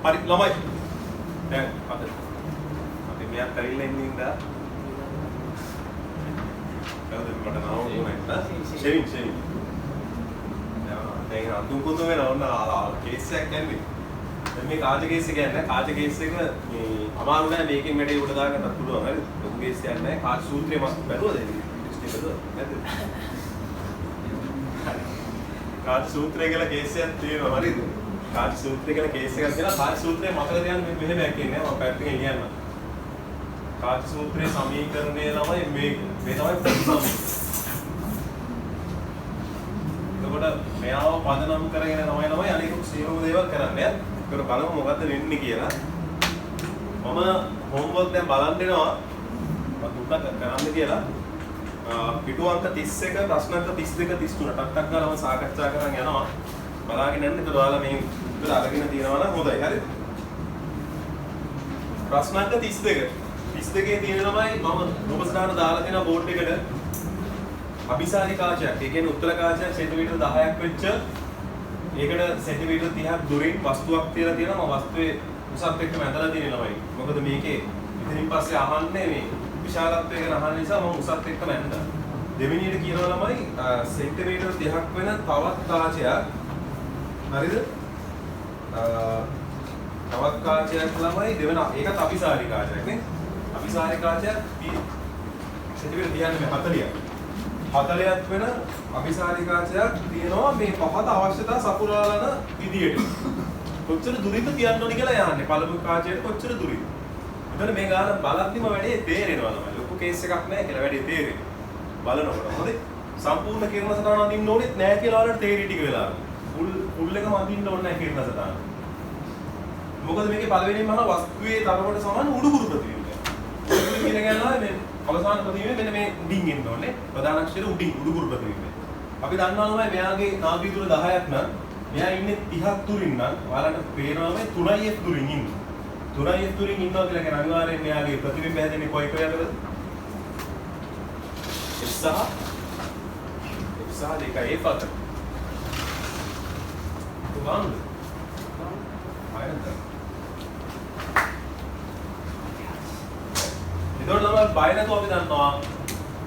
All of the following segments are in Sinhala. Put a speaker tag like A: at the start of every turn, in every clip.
A: හරි ළමයි. දැන් අපි මෙයා කරිලා ඉන්නේ ඉඳලා කවුද මට නම මොකක්ද? ෂෙවින්. දැන් අඳුන් කොඳු වෙනවා කේස් එකක් යන්නේ. දැන් මේ කාච කේස් එක යන්නේ කාච කේස් එක මේ අමාරු නෑ මේකෙන් වැඩේ උඩ දාගන්නත් පුළුවන් හරිද? ලොකු කේස් එකක් නෑ කාච සූත්‍රය මම බැලුවද ඒක? ටෙස්ට් එක බැලුවද? නැද්ද? කාච සූත්‍රය කියලා කේස් එකක් තියෙනවා හරිද? කාච සූත්‍රය කියලා කේස් එකක් කියලා කාච සූත්‍රය මතක තියාගන්න මෙහෙම යන්නේ මම පැත්තකින් ලියන්න. කාච සූත්‍රයේ සමීකරණය තමයි මේ තමයි ප්‍රතිසමය. එතකොට මෙයාව පදනම් කරගෙන තමයි අනිකුත් සියලුම දේවල් කරන්නේ. ඒකට බලමු මොකද්ද වෙන්නේ කියලා. මම හෝම්වර්ක් දැන් බලන් දෙනවා. මම දුක්ඛ කරන්න කියලා. පිටු අංක 31 ප්‍රශ්න අංක 32 33 ටක් ගාලා මම සාකච්ඡා කරන් යනවා. බලාගෙන යන්න. ඒතර ඔයාලා මේ උත්තර අරගෙන තියනවා නම් හොඳයි. හරිද? ප්‍රශ්න අංක 32. 32 තියෙන ළමයි මම රූපසටහන දාලා තියෙනවා බෝඩ් එකට. අபிසාරි කාචයක්. ඒ කියන්නේ උත්තර කාචයක් සෙන්ටිමීටර 10ක් වෙච්ච ඒකට සෙන්ටිමීටර 30ක් දුරින් වස්තුවක් තියලා තියෙනවා. මම වස්තුවේ උසත් එක්කම ඇඳලා තියෙන ළමයි. මොකද මේකේ ඉතින් පස්සේ අහන්නේ මේ විශාලත්වය ගැන අහන නිසා මම උසත් එක්කම ඇඳලා. දෙවෙනියට කියනවා ළමයි සෙන්ටිමීටර 30ක් වෙන තවත් කාචයක්. හරිද? තවත් කාචයක් ළමයි දෙවෙන ඒකත් අபிසාරි කාචයක් නේ. අபிසාරි කාචයක් සෙන්ටිමීටර 30ක් නෙමෙයි 40ක්. 40ක් වෙන අபிසාරි කාචයක් තියෙනවා මේ පහත අවශ්‍යතා සපුරාලන විදියට. කොච්චර දුරින්ද තියන්න ඕනි කියලා යන්නේ. පළමු කාචයට කොච්චර දුරින්ද? එතන මේ ගාන බලද්දිම වැඩේ තේරෙනවා තමයි. ලොකු කේස් එකක් නැහැ කියලා වැඩේ තේරෙන්නේ. බලනකොට හොඳේ. සම්පූර්ණ කිරණ සටහන අඳින්න ඕනෙත් නැහැ කියලා වලට තේරි ටික වෙලා. ෆුල් එකම අඳින්න ඕනේ නැහැ කිරණ සටහන. මොකද මේකේ පළවෙනිම අහන වස්තුවේ තරමට සමාන උඩුකුරු ප්‍රතිබිම්බය. උඩුකුරු කියන ගානලා මේ අවසාන ප්‍රතිබිම්බය මෙන්න මේ උඩින් එන්න ඕනේ. ප්‍රධාන අක්ෂරය උඩින් උඩුකුරු ප්‍රතිබිම්බය. අපි දන්නවා තමයි මෙයාගේ නාභි දුර 10ක් නම් මෙයා ඉන්නේ 30ක් දුරින් නම් ඔයාලට පේනවා මේ 3f දුරින් ඉන්නේ. 3f දුරින් ඉන්නවා කියලා කියන අනිවාර්යෙන් මෙයාගේ ප්‍රතිබිම්බය හැදෙන්නේ කොයි කොයකටද? f සහ දෙකයි f අතර. තුනක්. එතකොට ළමයි බය නැතුව අපි දන්නවා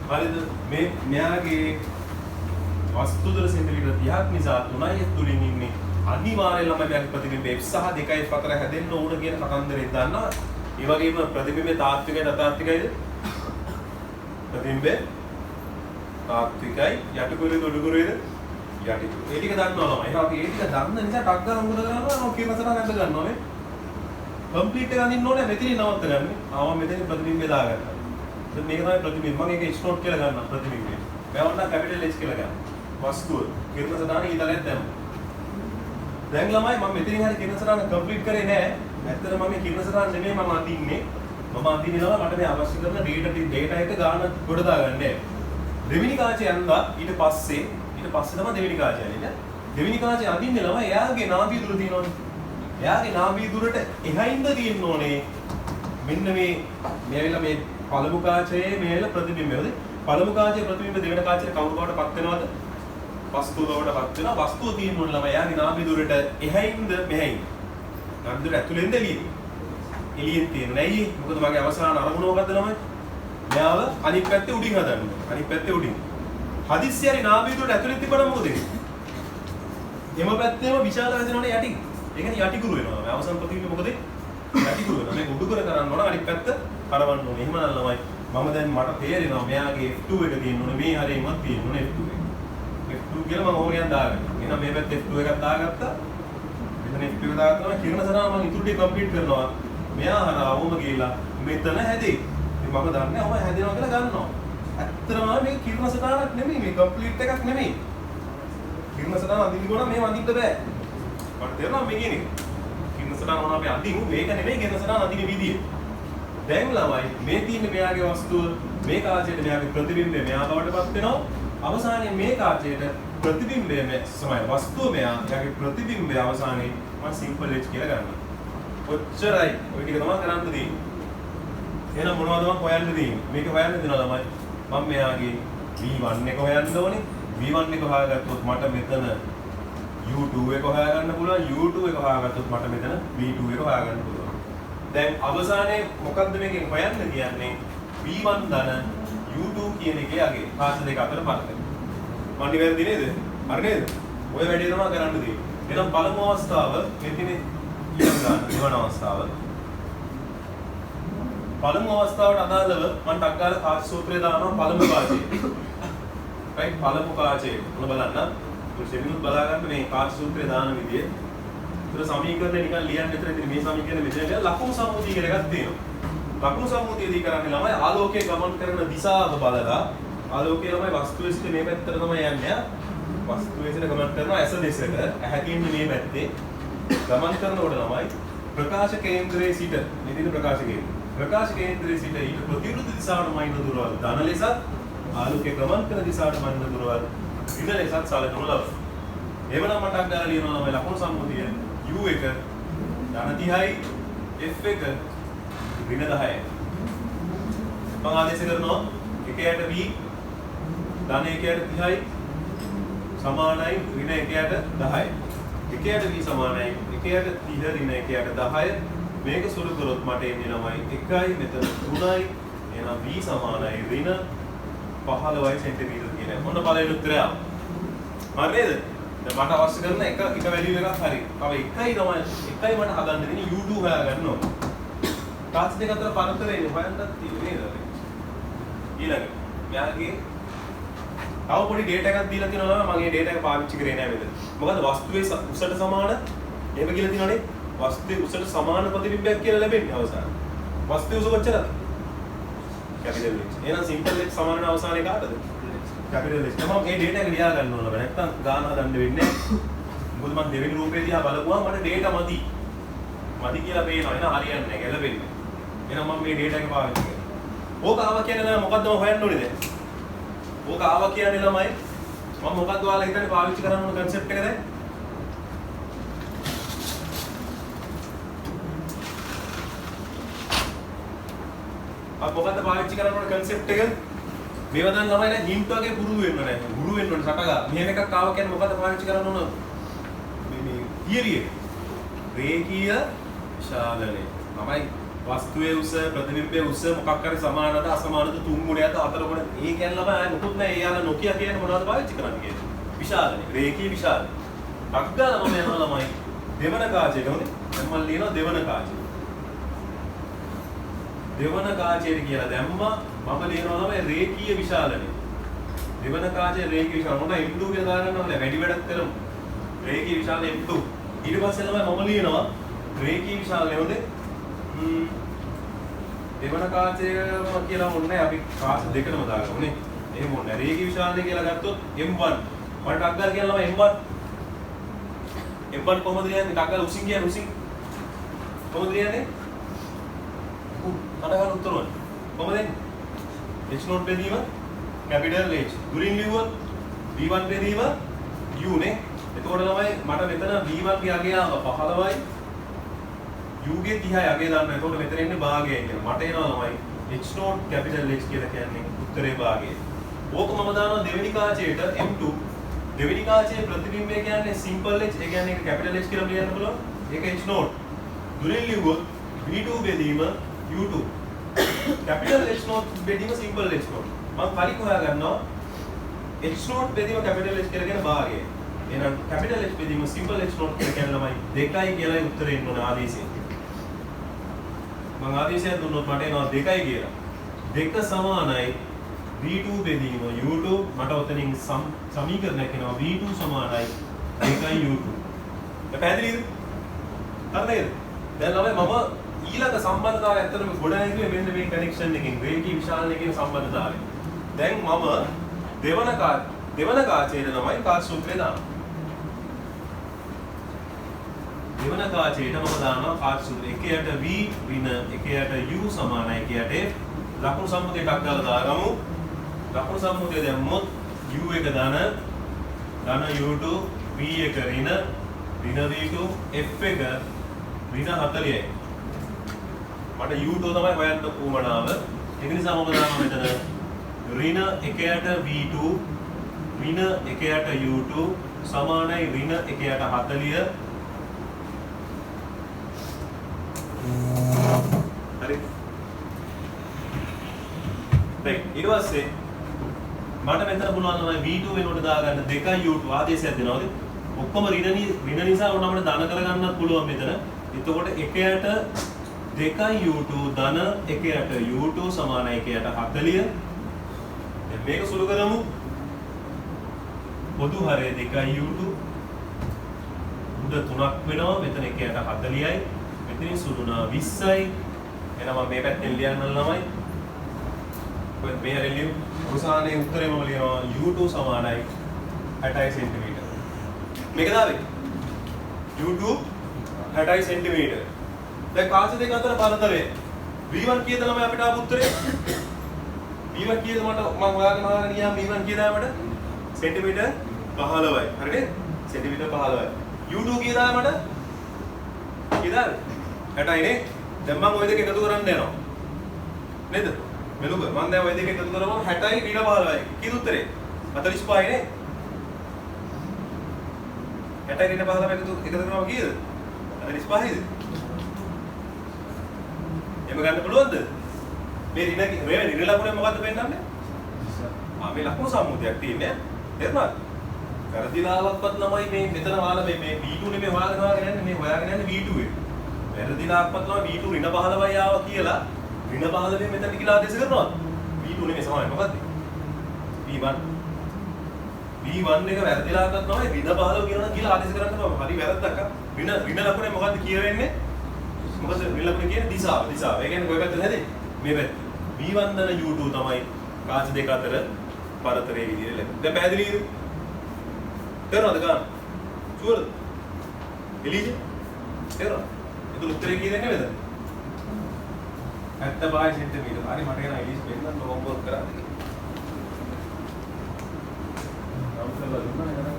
A: හරිද මේ මෙයාගේ වස්තු දුර සෙන්ටිමීටර 30ක් නිසා 3f දුරින් ඉන්නේ අනිවාර්යයෙන්ම මෙයාගේ ප්‍රතිබිම්බය f සහ 2f අතර හැදෙන්න ඕන කියන කතන්දරේ දන්නවා. ඒ වගේම ප්‍රතිබිම්බය තාත්විකයි අතාත්විකයිද? ප්‍රතිබිම්බය තාත්විකයි යටිකුරුයි උඩුකුරුයිද? යටිකුරු. ඒ ටික දන්නවා ළමයි. එහෙනම් අපි ඒ ටික දන්න නිසා ටක් ගාලා මොකද කරන්නේ? මම කියන සටහන නැද්ද ගන්නවා මේ. කම්ප්ලීට් එක අඳින්න ඕනේ මෙතනින් නවත්ත ගන්න. ආව මෙතනින් ප්‍රතිබිම්බය දාගත්තා. දැන් මේක තමයි ප්‍රතිබිම්බ. මම ඒක ස්ටෝක් කියලා ගන්නවා ප්‍රතිබිම්බය. මම ඔන්න කැපිටල් H කියලා ගන්නවා. වස්තුව කිරණ සටහන ඊතලෙන් දැම්මා. දැන් ළමයි මම මෙතනින් හරි කිරණ සටහන කම්ප්ලීට් කරේ නෑ. ඇත්තට මම මේ කිරණ සටහන නෙමෙයි මම අඳින්නේ. මම අඳින්නේ ළමයි මට මේ අවශ්‍ය කරන data එක ගාන ගොඩ දාගන්නේ. දෙවෙනි කාචය යනවා ඊට පස්සේ තමයි දෙවෙනි කාචය යන්නේ. දෙවෙනි කාචය අඳින්නේ ළමයි එයාගේ නාභිය දුර තියෙනවනේ. එයාගේ නාභිය දුරට එහයින්ද තියෙන්න ඕනේ. මෙන්න මේ ඇවිල්ලා මේ පළමු කාචයේ මේල ප්‍රතිබිම්බය. හරිද? පළමු කාචයේ ප්‍රතිබිම්බ දෙවෙනි කාචයට කවුරු බවට පත් වෙනවද? වස්තුව බවට පත් වෙනවා. වස්තුව තියෙන්න ඕනේ ළමයි එයාගේ නාභිය දුරට එහයින්ද මෙහයින්ද? නාභිය දුර ඇතුලෙන්ද එළියෙන්ද? එළියෙන් තියෙන්නේ. ඇයි? මොකද මගේ අවසාන අරමුණ මොකද්ද ළමයි? මෙයාව අනිත් පැත්තේ උඩින් හදන්න. අනිත් පැත්තේ උඩින්. හදිස්සිය හරි නාභිය දුරට ඇතුලෙන් තිබ්බනම් මොකද වෙන්නේ? එම පැත්තේම විශාල හැදෙනවනේ යටින්. ඒ කියන්නේ යටිකුරු වෙනවා. මේ අවසන් ප්‍රතිබිම්බ මොකද? යටිකුරු වෙනවා. මේක උඩුකර කරන්න ඕන අනිත් පැත්ත කරවන්න ඕනේ. එහෙම නම් ළමයි මම දැන් මට තේරෙනවා මෙයාගේ F2 එක තියෙන්න ඕනේ. මේ හරියමත් තියෙන්න ඕනේ F2 එක. F2 කියලා මම ඕනියන් දාගන්නවා. එහෙනම් මේ පැත්තේ F2 එකක් දාගත්තා. මෙතන F2 එක දාගත්තා. කිරණ සටහන මම ඉතුරු ටික කම්ප්ලීට් කරනවා. මෙයා හරවම ගිහලා මෙතන හැදේ. ඉතින් මම දන්නේ ඔම හැදෙනවා කියලා ගන්නවා. ඇත්තටම මේක කිරණ සටහනක් නෙමෙයි. මේ කම්ප්ලීට් එකක් නෙමෙයි. කිරණ සටහන අඳින්න ඕන මේව අඳින්න බෑ. මට තේරෙනවා මේ කියන්නේ. කිරණ සටහන ඕන අපි අඳිමු. මේක නෙමෙයි කිරණ සටහන අඳින විදිය. දැන් ළමයි මේ තියෙන මෙයාගේ වස්තුව මේ කාචයට මෙයාගේ ප්‍රතිබිම්බය මෙයා බවට පත් වෙනවා. අවසානයේ මේ කාචයට ප්‍රතිබිම්බය සමයි වස්තුව මෙයාගේ ප්‍රතිබිම්බය අවසානයේ මම සිම්පල් H කියලා ගන්නවා. ඔච්චරයි. ඔය ටික තමයි කරන්න තියෙන්නේ. එහෙනම් මොනවද මම හොයන්න තියෙන්නේ? මේක හොයන්න දෙනවා ළමයි. මම මෙයාගේ V1 එක හොයන්න ඕනේ. V1 එක හොයාගත්තොත් මට මෙතන U2 එක හොයාගන්න පුළුවන්. U2 එක හොයාගත්තොත් මට මෙතන V2 එක හොයාගන්න පුළුවන්. දැන් අවසානයේ මොකක්ද මේකෙන් හොයන්න කියන්නේ? V1 ධන U2 කියන එකේ අගේ පාස දෙක අතර පරතරය. මම නිවැරදි නේද? හරි නේද? ඔය වැඩේ තමයි කරන්න තියෙන්නේ. එහෙනම් පළමු අවස්ථාව මෙතනේ ඊළඟ ගන්න දෙවන අවස්ථාව. පළමු අවස්ථාවට අදාළව මම ටක් ගාලා කාච සූත්‍රය දානවා පළමු කාචේ. right පළමු කාචේ. මොන බලන්න. ෂෙඩියුල් බලා ගන්න මේ කාච සූත්‍රය දාන විදිය. ඒතර සමීකරණ නිකන් ලියන්න විතර ඉතින් මේ සමීකරණ මෙතන ලකුණු සම්මුතිය කියලා එකක් තියෙනවා. ලකුණු සම්මුතියදී කරන්නේ ළමයි ආලෝකයේ ගමන් කරන දිශාව බලලා ආලෝකයේ ළමයි වස්තුවේ සිට මේ පැත්තට තමයි යන්නේ. වස්තුවේ සිට ගමන් කරන ඇස දෙසට ඇහැකින් මේ පැත්තේ ගමන් කරනකොට ළමයි ප්‍රකාශ කේන්ද්‍රයේ සිට මෙතන ප්‍රකාශ කේන්ද්‍රයේ සිට ඊට ප්‍රතිවිරුද්ධ දිශාවට මයින් දුරවල් ධන ලෙසත් ආලෝකයේ ගමන් කරන දිශාවට මයින් දුරවල් ඍණ ලෙසත් සැලකනු ලබනවා. එවනම් මටක් ගාලා ලියනවා ළමයි ලකුණු සම්මුතිය U එක ධන 30යි F එක ඍණ 10යි. මම ආදේශ කරනවා එකයට V ධන එකයට 30යි සමානයි ඍණ එකයට 10යි. එකයට V සමානයි එකයට 30 ඍණ එකයට 10. මේක සුළු කරොත් මට එන්නේ ළමයි 1යි මෙතන 3යි. එහෙනම් V සමානයි ඍණ 15 සෙන්ටිමීටර කියන එක. මොන පළවෙනි උත්තරය? හරි නේද? දැන් මට අවශ්‍ය කරන එක වැලියු එකක් හරි. තව එකයි තමයි එකයි මට හදන්න දෙන්නේ U2 හොයාගන්න ඕන. කාච් දෙක අතර පරතරය හොයන්නත් තියෙන්නේ නේද? ඊළඟ මෙයාගේ තව පොඩි ඩේටා එකක් දීලා තියෙනවා මම මේ ඩේටා එක පාවිච්චි කරේ නෑ මෙතන. මොකද වස්තුවේ උසට සමාන එහෙම කියලා තියෙනවනේ. වස්තුවේ උසට සමාන ප්‍රතිබිම්බයක් කියලා ලැබෙන්නේ අවසානයේ. වස්තුවේ උස කොච්චරද? Capital H. එහෙනම් සිම්පල් H සමාන වෙන අවසානයේ කාටද? Capital H. මම මේ ඩේටා එක ලියා ගන්න ඕන. නැත්නම් ගාන හදන්න වෙන්නේ නෑ. මොකද මම දෙවෙනි රූපේ දිහා බලපුවාම මට ඩේටා මදි. මදි කියලා පේනවා. එහෙනම් හරියන්නේ නෑ. ගැලපෙන්නේ. එහෙනම් මම මේ ඩේටා එක පාවිච්චි කරනවා. ඕක ආවා කියන්නේ නෑ මොකද්ද මම හොයන්න ඕනේ දැන්? ඕක ආවා කියන්නේ ළමයි මම මොකද්ද ඔයාලා හිතන්නේ පාවිච්චි කරන්න ඕන concept එක දැන්? අප මොකද්ද පාවිච්චි කරන්න ඕන concept එක? මේවා දැන් ළමයි දැන් hint වගේ පුරුදු වෙන්න ඕනේ. ගුරු වෙන්න ඕනේ සටගා. මෙහෙම එකක් ආවා කියන්නේ මොකද්ද පාවිච්චි කරන්න ඕන? මේ theory එක. රේඛීය විශාලනය. ළමයි වස්තුවේ උස ප්‍රතිබිම්බයේ උස මොකක් හරි සමානද අසමානද තුන් ගුණයක්ද හතර ගුණ ඒ කියන්නේ ළමයි ආයෙ මොකුත් නැහැ. එයාලා නොකිය කියන්නේ මොනවද පාවිච්චි කරන්නේ කියන්නේ. විශාලනය. රේඛීය විශාලනය. අග්ගාල මම යනවා ළමයි. දෙවන කාචයට උනේ. දැන් මම ලියනවා දෙවන කාචය. දෙවන කාචයට කියලා දැම්මා මම ලියනවා ළමයි රේඛීය විශාලනය. දෙවන කාචයේ රේඛීය විශාලනය මොනවා M2 කියලා දාගන්නවා නේද? වැඩි වැඩක් කරමු. රේඛීය විශාලනය M2. ඊට පස්සේ ළමයි මම ලියනවා රේඛීය විශාලනය උනේ දෙවන කාචයම කියලා මොන්නේ අපි කාච දෙකම දාගමු නේ. එහෙම මොන්නේ. රේඛීය විශාලනය කියලා ගත්තොත් M1. මට ඩග්ගල් කියනවා M1. M1 කොහොමද ලියන්නේ? ඩග්ගල් උසින් කියන්නේ උසින්. කොහොමද ලියන්නේ? අඩගල් උත්තර වල. කොහොමද එන්නේ? H නෝට් බෙදීම කැපිටල් H. දුරින් ලියුවොත් V1 බෙදීම U නේ. එතකොට ළමයි මට මෙතන V1 ගේ අගය ආවා 15යි U ගේ 30යි අගය දාන්න. එතකොට මෙතන එන්නේ භාගයයි කියලා. මට එනවා ළමයි H නෝට් කැපිටල් H කියලා කියන්නේ උත්තරේ භාගය. ඕක මම දානවා දෙවෙනි කාචයට M2. දෙවෙනි කාචයේ ප්‍රතිබිම්බය කියන්නේ සිම්පල් H. ඒ කියන්නේ ඒක කැපිටල් H කියලා ලියන්න පුළුවන්. ඒක H නෝට්. දුරින් ලියුවොත් V2 බෙදීම U2. කැපිටල් H නෝට් බෙදීම සිම්පල් H නෝට්. මම කලින් හොයා ගන්නවා H නෝට් බෙදීම කැපිටල් H කියලා කියන භාගය. එහෙනම් කැපිටල් H බෙදීම සිම්පල් H නෝට් කියලා කියන ළමයි 2යි කියලා උත්තරේ එන්න ඕන ආදේශයෙන්. මම ආදේශය දුන්නොත් මට එනවා 2යි කියලා. 2 සමානයි V2 බෙදීම U2. මට ඔතනින් සමීකරණයක් එනවා V2 සමානයි 2යි U2. ඒක පැහැදිලිද? හරිද? දැන් ළමයි මම ඊළඟ සම්බන්ධතාවය ඇත්තටම ගොඩ නැගුවේ මෙන්න මේ කනෙක්ෂන් එකකින් රේඛීය විශාලනය කියන සම්බන්ධතාවය. දැන් මම දෙවන කාචයට තමයි කාච සූත්‍රය දානවා. දෙවන කාචයට මම දානවා කාච සූත්‍රය. එකයට V ඍණ එකයට U සමානයි එකයට F. ලකුණු සම්මුතියට අක්කලා දාගමු. ලකුණු සම්මුතිය දැම්මොත් U එක ධන U2 V එක ඍණ V2 F එක ඍණ 40යි. මට U2 තමයි හොයන්න උවමනාව. ඒ නිසා මම දානවා මෙතන ඍණ එකයට V2 ඍණ එකයට U2 සමානයි ඍණ 1යට 40. හරි. right ඊට පස්සේ මට මෙතන පුළුවන් තමයි v2 වෙනුවට දාගන්න 2u2 ආදේශයක් දෙනවාද? ඔක්කොම ඍණ නිසා උන අපිට ධන කරගන්නත් පුළුවන් මෙතන. එතකොට 1යට 2u2 ධන 1යට u2 සමානයි 1යට 40. දැන් මේක සුළු කරමු. පොදු හරය 2u2 උඩ 3ක් වෙනවා. මෙතන 1යට 40යි. මෙතනින් සුළුනා 20යි. එහෙනම් මේ පැත්තෙන් ලියන්න ළමයි. කොහෙද මේ හරිය ලියමු. අවසානයේ උත්තරේ මම ලියනවා u2 සමානයි 60 cm. මේක දාවේ u2 60 cm. දැන් කාච දෙක අතර පරතරය v1 කීයද ළමයි අපිට ආපු උත්තරේ? v1 කීයද මම හොයාගෙන ගියාම v1 කීයද අපිට? සෙන්ටිමීටර් 15යි. හරිනේ? සෙන්ටිමීටර් 15යි. u2 කීයද මට? කීයද? 60යි නේ. දැන් මම ওই දෙක එකතු කරන්න යනවා. නේද? මෙලුක මම දැන් ওই දෙක එකතු කරපුවම 60යි ඊට 15යි. කීයද උත්තරේ? 45යි නේ. 60යි ඊට 15යි එකතු කරනවා කීයද? 45යිද? එම ගන්න පුළුවන්ද? මේ ඍණ ලකුණේ මොකද්ද පෙන්නන්නේ? මේ ලකුණු සම්මුතියක් තියෙන්නේ. තේරුණාද? වැරදිලාවක්වත් ළමයි මේ මෙතන වාලා මේ v2 නෙමෙයි හොයාගෙන යන්නේ මේ හොයාගෙන යන්නේ v2 එක. වැරදිලාවක්වත් ළමයි v2 ඍණ 15යි ආවා කියලා ඍණ 15 මෙතන කියලා ආදේශ කරනවද? v2 නෙමෙයි සමානයි මොකද්ද? v1. v1 එක වැරදිලාවක්වත් ළමයි ඍණ 15 කියනවා කියලා ආදේශ කරන්න බෑ. හරි වැරද්දක්. ඍණ ලකුණේ මොකද්ද කියවෙන්නේ? මොකද ඍණ ලකුණේ කියන්නේ දිශාව. ඒ කියන්නේ කොයි පැත්තද හැදෙන්නේ? මේ පැත්ත. v1 දන u2 තමයි කාච දෙක අතර පරතරයේ විදිහට ලැබෙන්නේ. දැන් පැහැදිලිද? තේරුණාද ගන්න? ෂුවර්ද? එලිජ? තේරුණා? ඒක උත්තරේ කීයද නේද? 75 සෙන්ටිමීටර. හරි මට එන එලිජ වෙන්න හෝම්වර්ක් කරන්න. අවුස්සලා දුන්නා නේද?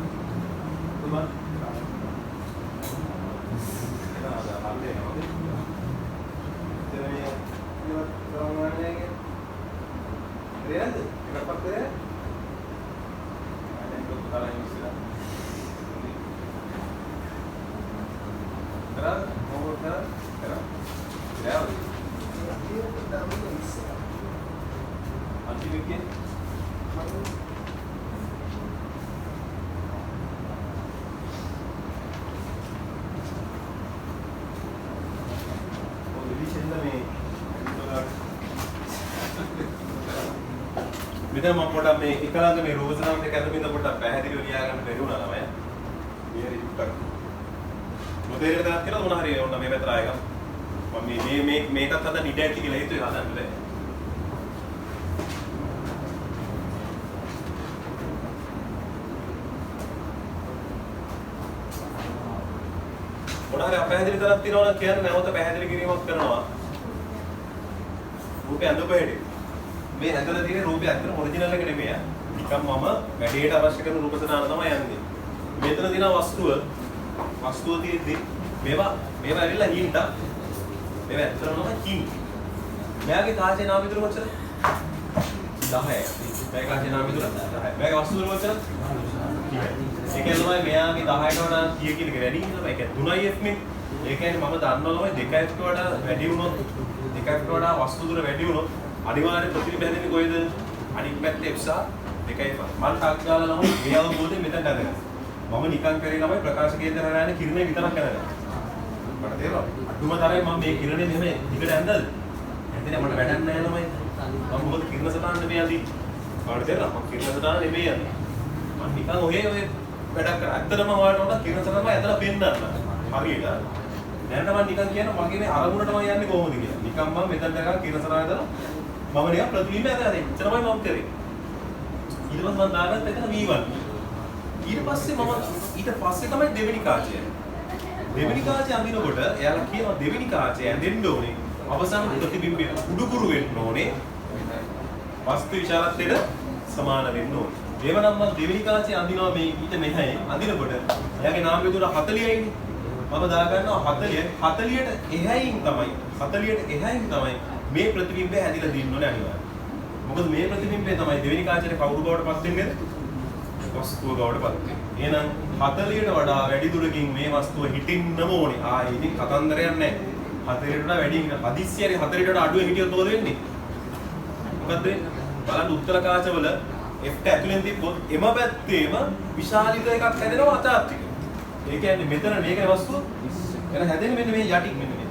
A: තුමා. එනවා හල්ලේ නේද? ඉතින් ඉවත් ප්‍රමාණය Real? Kita pakai ya? Ada yang belum kita lagi istilah. Terus, mau terus? Terus? Real? Dia pertama bisa. Nanti bikin. Oh, jadi channel ni. මෙතන මම පොඩ්ඩක් මේ එකලඟ මේ රෝසනම් දෙක අතරින් පොඩ්ඩක් පැහැදිලිව ලියා ගන්න බැරි වුණා ළමයා. මේ හරි උත්තර. මොතේරට දාත් කියලා මොන හරි ඕන මේ පැත්තට ආයෙක. මම මේකත් හදන්න ඉඩ ඇති කියලා හිතුවේ හදන්න බෑ. මොන හරි අපැහැදිලි තරක් තියෙනවා නම් කියන්න නැවත පැහැදිලි කිරීමක් කරනවා. රූපේ අඳපෙහෙඩි. මේ ඇතුළේ තියෙන රූපය ඇත්තට ඔරිජිනල් එක නෙමෙයි. නිකම් මම වැඩේට අවශ්‍ය කරන රූප සටහන තමයි යන්නේ. මෙතන තියෙන වස්තුව තියෙද්දි මේවා ඇවිල්ලා හින්ට. මේවා ඇත්තටම හින්ට. මෙයාගේ කාචේ නාම විතර කොච්චරද? 10යි. මේ කාචේ නාම විතර 10යි. මේගේ වස්තුව විතර කොච්චරද? 10යි. ඒ කියන්නේ මෙයාගේ 10ට වඩා 100 කියන එක වැඩි නේද? ඒක 3f නේ. ඒ කියන්නේ මම දන්නවා ළමයි 2ට වඩා වැඩි වුණොත් 2ට වඩා වස්තු දුර වැඩි වුණොත් අනිවාර්ය ප්‍රතිබිම්බ හැදෙන්නේ කොහෙද? අනිත් පැත්තේ f සහ 2යි මම ටක් ගාලා ළමයි මේ අවබෝධයෙන් මෙතන ගන්නවා. මම නිකන් කරේ ළමයි ප්‍රකාශ කේන්දර හරහා යන කිරණේ විතරක් කරනවා. මට තේරෙනවා. අදුම තරමේ මම මේ කිරණේ මෙහෙම දිගට ඇඳද? ඇත්තට මට වැඩක් නැහැ ළමයි. මම මොකද කිරණ සටහන නෙමෙයි යන්නේ. මට තේරෙනවා. මම කිරණ සටහන නෙමෙයි යන්නේ. මම නිකන් ඔය වැඩක් කරා. ඇත්තටම ඔයාලට උනා කිරණ සටහන මම ඇදලා පෙන්නන්න. හරියට. දැන් නම් නිකන් කියන මගේ මේ අරමුණට මම යන්නේ කොහොමද කියලා. නිකන් මම මෙතන දැකලා කිරණ සටහන ඇදලා මම නිකන් ප්‍රතිබිම්බ ඇදලා දෙන්න. එච්චරමයි මම කරේ. ඊට පස්සේ මම දාගත්ත එතන V1. ඊට පස්සේ තමයි දෙවෙනි කාචය. දෙවෙනි කාචය අඳිනකොට එයාලා කියනවා දෙවෙනි කාචය ඇඳෙන්න ඕනේ. අවසන් ප්‍රතිබිම්බය උඩුකුරු වෙන්න ඕනේ. වස්තු විශාලත්වයට සමාන වෙන්න ඕනේ. ඒව නම් මම දෙවෙනි කාචය අඳිනවා මේ ඊට මෙහායි අඳිනකොට එයාගේ නාම විදුර 40යිනේ. මම දාගන්නවා 40ට එහයින් තමයි මේ ප්‍රතිබිම්බය හැදිලා දින්න ඕනේ අනිවාර්යයෙන්. මොකද මේ ප්‍රතිබිම්බය තමයි දෙවෙනි කාචයේ කවුරු බවට පත් වෙන්නේ? වස්තුව ගාවට පත් වෙනවා. එහෙනම් 40ට වඩා වැඩි දුරකින් මේ වස්තුව හිටින්නම ඕනේ. ඉතින් කතන්දරයක් නැහැ. 40ට වඩා වැඩි හදිස්සියරි 40ට වඩා අඩුවෙන් හිටියොත් මොකද වෙන්නේ? මොකද බලන්න උත්තර කාචවල F ඇතුලෙන් තිබ්බොත් එම පැත්තේම විශාලිත එකක් හැදෙනවා අතාත්තික. ඒ කියන්නේ මෙතන මේකේ වස්තුව එන හැදෙන්නේ මෙන්න මේ යටින් මෙන්න මේ.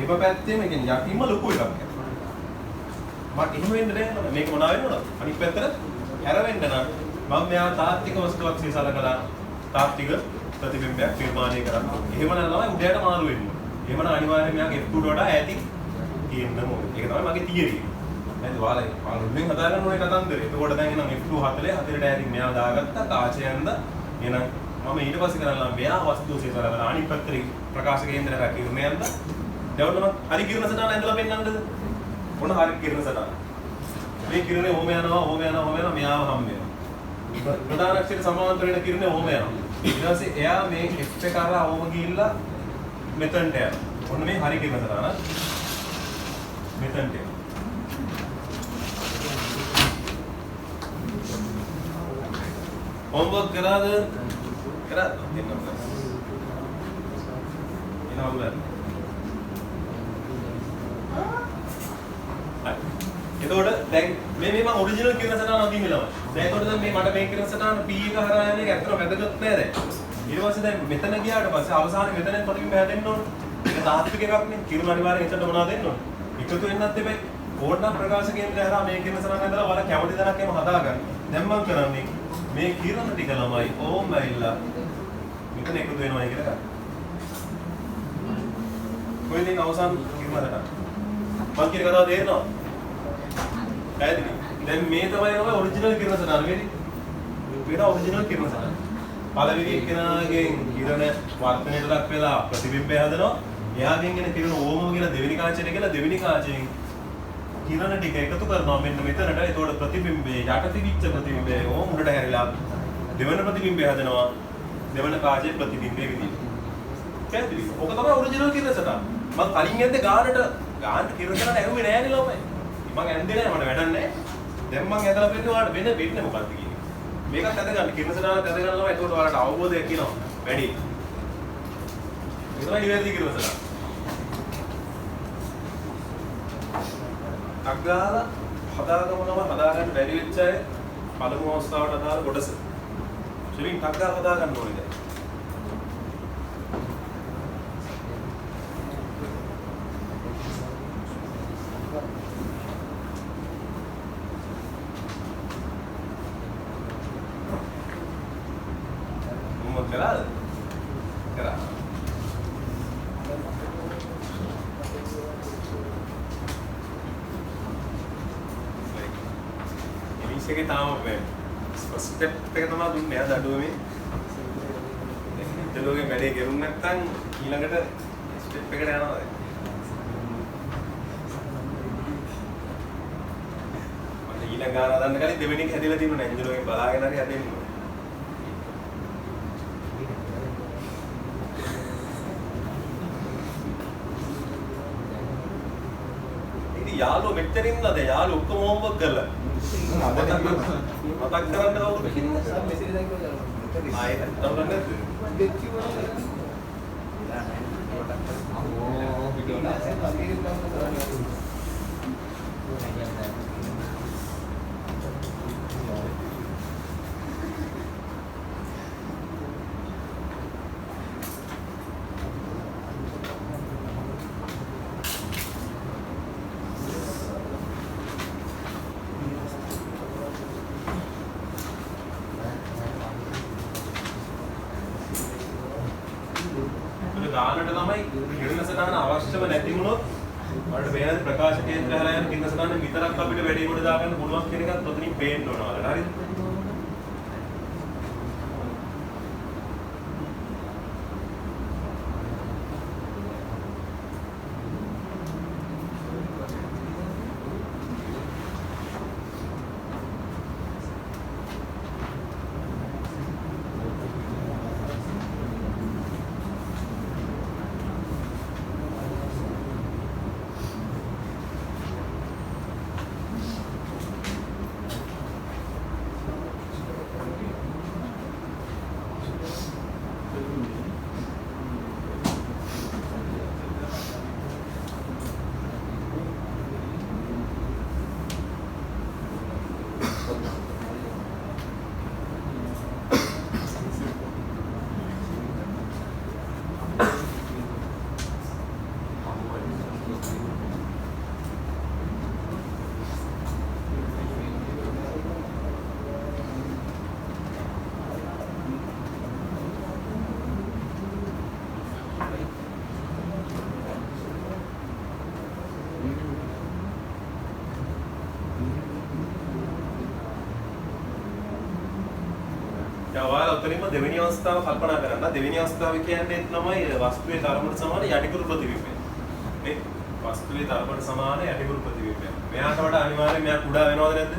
A: එම පැත්තේම කියන්නේ යටින්ම ලොකු එකක් හැදෙනවා. මට එහෙම වෙන්න බෑ. මේක මොනවා වෙන්නවද? අනිත් පැත්තට හැරෙන්න නම් මම මෙයා තාත්තික වස්තුවක් සලකලා තාත්තික ප්‍රතිබිම්බයක් නිර්මාණය කරනවා. එහෙම නම් තමයි උඩයට මාරු වෙන්නේ. එහෙම නම් අනිවාර්යයෙන් මෙයාගේ F2 වඩා ඈතින් තියෙන්න ඕනේ. ඒක තමයි මගේ තියරි. නේද? ඔයාලා හදාගන්න ඕනේ කතන්දරේ. එතකොට දැන් එනම් F2 4ට ඈතින් මෙයා දාගත්තා කාචයෙන්ද. එහෙනම් මම ඊට පස්සේ කරනවා මෙයා වස්තුව සලකලා අනිත් පැත්තේ ප්‍රකාශ කේන්දරයක් කිරණයන්ද. දැන් හරි කිරණ සටහන ඇඳලා පෙන්නන්නද? මොන හරි කිරණ සටහන. මේ කිරණේ ඕම යනවා මෙයාව හම් වෙනවා. ප්‍රධාන අක්ෂරයට සමාන්තර වෙන කිරණේ ඕම යනවා. ඊට පස්සේ එයා මේ F එක කරා ඕම ගිහිල්ලා මෙතනට යනවා. ඔන්න මේ හරි කිරණ සටහන. මෙතනට යනවා. homework කරාද? කරාද? එනවා. එතකොට දැන් මේ මම ඔරිජිනල් කිරණ සටහන අඳින්න ළමයි. දැන් එතකොට දැන් මේ මට මේ කිරණ සටහන P එක හරහා යන එක ඇත්තටම වැදගත් නෑ දැන්. ඊට පස්සේ දැන් මෙතන ගියාට පස්සේ අවසානයේ මෙතනෙන් ප්‍රතිබිම්බ හැදෙන්න ඕනේ. ඒක තාත්වික එකක් නේ. කිරණ අනිවාර්යෙන් එතනට මොනවද දෙන්න ඕනේ? එකතු වෙන්නත් එපයි. ඕනනම් ප්‍රකාශ කේන්ද්‍රය හරහා මේ කිරණ සටහන ඇඳලා වල කැමති දණක් එහෙම හදාගන්න. දැන් මම කරන්නේ මේ කිරණ ටික ළමයි ඕම් ඇවිල්ලා මෙතන එකතු වෙනවා කියලා ගන්න. කොහෙන්ද අවසාන කිරණ සටහන? මම කියන කතාව තේරෙනවද? පැහැදිලි. දැන් මේ තමයි ඔරිජිනල් කිරණ සටහන වෙන්නේ. මේක ඔරිජිනල් කිරණ සටහන. පළවෙනි එක්කෙනාගෙන් කිරණ වර්ධනයට ලක් වෙලා ප්‍රතිබිම්බය හදනවා. එයාගෙන් එන කිරණ ඕමම කියලා දෙවෙනි කාචයට කියලා දෙවෙනි කාචයෙන් කිරණ ටික එකතු කරනවා මෙන්න මෙතනට. ඒතකොට ප්‍රතිබිම්බේ යට තිබිච්ච ප්‍රතිබිම්බේ ඕම උඩට හැරිලා දෙවන ප්‍රතිබිම්බය හදනවා. දෙවන කාචයේ ප්‍රතිබිම්බේ විදිහට. පැහැදිලි. ඔක තමයි ඔරිජිනල් කිරණ සටහන. මම කලින් යද්දී ගානට කිරණ සටහන ඇහුවේ නෑනේ ළමයි. මම ඇන්දේ නෑ මට වැඩක් නෑ. දැන් මම ඇදලා පෙන්නන ඔයාලට වෙන්නේ මොකක්ද කියන්නේ. මේකත් ඇද ගන්න කිරණ සටහනත් ඇද ගන්නවා. ඒකට ඔයාලට අවබෝධයක් කියනවා. වැඩි. ඒක තමයි නිවැරදි කිරණ සටහන. අග්ගාලා හදාගන්න බැරි වෙච්ච අය පළමු අවස්ථාවට අදාළ කොටස. ශරීරින් අග්ගා හදාගන්න ඕනේ දැන්. Kerala. Ini saya kita tahu apa? Step kita nama dunia ada dua ni. Jadi orang mesti kerun nak tang hilang kita step kita ada apa? Macam hilang gara dan kali developer ni hadilah timun ni. Jadi orang balaga nari hadilah. යාළුවෝ මෙච්චර ඉන්නද යාළුවෝ ඔක්කොම හෝම්වර්ක් කරලා මතක් කරන්න කවුරුද ආයෙත් දවල්ද ගානට තමයි කිරණ සටහන අවශ්‍යම නැති වුණොත් වලට වෙන ප්‍රකාශ කේන්ද්‍රය හරහා යන කිරණ සටහන විතරක් අපිට වැඩි කොට දාගන්න පුළුවන් කියන එකත් ඔතනින් පේන්න ඕන වලට හරිද? දැන් ඔයාලා උතරින්ම දෙවෙනි අවස්ථාව කල්පනා කරන්න. දෙවෙනි අවස්ථාව කියන්නේ තමයි වස්තුවේ තරමට සමාන යටිකුරු ප්‍රතිබිම්බය. මේ වස්තුවේ තරමට සමාන යටිකුරු ප්‍රතිබිම්බය. මෙයාට වඩා අනිවාර්යයෙන් මෙයා කුඩා වෙනවද නැද්ද?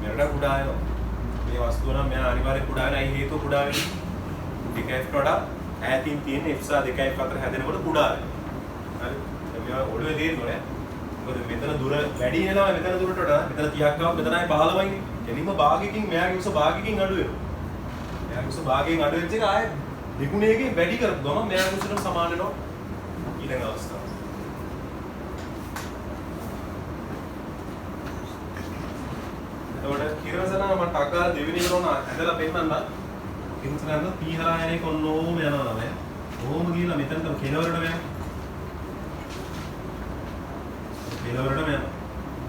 A: මෙයාට කුඩා වෙනවා. මේ වස්තුව නම් මෙයා අනිවාර්යයෙන් කුඩා වෙනයි හේතුව කුඩා වෙන්නේ. 2f වඩා ඈතින් තියෙන f සහ 2f අතර හැදෙනකොට කුඩා වෙනවා. හරි. දැන් මේවා ඔළුවේ තේරෙන්නේ මොකද මෙතන දුර වැඩි වෙනවා මෙතන දුරට වඩා මෙතන 30ක් ගාව මෙතන ආයේ 15යිනේ. එනිම භාගයකින් මෙයාගේ උස භාගයකින් අඩු වෙනවා. මෙයාගේ උස භාගයෙන් අඩු වෙච්ච එක ආයේ දෙගුණයකින් වැඩි කරපු ගමන් මෙයාගේ උසට සමාන වෙනවා ඊළඟ අවස්ථාව. එතකොට කිරවසන මම ටග්ගාල දෙවෙනි කරන ඇදලා පෙන්නන්න. කිරවසන පීහරායනේ කොන්නෝම යනවා නේද? ඕම ගිහලා මෙතනට කෙලවරට යනවා. කෙලවරටම යනවා.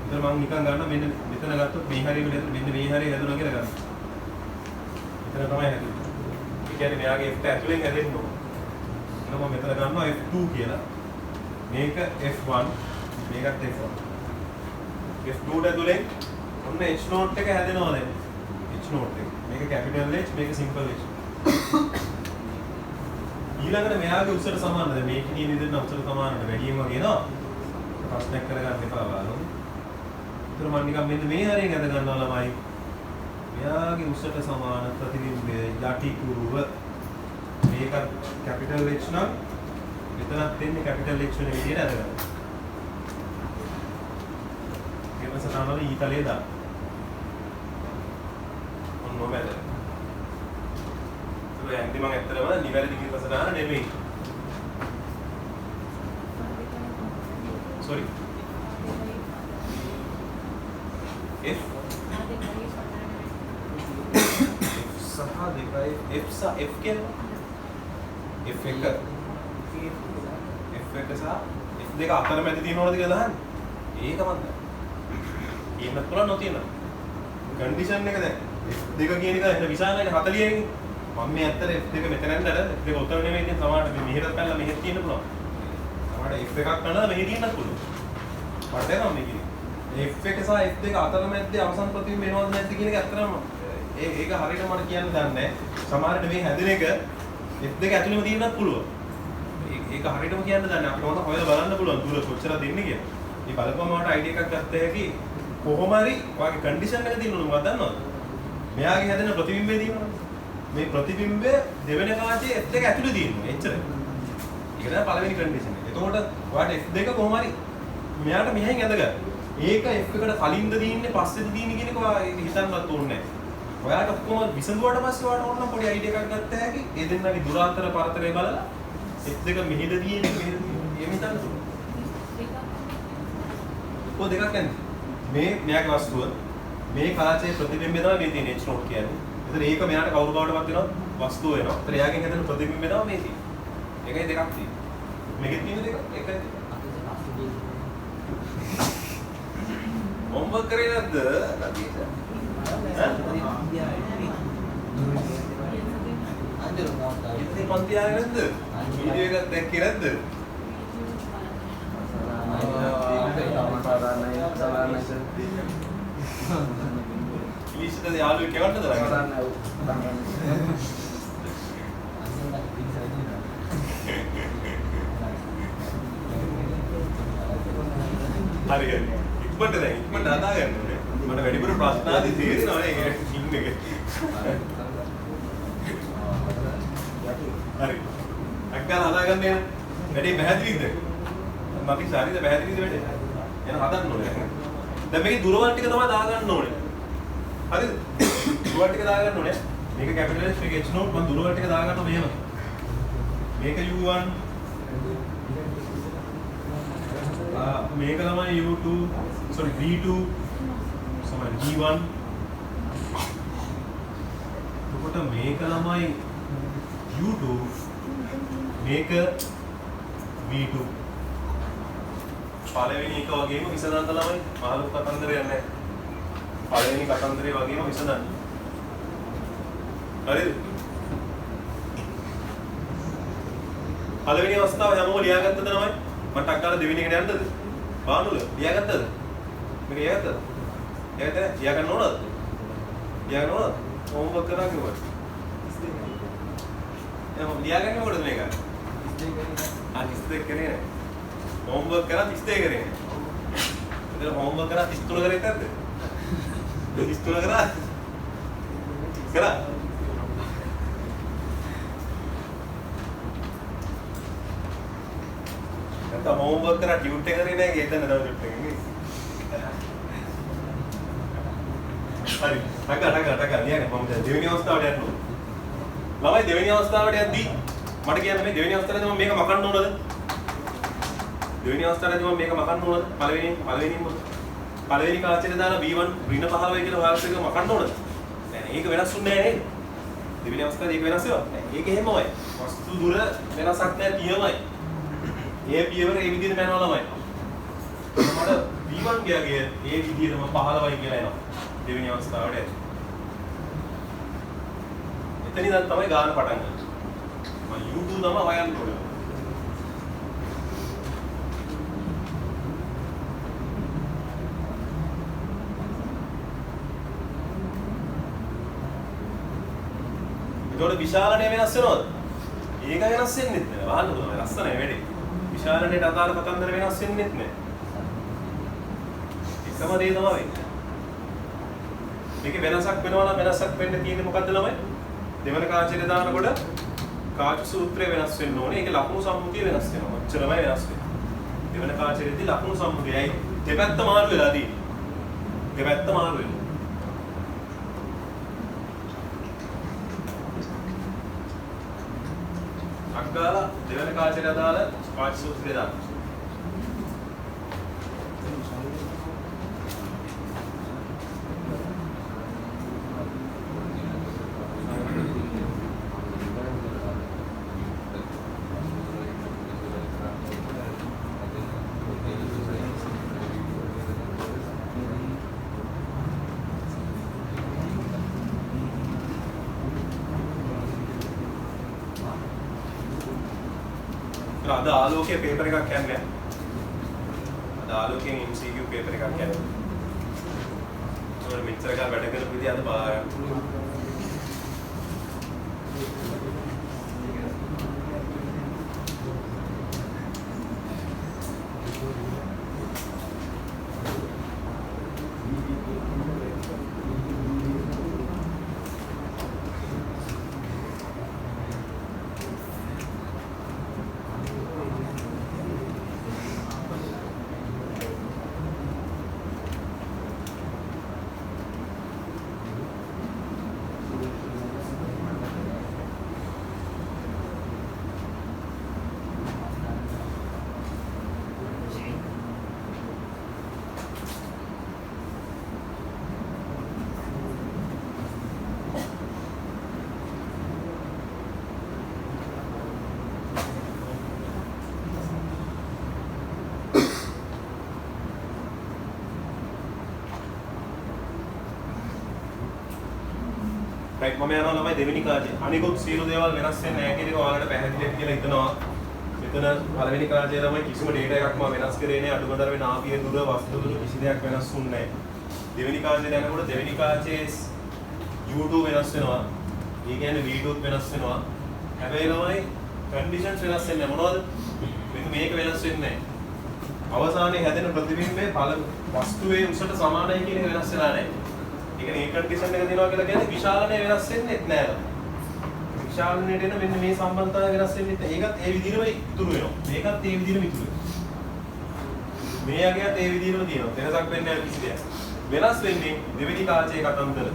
A: ඉතින් මම නිකන් ගන්න මෙන්න මෙතන ගත්තොත් මේ හරිය විදිහට මෙන්න මේ හරිය හැදුණා කියලා ගන්න. මෙතන තමයි හැදුනේ. ඒ කියන්නේ මෙයාගේ f ඇතුලෙන් හැදෙන්න ඕන. එහෙනම් මම මෙතන ගන්නවා f2 කියලා. මේක f1 මේකත් f1. f2 ඇතුලෙන් ඔන්න h note එක හැදෙනවා දැන්. h note එක. මේක capital H මේක simple H. ඊළඟට මෙයාගේ උසට සමානද මේක කියන විදිහට උසට සමානද වැඩියෙන් වගේ නෝ. ප්‍රශ්නයක් කරගන්න එපා බලන්න. ඒතර මම නිකන් මෙන්න මේ හරියෙන් අද ගන්නවා ළමයි. මෙයාගේ උසට සමාන ප්‍රතිබිම්බය යටිකුරුව මේක කැපිටල් H නම් මෙතනත් තියෙන්නේ කැපිටල් H වෙන විදිහට අද ගන්න. ඊපස්සේ තමයි ඊතලයේ දාන්න. ඔන්න ඔබ ඇද. ඒක යන්ති මම ඇත්තටම නිවැරදි කිව්වස දාන නෙමෙයි. Sorry. F सहा देखा है F सा F क्या F एक सा F देखा आकार में तीन होने दिया था एक का मतलब ये मत पुराना होती है ना कंडीशन ने कहते हैं देखा कि ये नहीं कहते विशाल है हाथ लिया है मम्मी अंतर F देखा मैं तेरे अंदर है देखो उत्तर ने में समाट में मेहनत पहला मेहनत की ना पुराना हमारे F का करना मेहनत की ना पुराना पढ़ते ना मम्मी की F එක සහ F දෙක අතර මැද්දේ අවසන් ප්‍රතිබිම්බ වෙනවද නැද්ද කියන එක ඇත්තටම ඒක හරියට මට කියන්න දන්නේ නැහැ. සමහරවිට මේ හැදෙන එක F දෙක ඇතුළේම තියෙන්නත් පුළුවන්. ඒක හරියටම කියන්න දන්නේ නැහැ. අපිට හොඳ හොයලා බලන්න පුළුවන් දුර කොච්චර දෙන්නේ කියලා. මේ බලපුවම මට අයිඩියා එකක් ගත්ත හැකි කොහොම හරි ඔයාගේ කන්ඩිෂන් එක තියෙනවද මොකක්ද දන්නවද? මෙයාගේ හැදෙන ප්‍රතිබිම්බය තියෙනවද? මේ ප්‍රතිබිම්බය දෙවෙනි කාචේ F දෙක ඇතුළේ තියෙනවා. එච්චරයි. ඒක තමයි පළවෙනි කන්ඩිෂන් එක. එතකොට ඔයාට F දෙක කොහොම හරි මෙයාට මෙහෙන් ඇදගන්න. ඒක F එකට කලින්ද දින්නේ පස්සේද දින්නේ කියන එක හිතන්නවත් ඕනේ නැහැ. ඔයාට ඔක්කොම විසඳුවාට පස්සේ ඔයාට ඕන නම් පොඩි අයිඩියා එකක් ගත්ත හැකි. ඒ දෙන්නගේ දුර අතර පරතරය බලලා F දෙක මෙහෙද දින්නේ මෙහෙද දින්නේ එහෙම හිතන්න පුළුවන්. ඔය දෙකක් කියන්නේ මේ මෙයාගේ වස්තුව මේ කාචයේ ප්‍රතිබිම්බය තමයි මේ තියෙන H note කියන්නේ. ඒතර ඒක මෙයාට කවුරු බවටපත් වෙනවා වස්තුව වෙනවා. ඒතර එයාගෙන් හැදෙන ප්‍රතිබිම්බය තමයි මේ තියෙන්නේ. ඒකයි දෙකක් තියෙන්නේ. මේකේ තියෙන දෙක එකයි. homework කරේ නැද්ද? ඉතින් පන්ති ආවේ නැද්ද? වීඩියෝ එකක් දැක්කේ නැද්ද? ඉලිස්ද යාළුවෙක් කෙවන්නද ළඟ? හරි හරි. ඉක්මනට දැන් ඉක්මනට හදා ගන්න ඕනේ. මට වැඩිපුර ප්‍රශ්න ආදී තේරෙනවා නේ ඒක ෆිල්ම් එකේ. හරි. අක්කලා හදා ගන්න යන. වැඩි පැහැදිලිද? මගේ ශරීරය පැහැදිලිද වැඩි? එන හදන්න ඕනේ. දැන් මේකේ දුරවල් ටික තමයි දා ගන්න ඕනේ. හරිද? දුරවල් ටික දා ගන්න ඕනේ. මේක කැපිටල් H මේක H note මම දුරවල් ටික දා ගන්නවා මෙහෙම. මේක U1 මේක තමයි U2 sorry V2 සමාන V1 එතකොට මේක තමයි U2 මේක V2 පළවෙනි එක වගේම විසඳන්න ළමයි මහලු කතන්දරයක් නැහැ පළවෙනි කතන්දරේ වගේම විසඳන්න හරිද පළවෙනි අවස්ථාව හැමෝම ලියාගත්තද ළමයි මට අක්කාලා දෙවෙනි එකට යන්නද? බානුල ලියාගත්තද? මේක ලියාගත්තද? ලියා ගන්න ඕනද? ලියා ගන්න ඕනද? හෝම්වර්ක් කරා කිව්වා. දැන් මම ලියාගන්නේ මොකටද මේක? 32 කරේ නෑ. හෝම්වර්ක් කරා 32 කරේ නෑ. එතන හෝම්වර්ක් කරා 33 කරේ නැද්ද? 33 කරා. කරා. නැත්නම් හෝම්වර්ක් කරා ටියුට් එක කරේ නෑ එතන නෝ ටියුට් එකේ. හරි. ටක ලියන්න මම දැන් දෙවෙනි අවස්ථාවට යනවා. ළමයි දෙවෙනි අවස්ථාවට යද්දී මට කියන්න මේ දෙවෙනි අවස්ථාවේදී මම මේක මකන්න ඕනද? දෙවෙනි අවස්ථාවේදී මම මේක මකන්න ඕනද? පළවෙනි කාචරේ දාලා B1 ඍණ 15 කියලා වාල්ස් එක මකන්න ඕනද? නෑ ඒක වෙනස් වෙන්නේ නෑ නේද? දෙවෙනි අවස්ථාවේ ඒක වෙනස් වෙනවා. නෑ ඒක එහෙමමයි. වස්තු දුර වෙනසක් නෑ තියමයි. ඒ පියවර ඒ විදිහට යනවා ළමයි. මට B1 ගියාගේ ඒ විදිහටම 15යි කියලා එනවා. දෙවෙනි අවස්ථාවට. එතන ඉඳන් තමයි ගාන පටන් ගන්නේ. මම YouTube තමයි හොයන්න ඕනේ. ඒතකොට විශාලණය වෙනස් වෙනවද? ඒක වෙනස් වෙන්නේ නැහැ. වහන්න පුළුවන්. ලස්සනයි වැඩි. විශාලණයට අදාළ කතන්දර වෙනස් වෙන්නේ නැහැ. එකම දේ තමයි වෙන්නේ. මේකේ වෙනසක් වෙනවා නම් වෙනසක් වෙන්න තියෙන්නේ මොකද්ද ළමයි? දෙවන කාචරේ දානකොට කාච සූත්‍රය වෙනස් වෙන්න ඕනේ. ඒකේ ලකුණු සම්මුතිය වෙනස් වෙනවා. ඔච්චරමයි වෙනස් වෙන්නේ. දෙවන කාචරේදී ලකුණු සම්මුතියයි දෙපැත්ත මාරු වෙලා තියෙන්නේ. දෙපැත්ත මාරු වෙනවා. අග්ගාලා දෙවන කාචරේ අදාළ කාච සූත්‍රය දාන්න. අද ආලෝකයේ පේපර් එකක් යන්නේ. අද ආලෝකයෙන් MCQ පේපර් එකක් යන්නේ. ඒවල මෙච්චර කාල වැඩ කරපු විදිහ අද බාරයක්. රයිට් මම යනවා ළමයි දෙවෙනි කාර්යය. අනිකුත් සියලු දේවල් වෙනස් වෙන්නේ නැහැ කියන එක ඔයාලට පැහැදිලිද කියලා හිතනවා. මෙතන පළවෙනි කාර්යය තමයි කිසිම data එකක් මම වෙනස් කරේ නැහැ. අඩුමතරමේ නාභිය දුර වස්තු දුර කිසි දෙයක් වෙනස් වුන්නේ නැහැ. දෙවෙනි කාර්යය යනකොට දෙවෙනි කාර්යයේ U2 වෙනස් වෙනවා. ඒ කියන්නේ V2 වෙනස් වෙනවා. හැබැයි ළමයි conditions වෙනස් වෙන්නේ මොනවද? මේක වෙනස් වෙන්නේ නැහැ. අවසානයේ හැදෙන ප්‍රතිබිම්බයේ වස්තුවේ උසට සමානයි කියන එක වෙනස් වෙලා නැහැ. ඒ කියන්නේ ඒ කන්ඩිෂන් එක දෙනවා කියලා කියන්නේ විශාලණය වෙනස් වෙන්නේ නැහැ. විශාලණයට එන මෙන්න මේ සම්බන්ධතාවය වෙනස් වෙන්නේ නැහැ. ඒකත් ඒ විදිහම ඉතුරු වෙනවා. මේකත් ඒ විදිහම ඉතුරු වෙනවා. මේ යගයත් ඒ විදිහම තියෙනවා. වෙනසක් වෙන්නේ නැහැ කිසි දෙයක්. වෙනස් වෙන්නේ දෙවෙනි කාචයේ කතන්දර.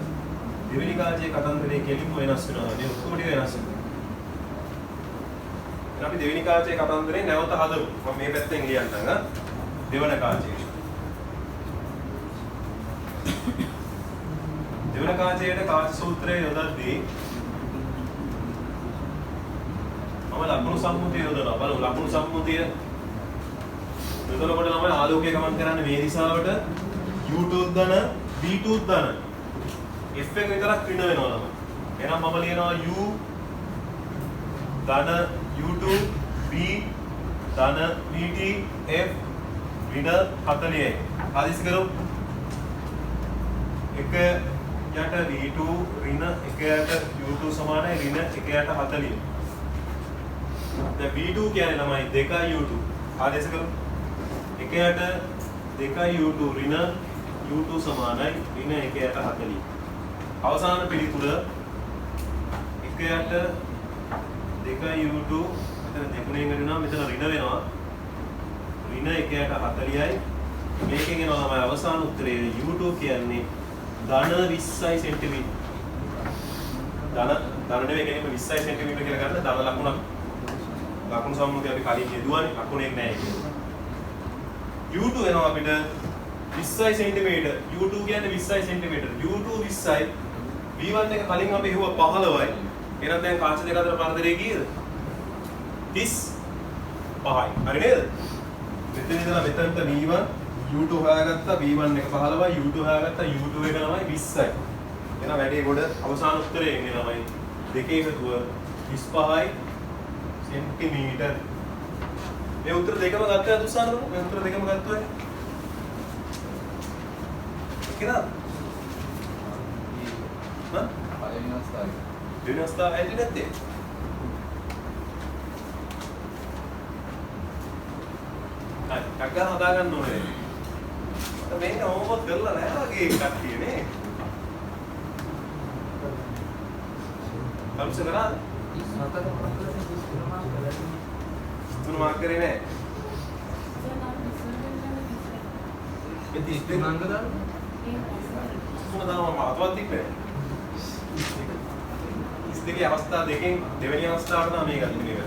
A: දෙවෙනි කාචයේ කතන්දරේ කෙලින්ම වෙනස් වෙනවා. මේ ඔක්කොම ටික වෙනස් වෙනවා. එහෙනම් අපි දෙවෙනි කාචයේ කතන්දරේ නැවත හදමු. මම මේ පැත්තෙන් ලියන්නම්. දෙවන කාචය. දෙවන කාචයේ කාච සූත්‍රය යොදද්දී මම ලකුණු සම්මුතිය යොදනවා. බලමු ලකුණු සම්මුතිය යොදනකොට තමයි ආලෝකය ගමන් කරන්නේ මේ දිශාවට U2 ධන B2 ධන F එක විතරක් ඍණ වෙනවා ළමයි. එහෙනම් මම ලියනවා U ධන U2 B ධන BT F ඍණ 40යි. ආදිස් කරමු. එක යට V2 ඍණ එක යට U2 සමානයි ඍණ එක යට 40. දැන් V2 කියන්නේ ළමයි 2 U2 ආදේශ කරමු. එකයට 2 U2 ඍණ U2 සමානයි ඍණ 1යට 40. අවසාන පිළිතුර එකයට 2 U2 මෙතන දෙගුණයෙන් වෙනවා මෙතන ඍණ වෙනවා. ඍණ 1යට 40යි. මේකෙන් එනවා ළමයි අවසාන උත්තරේ U2 කියන්නේ ධන 20යි සෙන්ටිමීටර්. ධන නෙවෙයි කියන්නේ 20යි සෙන්ටිමීටර කියලා ගන්න ධන ලකුණක්. ලකුණු සම්මුතිය අපි කලින් යෙදුවානේ ලකුණෙක් නැහැ කියලා. U2 එනවා අපිට 20යි සෙන්ටිමීටර. U2 කියන්නේ 20යි සෙන්ටිමීටර. U2 20යි. V1 එක කලින් අපි හෙව්වා 15යි. එහෙනම් දැන් කාංශ දෙක අතර පරතරය කීයද? 35යි. හරි නේද? මෙතන ඉඳලා මෙතනට V1 U2 හොයාගත්තා V1 එක 15යි U2 හොයාගත්තා U2 එක ළමයි 20යි. එහෙනම් වැඩේ ගොඩ අවසාන උත්තරේ එන්නේ ළමයි දෙකේ එකතුව 25යි සෙන්ටිමීටර. මේ උත්තර දෙකම ගත්තා දුස්සාන බලන්න. මේ උත්තර දෙකම ගත්තා. කියලා. හා? පළවෙනි අවස්ථාවේ. දෙවෙනි අවස්ථාව ඇයි නැත්තේ? හරි. කක්කා හදා ගන්න ඕනේ. මේක ඕමත් කරලා නැහැ වගේ එකක් තියෙන්නේ. කම්ස කරාද? 3 මාක් කරේ නෑ. මේ 32 අංක දාන්න. 3 දානවා අතවත් තිබ්බේ. 32 අවස්ථා දෙකෙන් දෙවෙනි අවස්ථාවට තමයි මේක ගන්න මේක.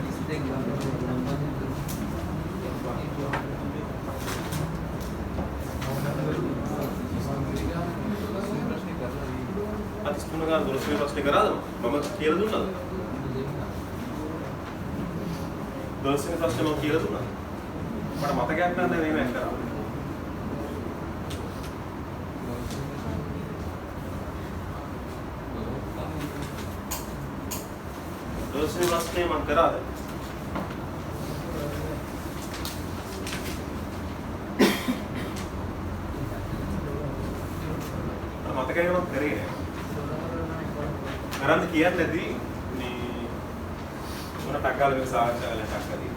A: 33 ගාන 12 වෙනි ප්‍රශ්නේ කරාද? මම කියලා දුන්නාද? 12 වෙනි ප්‍රශ්නේ මම කියලා දුන්නා. මට මතකයක් නැහැ මේ මම කරා. 12 වෙනි ප්‍රශ්නේ මම කරාද? මතකයි මම කරේ නෑ. කරන්න කියන්නේ නැති මේ මොන ටක්කාල මේක සාකච්ඡා කරලා ටක්කදී.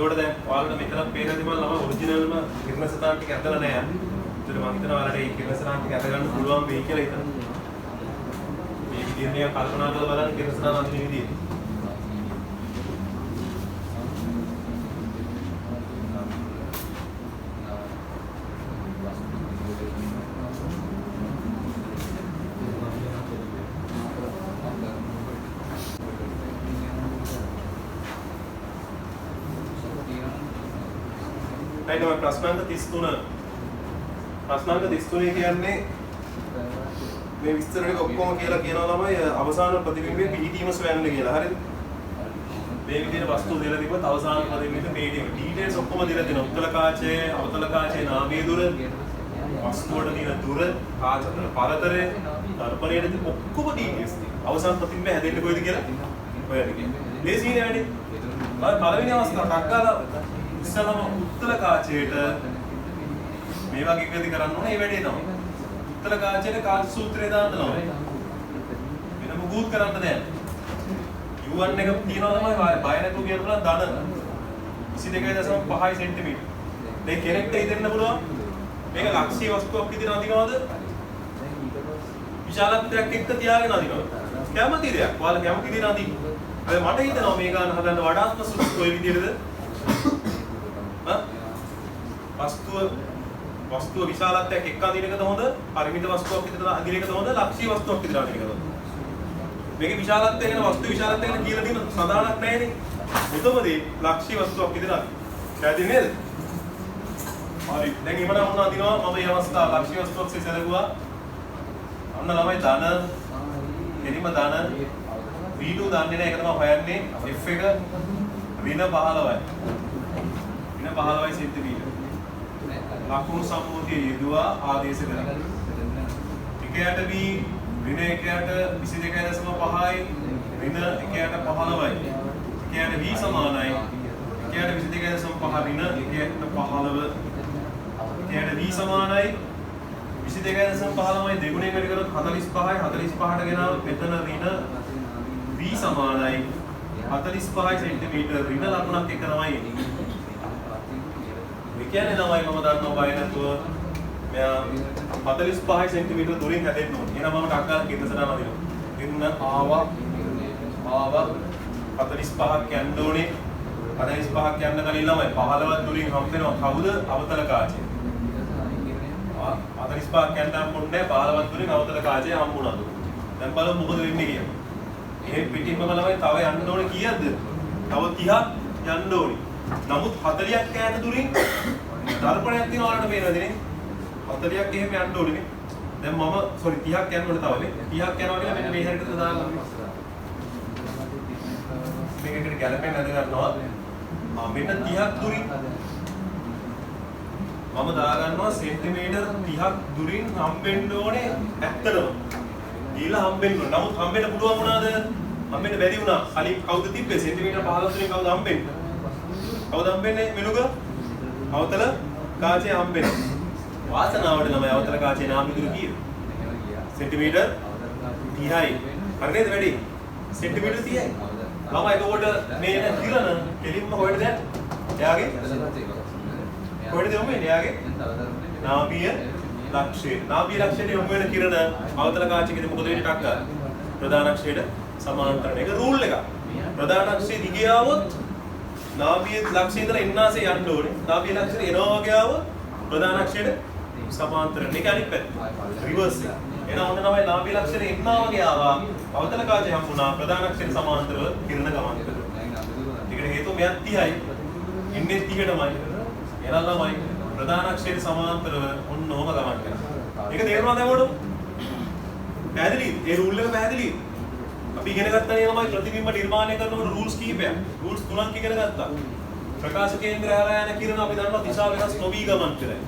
A: ඒකට දැන් ඔයාලට මෙතන පේනදී මම ළම ඔරිජිනල්ම කිරණ සටහන් ටික ඇදලා නෑ. ඒතර මම හිතනවා ඔයාලට මේ කිරණ සටහන් ටික අද ගන්න පුළුවන් වෙයි කියලා හිතනවා. මේ විදිහට නිකන් කල්පනා කරලා බලන්න කිරණ සටහන් අඳින විදිහ. ඊට ප්‍රශ්නාංක 33 ප්‍රශ්නාංක 33 කියන්නේ මේ විස්තර ටික ඔක්කොම කියලා කියනවා ළමයි අවසාන ප්‍රතිබිම්බයේ පිහිටීම සොයන්න කියලා. හරිද? මේ විදිහට වස්තු දෙලා තිබ්බත් අවසාන ප්‍රතිබිම්බයේ පිහිටීම ඩීටේල්ස් ඔක්කොම දීලා තියෙනවා. උත්තල කාචය, අවතල කාචය, නාභිය දුර, වස්තුවට තියෙන දුර, කාච අතර පරතරය, දර්පණයේ තියෙන ඔක්කොම ඩීටේල්ස් තියෙනවා. අවසාන ප්‍රතිබිම්බය හැදෙන්නේ කොයිද කියලා හොයන්න කියන්නේ. ලේසියිනේ වැඩි. පළවෙනි අවස්ථාව ටක්කාලා ඉස්සලම උත්තර කාචයට මේ වගේ එකදී කරන්න ඕනේ මේ වැඩේ තමයි. උත්තර කාචයට කාච සූත්‍රය දාන්න ඕනේ. වෙන මොකුත් කරන්න දෙයක්. U1 එක තියනවා තමයි බය නැතුව කියන්න පුළුවන් ධන 22.5 සෙන්ටිමීටර. මේ කෙනෙක්ට හිතෙන්න පුළුවන් මේක ලක්ෂීය වස්තුවක් විදිහට අඳිනවද? විශාලත්වයක් එක්ක තියාගෙන අඳිනවද? කැමති දෙයක්. ඔයාලා කැමති දෙයක් අඳින්න. හැබැයි මට හිතෙනවා මේ ගාන හදන්න වඩාත්ම සුදුසු ඔය විදිහටද? වස්තුව විශාලත්වයක් එක්ක අඳින එකද හොඳ? පරිමිත වස්තුවක් විතර අඳින එකද හොඳ? ලක්ෂීය වස්තුවක් විතර අඳින එකද හොඳ? මේකේ විශාලත්වය ගැන වස්තු විශාලත්වය ගැන කියලා තියෙන සදානක් නැහැනේ. මුදමදී ලක්ෂීය වස්තුවක් විතර අඳින. පැහැදිලි නේද? හරි. දැන් ඊමණ මොන අඳිනවා? මම මේ අවස්ථාව ලක්ෂීය වස්තුවක් සැලකුවා. ඔන්න ළමයි ධන එනිම ධන V2 දන්නේ නැහැ. ඒක තමයි හොයන්නේ. F එක ඍණ 15යි. ඍණ 15යි සෙන්ටිමීටර. ලකුණු සම්මුතිය යෙදුවා ආදේශ කරලා. එකයට V ඍණ එකයට 22.5යි. ඍණ එකයට 15යි. එකයට V සමානයි. එකයට 22.5 ඍණ එකයට 15. එකයට V සමානයි. 22.15යි දෙගුණයෙන් වැඩි කරොත් 45යි. 45ට ගෙනාව මෙතන ඍණ V සමානයි 45 සෙන්ටිමීටර ඍණ ලකුණක් එක තමයි එන්නේ. ඒ කියන්නේ තමයි මම දන්නවා බය නැතුව මෙයා 45 සෙන්ටිමීටර දුරින් හැදෙන්න ඕනේ. එහෙනම් මම ටක් ගාලා කින්න සටහන අදිනවා. කින්න ආවා 45ක් යන්න ඕනේ. 45ක් යන්න කලින් ළමයි 15ක් දුරින් හම්බ වෙනවා. කවුද? අවතල කාචය. 45ක් යන්න හම්බුනේ 15ක් දුරින් අවතල කාචය හම්බුණාද? දැන් බලමු මොකද වෙන්නේ කියලා. ඒ පිටින්ම ළමයි තව යන්න ඕනේ කීයද? තව 30ක් යන්න ඕනේ. නමුත් 40ක් ඈත දුරින් දර්පණයක් තියෙන ඔයාලට පේනවද නේ? 40ක් එහෙම යන්න ඕනේ නේ. දැන් මම 30ක් යන්න ඕනේ තව නේ. 30ක් යනවා කියලා මෙන්න මේ හැරෙට දාගන්න. මේකට ගැලපෙන්න නැද ගන්නවා. මෙන්න 30ක් දුරින් මම දාගන්නවා සෙන්ටිමීටර් 30ක් දුරින් හම්බෙන්න ඕනේ ඇත්තටම. ගිහලා හම්බෙන්න ඕනේ. නමුත් හම්බෙන්න පුළුවන් වුණාද? හම්බෙන්න බැරි වුණා. කලින් කවුද තිබ්බේ? සෙන්ටිමීටර් 15 තුලින් කවුද හම්බෙන්නේ? කවුද හම්බෙන්නේ? මෙනුක අවතල කාචය හම්බෙන්නේ. වාසනාවට ළමයි අවතල කාචේ නාම විදුරු කීයද? සෙන්ටිමීටර් 30යි. හරි නේද වැඩි? සෙන්ටිමීටර් 30යි. ළමයි ඒකට මේ එන කිරණ කෙලින්ම හොයන්න දැන්. එයාගේ කොහෙද යොමු වෙන්නේ? එයාගේ නාභිය ලක්ෂය. නාභිය ලක්ෂයට යොමු වෙන කිරණ අවතල කාචයකදී මොකද වෙන්නේ? ටක් ගාලා ප්‍රධාන අක්ෂයට සමාන්තර. මේක රූල් එකක්. ප්‍රධාන අක්ෂයේ දිගේ ආවොත් නාභිය ලක්ෂයේ ඉඳලා එන්නාසේ යන්න ඕනේ. නාභිය ලක්ෂයට එනවා වගේ ආවොත් ප්‍රධාන අක්ෂයට සමාන්තර. මේක අනිත් පැත්ත. රිවර්ස් එක. එහෙනම් ඔන්න තමයි නාභිය ලක්ෂයට එන්නා වගේ ආවා. අවතල කාචය හම්බුණා. ප්‍රධාන අක්ෂයට සමාන්තරව කිරණ ගමන් කරනවා. ඒකට හේතුව මෙයක් 30යි. ඉන්නේ 30ටමයි. එහෙනම් ළමයි ප්‍රධාන අක්ෂයට සමාන්තරව ඔන්න ඕම ගමන් කරනවා. ඒක තේරුණාද හැමෝටම? පැහැදිලිද? ඒ රූල් එක පැහැදිලිද? අපි ඉගෙන ගත්තා නේ ළමයි ප්‍රතිබිම්බ නිර්මාණය කරනකොට රූල්ස් කීපයක්. රූල්ස් 3ක් ඉගෙන ගත්තා. ප්‍රකාශ කේන්ද්‍රය හරහා යන කිරණ අපි දන්නවා දිශා වෙනස් නොවි ගමන් කරයි.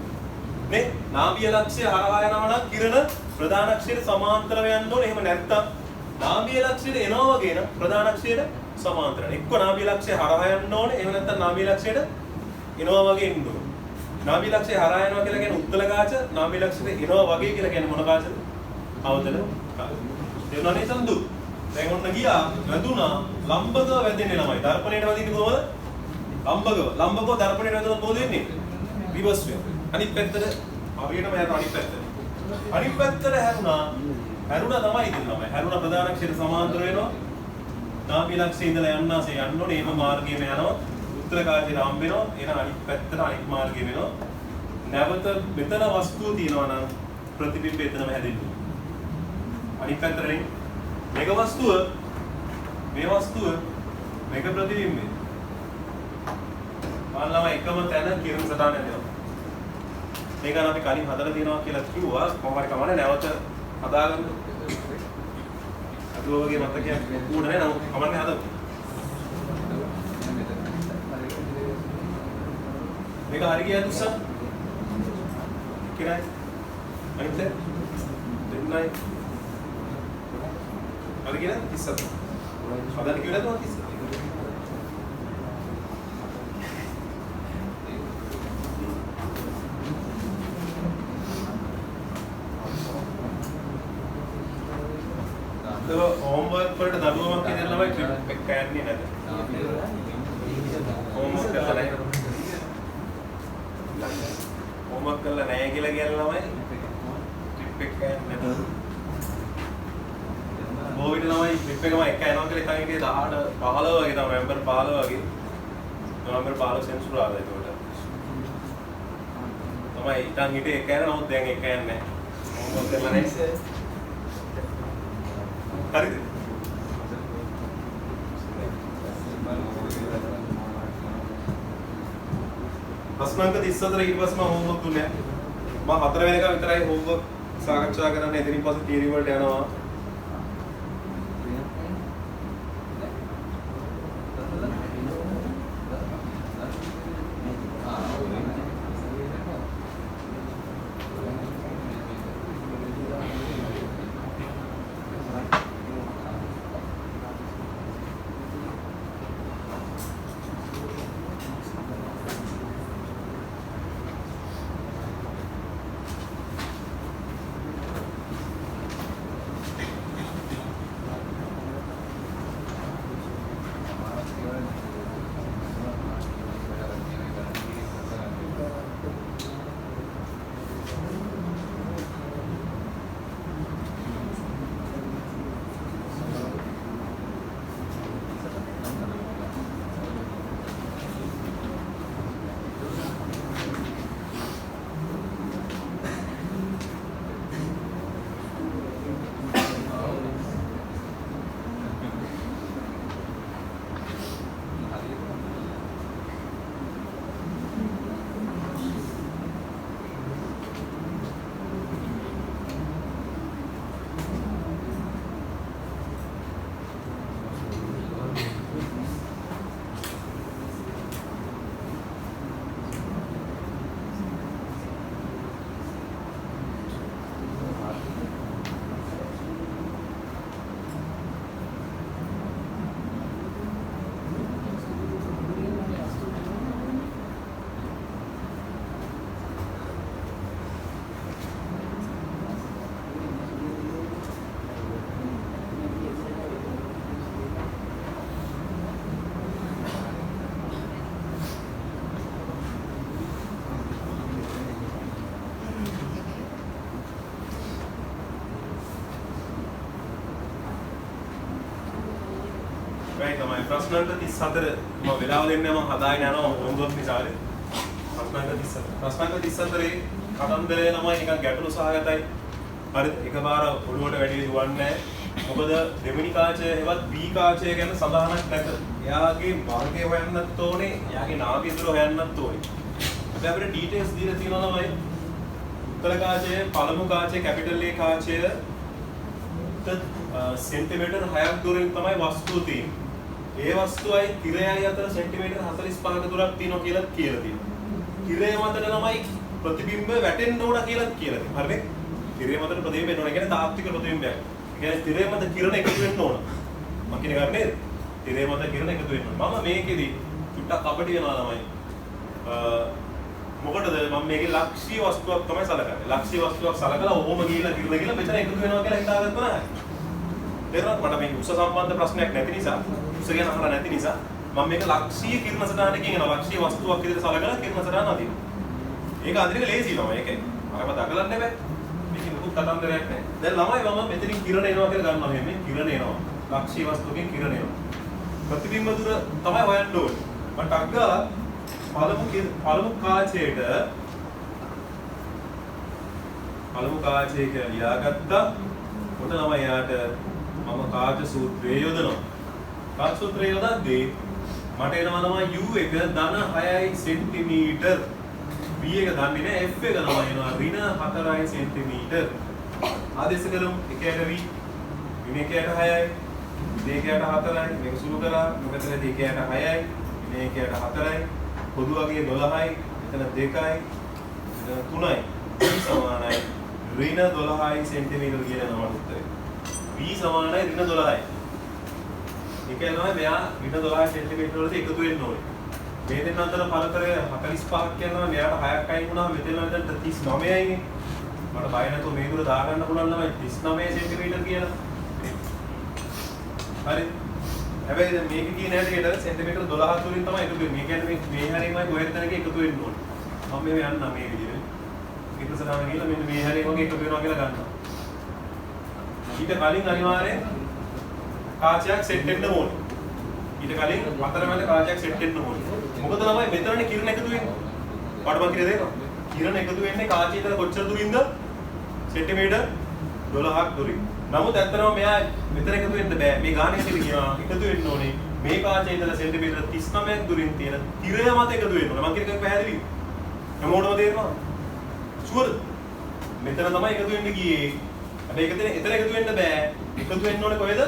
A: නේ? නාභිය ලක්ෂය හරහා යනවා නම් කිරණ ප්‍රධාන අක්ෂයට සමාන්තරව යන්න ඕනේ. එහෙම නැත්නම් නාභිය ලක්ෂයට එනවා වගේ නම් ප්‍රධාන අක්ෂයට සමාන්තරව. එක්ක නාභිය ලක්ෂය හරහා යන්න ඕනේ. එහෙම නැත්නම් නාභිය ලක්ෂයට එනවා වගේ ඉන්න ඕනේ. නාභිය ලක්ෂය හරහා යනවා කියලා කියන්නේ උත්තල කාච. නාභිය ලක්ෂයට එනවා වගේ කියලා කියන්නේ මොන කාචද? අවතල කාච. තේරුණානේ සම්දු? දැන් ඔන්න ගියා වැදුනා ලම්බකව වැදෙන්නේ ළමයි. දර්පණයට වදින්නේ කොහොමද? ලම්බකව. ලම්බකව දර්පණයට වැදුනොත් මොකද වෙන්නේ? රිවර්ස් වෙනවා. අනිත් පැත්තට හරියටම යනවා අනිත් පැත්තට. අනිත් පැත්තට හැරුණා තමයි ඉතින් ළමයි. හැරුණා ප්‍රධාන අක්ෂයට සමාන්තර වෙනවා. නාභිය ලක්ෂයේ ඉඳලා යන්නාසේ යන්න ඕනේ. එහෙම මාර්ගයේම යනවා. උත්තර කාචයට හම්බ වෙනවා. එහෙනම් අනිත් පැත්තට අනිත් මාර්ගය වෙනවා. නැවත මෙතන වස්තුව තියෙනවා නම් ප්‍රතිබිම්බය එතනම හැදෙන්නේ. අනිත් පැත්තට මේක වස්තුව මේ වස්තුව මේක ප්‍රතිබිම්බය. මානලම එකම තැන කිරුම් සටහන ඇදෙනවා. මේක අපි කලින් හදලා තියෙනවා කියලා කිව්වා. කොහොම හරි කමන්නේ නැවත හදාගන්න. අදුව වගේ මතකයක් උඩ නැහැ නමුත් කමන්නේ හදමු. මේක හරි ගියද උස්සන්න? කිරයි. අනිත් දෙන්නයි. හරි ගියද? 37. හදන්න කිව්වද 37? होमवर्क पर दलुवम के देना भाई ट्रिप कैन नहीं रहता होमवर्क करना है होमवर्क करना नया के लगे ना भाई ट्रिप कैन नहीं वो भी ना भाई ट्रिप का मैं एक कैन के लिए कहीं के दाढ़ पालो आगे था नवंबर पालो सेंस शुरू आ गए तो मैं इतना हिटे एक कैन ना देंगे एक कैन में होमवर्क करना नहीं हरी प्रश्नांक 30 ඊට පස්සේ මම හෝම්වර්ක් දුන්නේ මම 4 වෙනික විතරයි හෝම්වර්ක් සාකච්ඡා කරන්න එතනින් පස්සේ තියරි වලට යනවා. තමයි ප්‍රශ්න වලට 34 මම වෙලාව දෙන්නේ මම හදාගෙන යනවා වොන්දොත් නිසානේ ප්‍රශ්න 34 කතන්දරේ ළමයි නිකන් ගැටලු සහගතයි හරිද එකපාර ඔළුවට වැඩි දුවන්නේ නැහැ මොකද දෙවෙනි කාචය හෙවත් B කාචය ගැන සඳහනක් නැත එයාගේ මාර්ගය හොයන්නත් ඕනේ එයාගේ නාභියතුර හොයන්නත් ඕනේ අපි අපිට ඩීටේල්ස් දීලා තියෙනවා ළමයි උත්තර කාචය පළමු කාචය කැපිටල් A කාචය සෙන්ටිමීටර් 6ක් දුරින් තමයි වස්තුව තියෙන්නේ. ඒ වස්තුවයි තිරයයි අතර සෙන්ටිමීටර් 45ක දුරක් තියෙනවා කියලා තියෙනවා. තිරය මතට ළමයි ප්‍රතිබිම්බ වැටෙන්න ඕන කියලා තියෙනවා. හරිද? තිරය මතට ප්‍රතිබිම්බ වෙන්න ඕන. ඒ කියන්නේ තාත්වික ප්‍රතිබිම්බයක්. ඒ කියන්නේ තිරය මත කිරණ එකතු වෙන්න ඕන. මම කියන එක නේද? තිරය මත කිරණ එකතු වෙන්න ඕන. මම මේකෙදි චුට්ටක් අපිට වෙනවා ළමයි. මොකටද මම මේකේ ලක්ෂ්‍ය වස්තුවක් තමයි සලකන්නේ. ලක්ෂ්‍ය වස්තුවක් සලකලා ඕම ගිහිල්ලා කිරණ ගිහිල්ලා මෙතන එකතු වෙනවා කියලා හිතාගත්තා නෑ. තේරුණාද මට මේ උස සම්බන්ධ ප්‍රශ්නයක් නැති නිසා උස ගැන අහලා නැති නිසා මම මේක ලක්ෂ්‍ය කිරණ සටහනකින් එනවා ලක්ෂ්‍ය වස්තුවක් විදිහට සලකලා කිරණ සටහන අදිනවා. ඒක අදින එක ලේසි ළමයි ඒකයි. අරම දකලන්න බෑ. මේක මුකුත් කතන්දරයක් නැහැ. දැන් ළමයි මම මෙතනින් කිරණ එනවා කියලා ගන්නවා මේ කිරණ එනවා. ලක්ෂ්‍ය වස්තුවකින් කිරණ එනවා. ප්‍රතිබිම්බ දුර තමයි හොයන්න ඕනේ. මට අග්ගා පළමු කාචයක ලියාගත්තා. උඩ ළමයි යාට මම කාච සූත්‍රය යොදනවා. කාච සූත්‍රය යොදද්දී මට එනවා ළමයි u එක ධන 6 සෙන්ටිමීටර්. b එක දන්නේ නැහැ f එක ළමයි එනවා ඍණ 4 සෙන්ටිමීටර්. ආදේශ කරමු එකයට v විනේකයට 6යි දෙකයට 4යි මේක සුළු කරා මොකද දෙකයට 6යි විනේකයට 4යි පොදු වගේ 12යි එතන 2යි එතන 3යි සමානයි ඍණ 12යි සෙන්ටිමීටර් කියන නම උත්තරේ. v සමානයි ඍණ 12යි. ඒ කියන්නේ මෙයා ඍණ 12 සෙන්ටිමීටර වලට එකතු වෙන්න ඕනේ. මේ දෙන්න අතර පරතරය 45ක් කියනවා මෙයාට 6ක් අයින් වුණාම මෙතන දැන් 39යිනේ. මට බය නැතුව මේ දුර දාගන්න පුළුවන් ළමයි 39 සෙන්ටිමීටර කියලා. හරි. හැබැයි දැන් මේක කියන හැටියට සෙන්ටිමීටර 12 තුලින් තමයි එකතු වෙන්නේ. මේ කියන්නේ මේ හැරෙමයි කොහෙද තැනක එකතු වෙන්න ඕනේ. මම මේ යන්නම් මේ විදිහට. ඉතිසරාම ගිහලා මෙන්න මේ හැරේ වගේ එකතු වෙනවා කියලා ගන්නවා. ඊට කලින් අනිවාර්යෙන් කාචයක් සෙට් වෙන්න ඕනේ. ඊට කලින් අතරමැද කාචයක් සෙට් වෙන්න ඕනේ. මොකද ළමයි මෙතනනේ කිරණ එකතු වෙන්නේ. පාඩම කියලා දෙනවා. කිරණ එකතු වෙන්නේ කාචය ඉතල කොච්චර දුරින්ද? සෙන්ටිමීටර් 12ක් දුරින්. නමුත් ඇත්තටම මෙයා මෙතන එකතු වෙන්න බෑ. මේ ගානේ ඉතින් කියනවා එකතු වෙන්න ඕනේ. මේ කාචය ඉතල සෙන්ටිමීටර් 39ක් දුරින් තියෙන තිරය මත එකතු වෙන්න ඕනේ. මම කියන එක පැහැදිලිද? හැමෝටම තේරෙනවද? ෂුවර්ද? මෙතන තමයි එකතු වෙන්න ගියේ. හැබැයි එතන එකතු වෙන්න බෑ. එකතු වෙන්න ඕනේ කොහෙද?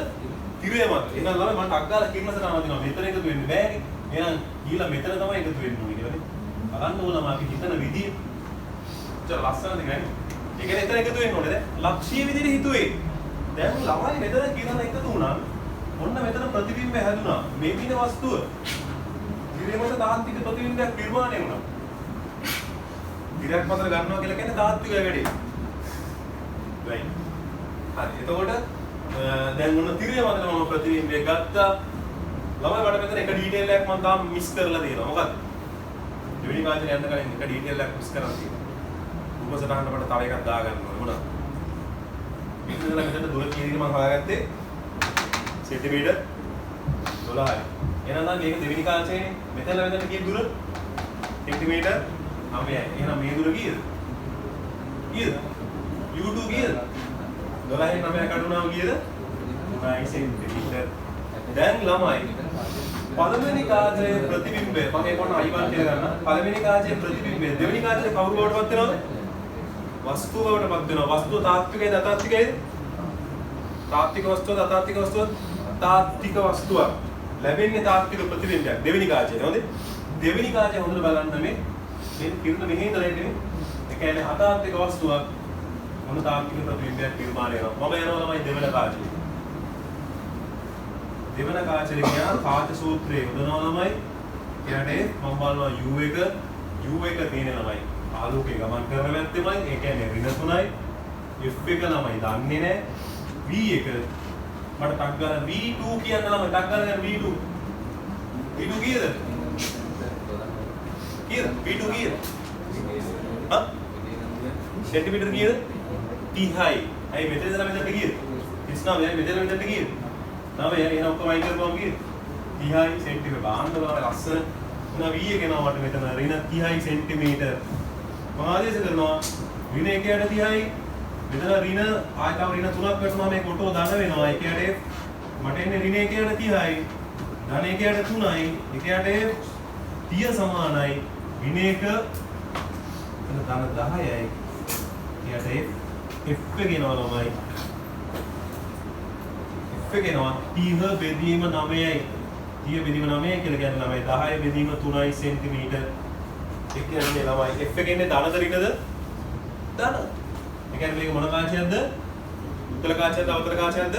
A: තිරේ මත. එහෙනම් ළමයි මම ටක් ගාලා කිරණසට අනවදිනවා. මෙතන එකතු වෙන්න බෑනේ. එහෙනම් ගිහලා මෙතන තමයි එකතු වෙන්න ඕනේ කියලා නේ. බලන්න ඕන අපි හිතන විදිය. චල ලස්සනද නේද? ඒ කියන්නේ එතන එකතු වෙන්න ඕනේ. දැන් ලක්ෂ්‍ය විදිහට හිතුවේ. දැන් ළමයි මෙතන කිරණ එකතු වුණා. ඔන්න මෙතන ප්‍රතිබිම්බය හැදුනා. මේ දින වස්තුව. තිරේ මත තාත්වික ප්‍රතිබිම්බයක් නිර්මාණය වුණා. තිරයක් මතට ගන්නවා කියලා කියන්නේ තාත්විකයි වැඩේ. right. හරි. එතකොට දැන් මොන තිරය මතට මම ප්‍රතිබිම්බය ගත්තා. ළමයි මට මෙතන එක ඩීටේල් එකක් මම තාම මිස් කරලා තියෙනවා. මොකද්ද? දෙවෙනි කාචේ යන්න කලින් එක ඩීටේල් එකක් මිස් කරලා තියෙනවා. උපසටහනට මට තව එකක් දාගන්න ඕනේ. මොනවද? මෙතන දුර කීයද මම හොයාගත්තේ? සෙන්ටිමීටර් 12යි. එහෙනම් මේක දෙවෙනි කාචේනේ. මෙතන කීයද දුර? සෙන්ටිමීටර් 9යි. එහෙනම් මේ දුර කීයද? කීයද? U2 කීයද? 12න් 9ක් අඩු වුණාම කීයද? 9 සෙන්ටිමීටර්. දැන් ළමයි පළවෙනි කාචයේ ප්‍රතිබිම්බය මම ඒක ඔන්න I1 කියලා ගන්න. පළවෙනි කාචයේ ප්‍රතිබිම්බය දෙවෙනි කාචයේ කවුරු බවටපත් වෙනවද? වස්තුව බවටපත් වෙනවා. වස්තුව තාත්විකයිද අතාත්විකයිද? තාත්වික වස්තුවද අතාත්වික වස්තුවද? තාත්වික වස්තුවක්. ලැබෙන්නේ තාත්වික ප්‍රතිබිම්බයක් දෙවෙනි කාචයේ. හොඳේ? දෙවෙනි කාචය හොඳට බලන්න මේ කිරණ මෙහෙ ඉඳලා එන්නේ. ඒ කියන්නේ අතාත්වික වස්තුවක් මොන තාත්වික ප්‍රතිබිම්බයක් නිර්මාණය වෙනවා. මම යනවා ළමයි දෙවෙනි කාචයේ. දෙවන කාචරේ ගියා කාච සූත්‍රයේ යොදනවා ළමයි. කියන්නේ මම බලනවා U1 තියෙන ළමයි. ආලෝකයේ ගමන් කරන වැත්තේමයි. ඒ කියන්නේ ඍණ 3යි. F1 ළමයි දන්නේ නැහැ. V1 මට ටක් ගාලා V2 කියන්න ළමයි ටක් ගාලා V2. V2 කීයද? කීයද? V2 කීයද? හා? සෙන්ටිමීටර කීයද? 30යි. අයි මෙතන ඉඳලා මෙතනට කීයද? 39යි මෙතන මෙතනට කීයද? නම එහෙනම් ඔක්කොම අයින් කරපුවම කීයද? 30යි සෙන්ටිමීටර බාන්න බලන්න ලස්සන. එහෙනම් V එක එනවා මට මෙතන ඍණ 30යි සෙන්ටිමීටර. මම ආදේශ කරනවා ඍණ 1යට 30යි. මෙතන ඍණ ආයතව ඍණ 3ක් වැටුණා මේ කොටෝ ධන වෙනවා. 1යට මට එන්නේ ඍණ 1යට 30යි. ධන 1යට 3යි. 1යට 30 සමානයි. ඍණ 1 එතන ධන 10යි. 1යට F ගෙනවා ළමයි. ගෙනවා 30 බෙදීම 9යි 30 බෙදීම 9යි කියලා කියන්නේ ළමයි 10 බෙදීම 3යි සෙන්ටිමීටර. ඒ කියන්නේ ළමයි F එක ඉන්නේ ධනද ඍණද? ධන. ඒ කියන්නේ මේක මොන කාචයක්ද? උත්තර කාචයක්ද අවතර කාචයක්ද?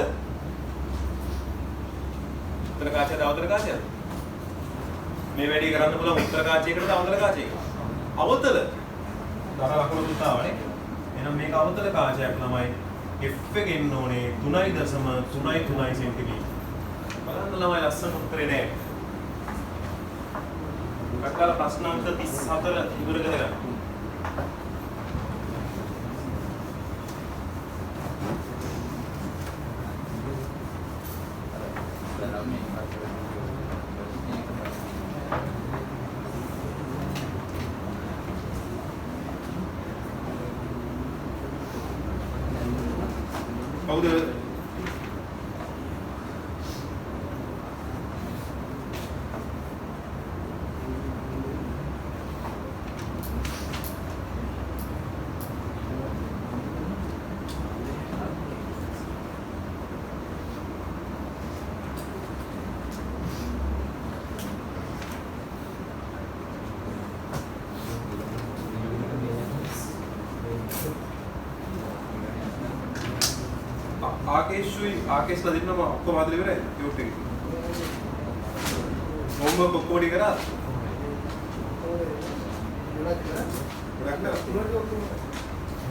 A: උත්තර කාචයක්ද අවතර කාචයක්ද? මේ වැඩේ කරන්න පුළුවන් උත්තර කාචයකටද අවතර කාචයකටද? අවතර. ධන ලකුණු තුනක් ආවනේ. එහෙනම් මේක අවතර කාචයක් ළමයි. F එක එන්න ඕනේ 3.3 සෙන්ටිමීටර. බලන්න ළමයි ලස්සන උත්තරේ නෑ. කක්කල ප්‍රශ්න අංක 34 ඉවර කරගන්න. කවුද? ආකේෂ්ලා දෙන්නම ඔක්කොම හදලා ඉවරයි ටියුට් එකේ. හෝම්වර්ක් ඔක්කොම ටික කරා.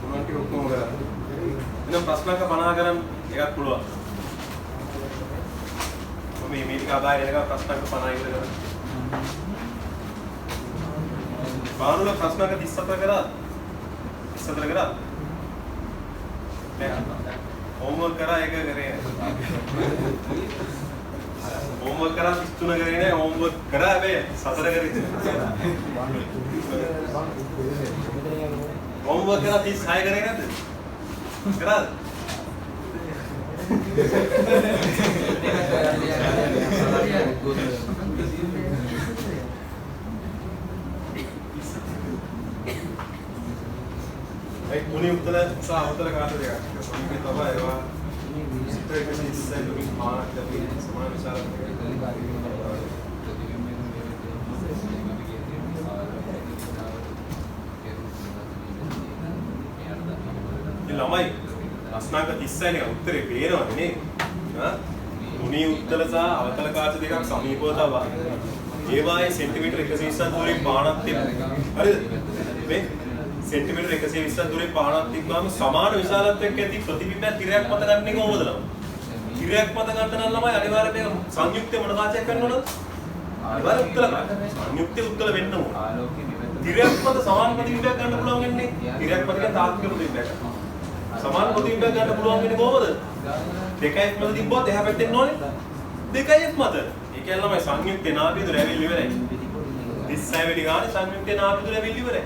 A: ගොඩක් ඔක්කොම කරා. එහෙනම් ප්‍රශ්නක 50 කරන් එකක් පුළුවන්. මම මේ ටික අදාළ එනකම් ප්‍රශ්නක 50 ඉවර කරා. බානුල ප්‍රශ්නක 34 කරා. 34 කරා. होमवर्क करा एक करे होमवर्क करा 33 करे ने होमवर्क करा बे 17 करे होमवर्क करा 36 करे ना करा ඒ උණි උත්තර සහ අවතල කාට දෙකක්. මේක තමයි ඒවා සිතේක ඉස්සෙල්ලා දුකින් පානක් ලැබෙන්නේ සමාන විශාලකමක ළමයි අස්නාක 30යි නේ උත්තරේ පේනවනේ නේ. හා උණි උත්තර සහ අවතල කාට දෙකක් සමීපව තව ඒවායේ සෙන්ටිමීටර් 120ක් දුරින් පානක් තිබ්බා. හරිද? මේ සෙන්ටිමීටර් 120ක් දුරින් පානක් තිබ්බාම සමාන විශාලත්වයක් ඇති ප්‍රතිබිම්බයක් තිරයක් මත ගන්න එක කොහොමද ළමයි? තිරයක් මත ගන්න නම් ළමයි අනිවාර්යයෙන් සංයුක්තය මොන කාචයක් ගන්න ඕනද? අනිවාර්යයෙන් උත්තර කාච. සංයුක්තය උත්තර වෙන්න ඕන. තිරයක් මත සමාන ප්‍රතිබිම්බයක් ගන්න පුළුවන් වෙන්නේ තිරයක් මත කියන තාත්වික ප්‍රතිබිම්බයක්. සමාන ප්‍රතිබිම්බයක් ගන්න පුළුවන් වෙන්නේ කොහොමද? දෙකක් මත තිබ්බොත් එහා පැත්තෙන් ඕනේ දෙකක් මත. ඒ කියන්නේ ළමයි සංයුක්තේ නාභිදුර ඇවිල්ලි ඉවරයි. 36 වෙනි ගානේ සංයුක්තේ නාභිදුර ඇවිල්ලි ඉවරයි.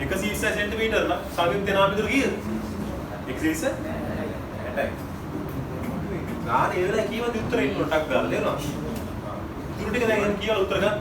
A: 120 සෙන්ටිමීටර් නම් සංයුක්තේ නාභිදුර කීයද? 120 60යි. ගානේ ඉවරයි කීවද උත්තරේ ඉන්න ටක් ගාලා දෙනවා. ඉතුරු ටික දැන් කියලා උත්තර ගන්න.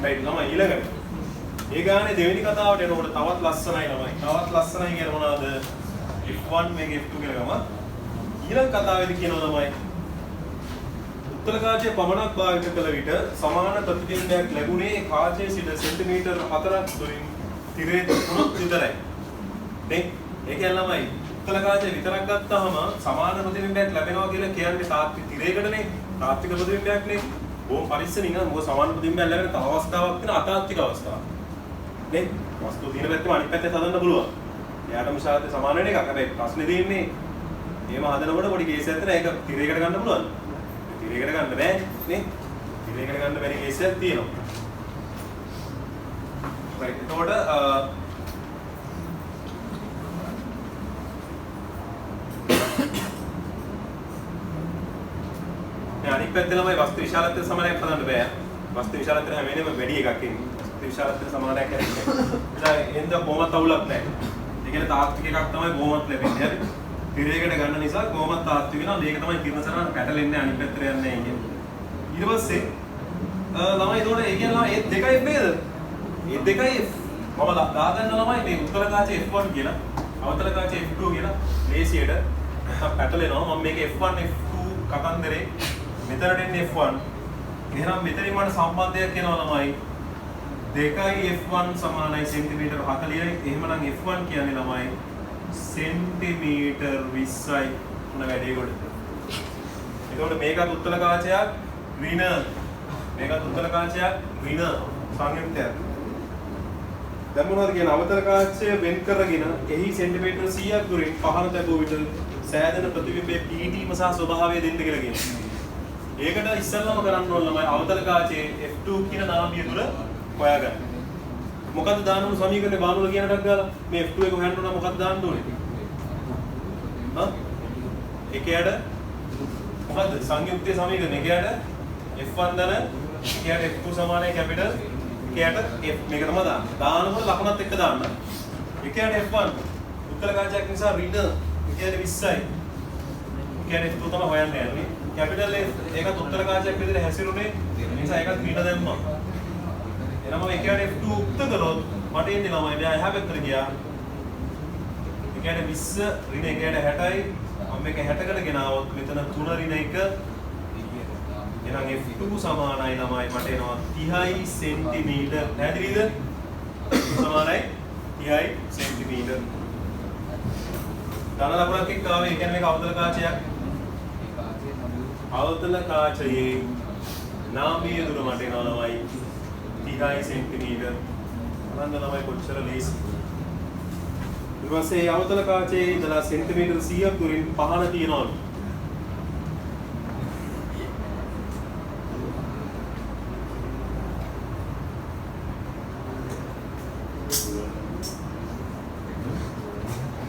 A: right ළමයි ඊළඟට ඒ ගානේ දෙවෙනි කතාවට එනකොට තවත් ලස්සනයි ළමයි. තවත් ලස්සනයි කියන්නේ මොනවද? F1 මේක F2 කියලා ගම. ඊළඟ කතාවේදී කියනවා ළමයි උත්තර කාචය පමණක් භාවිත කළ විට සමාන ප්‍රතිබිම්බයක් ලැබුණේ කාචයේ සිට සෙන්ටිමීටර් 4ක් දුරින් තිරේ තුනක් විතරයි. නේ? ඒ කියන්නේ ළමයි උත්තර කාචය විතරක් ගත්තාම සමාන ප්‍රතිබිම්බයක් ලැබෙනවා කියලා කියන්නේ තාත්වික තිරයකටනේ. තාත්වික ප්‍රතිබිම්බයක් නේ. බොහොම පරිස්සමින් ඉන්න මොකද සමාන ප්‍රතිබිම්බයක් ලැබෙන තව අවස්ථාවක් තියෙන අතාත්වික අවස්ථාවක්. නේ? වස්තු දින පැත්තම අනිත් පැත්තේ හදන්න පුළුවන්. එයාටම ශාස්ත්‍රය සමාන වෙන එකක්. හැබැයි ප්‍රශ්නේ තියෙන්නේ එහෙම හදනකොට පොඩි කේස් එකක් තියෙන ඒක තිරයකට ගන්න පුළුවන්. තිරයකට ගන්න බෑ නේ? තිරයකට ගන්න බැරි කේස් එකක් තියෙනවා. right එතකොට අනිත් පැත්තේ ළමයි වස්තු විශාලත්වය සමානයක් හදන්න බෑ. වස්තු විශාලත්වය හැම වෙලේම වැඩි එකක් එන්නේ. වස්තු විශාලත්වය සමානයක් හරින්නේ. ඒ එන්න කොහොමද අවුලක් නැහැ. ඒ කියන්නේ තාත්වික එකක් තමයි ගෝමත් ලැබෙන්නේ. හරි. තිරයකට ගන්න නිසා ගෝමත් තාත්වික වෙනවා. මේක තමයි කිරණ සරණ පැටලෙන්නේ අනිත් පැත්තට යන්නේ නැහැ කියන්නේ. ඊට පස්සේ ළමයි ඒතකොට ඒ කියන්නේ ඒ දෙකයි නේද? ඒ දෙකයි මම දාගන්න ළමයි මේ උත්තර කාචේ F1 කියලා, අවතල කාචේ F2 කියලා ලේසියට පැටලෙනවා. මම මේක F1 F2 කතන්දරේ මෙතනට එන්නේ F1. එහෙනම් මෙතනින් මට සම්බන්ධයක් එනවා ළමයි. 2යි F1 සමානයි සෙන්ටිමීටර් 40යි. එහෙමනම් F1 කියන්නේ ළමයි සෙන්ටිමීටර් 20යි. මොන වැඩේ කොට. එතකොට මේකත් උත්තර කාචයක් ඍණ. මේකත් උත්තර කාචයක් ඍණ සංයුක්තයක්. දැන් මොනවද කියන අවතල කාචය වෙන් කරගෙන එහි සෙන්ටිමීටර් 100ක් දුරින් පහන තැබුව විට සෑදෙන ප්‍රතිබිම්බයේ පීඩීම සහ ස්වභාවය දෙන්න කියලා කියනවා. ඒකට ඉස්සෙල්ලාම කරන්න ඕන ළමයි අවතල කාචයේ F2 කියන නාමිය තුල හොයාගන්න. මොකද්ද දාන්න ඕන සමීකරණේ බානුල කියන ටක් ගාලා මේ F2 එක හොයන්න ඕන මොකද්ද දාන්න ඕනේ? එකයට මොකද්ද සංයුක්තයේ සමීකරණ එකයට F1 දන එකයට F2 සමානයි කැපිටල් එකයට F මේක තමයි දාන්න. දානකොට ලකුණත් එක්ක දාන්න. එකයට F1 උත්තර කාචයක් නිසා ඍණ එකයට 20යි. එකයට F2 තමයි හොයන්න යන්නේ. කැපිටල් ඒකත් උත්තර කාචයක් විදිහට හැසිරුනේ ඒ නිසා ඒකත් ඍණ දැම්මා. එනම එකයට F2 උක්ත කරොත් මට එන්නේ ළමයි මෙයා එහා පැත්තට ගියා. එකයට 20 ඍණ එකයට 60යි. මම මේක 60කට ගෙනාවොත් මෙතන 3 ඍණ 1 එහෙනම් F2 සමානයි ළමයි මට එනවා 30 සෙන්ටිමීටර්. පැහැදිලිද? සමානයි 30 සෙන්ටිමීටර්. ධන ලකුණක් එක්ක ආවේ ඒ කියන්නේ මේක අවතල කාචයක්. අවතල කාචයේ නාමීය දුර මට එනවා ළමයි 30 සෙන්ටිමීටර්. බලන්න ළමයි කොච්චර ලේසි. ඊට පස්සේ අවතල කාචයේ ඉඳලා සෙන්ටිමීටර් 100ක් දුරින් පහන තියනවලු.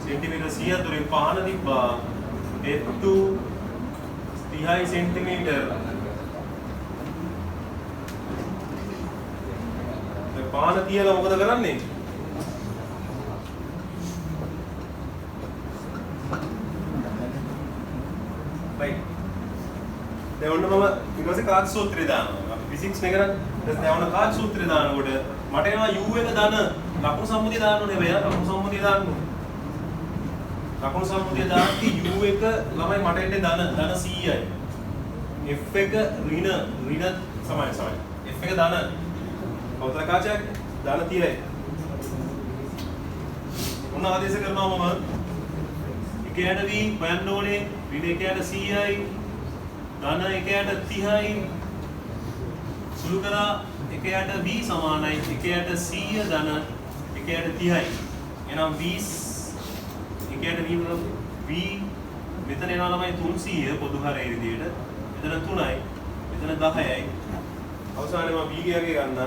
A: सेंटीमीटर 100 දුරින් පහන තිබ්බා. F2 30 centimetre. මේ පහන තියලා මොකද කරන්නේ? right. දැන් ඔන්න මම ඊට පස්සේ කාච සූත්‍රය දානවා. අපි ෆිසික්ස් නේ කරන්නේ. දැන් ඔන්න කාච සූත්‍රය දානකොට මට එනවා u එක ධන ලකුණු සම්මුතිය දාන්න ඕනේ බෑ. ලකුණු සම්මුතිය දාන්න ඕනේ. ලකුණු සම්මුතිය දාද්දි u එක ළමයි මට එන්නේ ධන 100යි. f එක ඍණ සමානයි. f එක ධන අවතල කාචයක් ධන 30යි. මොන ආදේශ කරනවා මම? එකයට v හොයන්න ඕනේ ඍණ එකයට 100යි ධන එකයට 30යි. සුළු කරා එකයට v සමානයි එකයට 100 ධන එකයට 30යි. එහෙනම් 20 එකයට v මෙතන එනවා ළමයි 300 පොදු හරය විදියට. මෙතන 3යි. මෙතන 10යි. අවසානයේ මම v ගියාගේ ගන්න.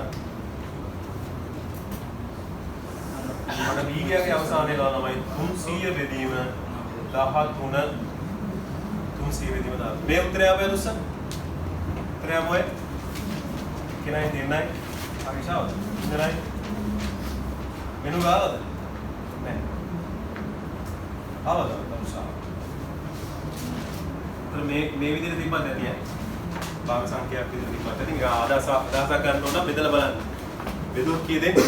A: මට v ගියාගේ අවසානයේ ළමයි 300 බෙදීම 13 300 බෙදීම 10. මේ උත්තරය අපේ දුස්ස. උත්තරය මොකද? කෙනයි දෙන්නයි. අවිශාවද? දෙන්නයි. මෙනු ගාවද? නැහැ. ආවද? දුස්සා. මේ විදිහට තිබ්බත් නැති ඈ. භාග සංඛ්‍යාවක් විදිහට තිබ්බත් නැති. නිකන් අදහසක් ගන්න ඕන නම් බෙදලා බලන්න. බෙදුවොත් කී දෙන්නේ?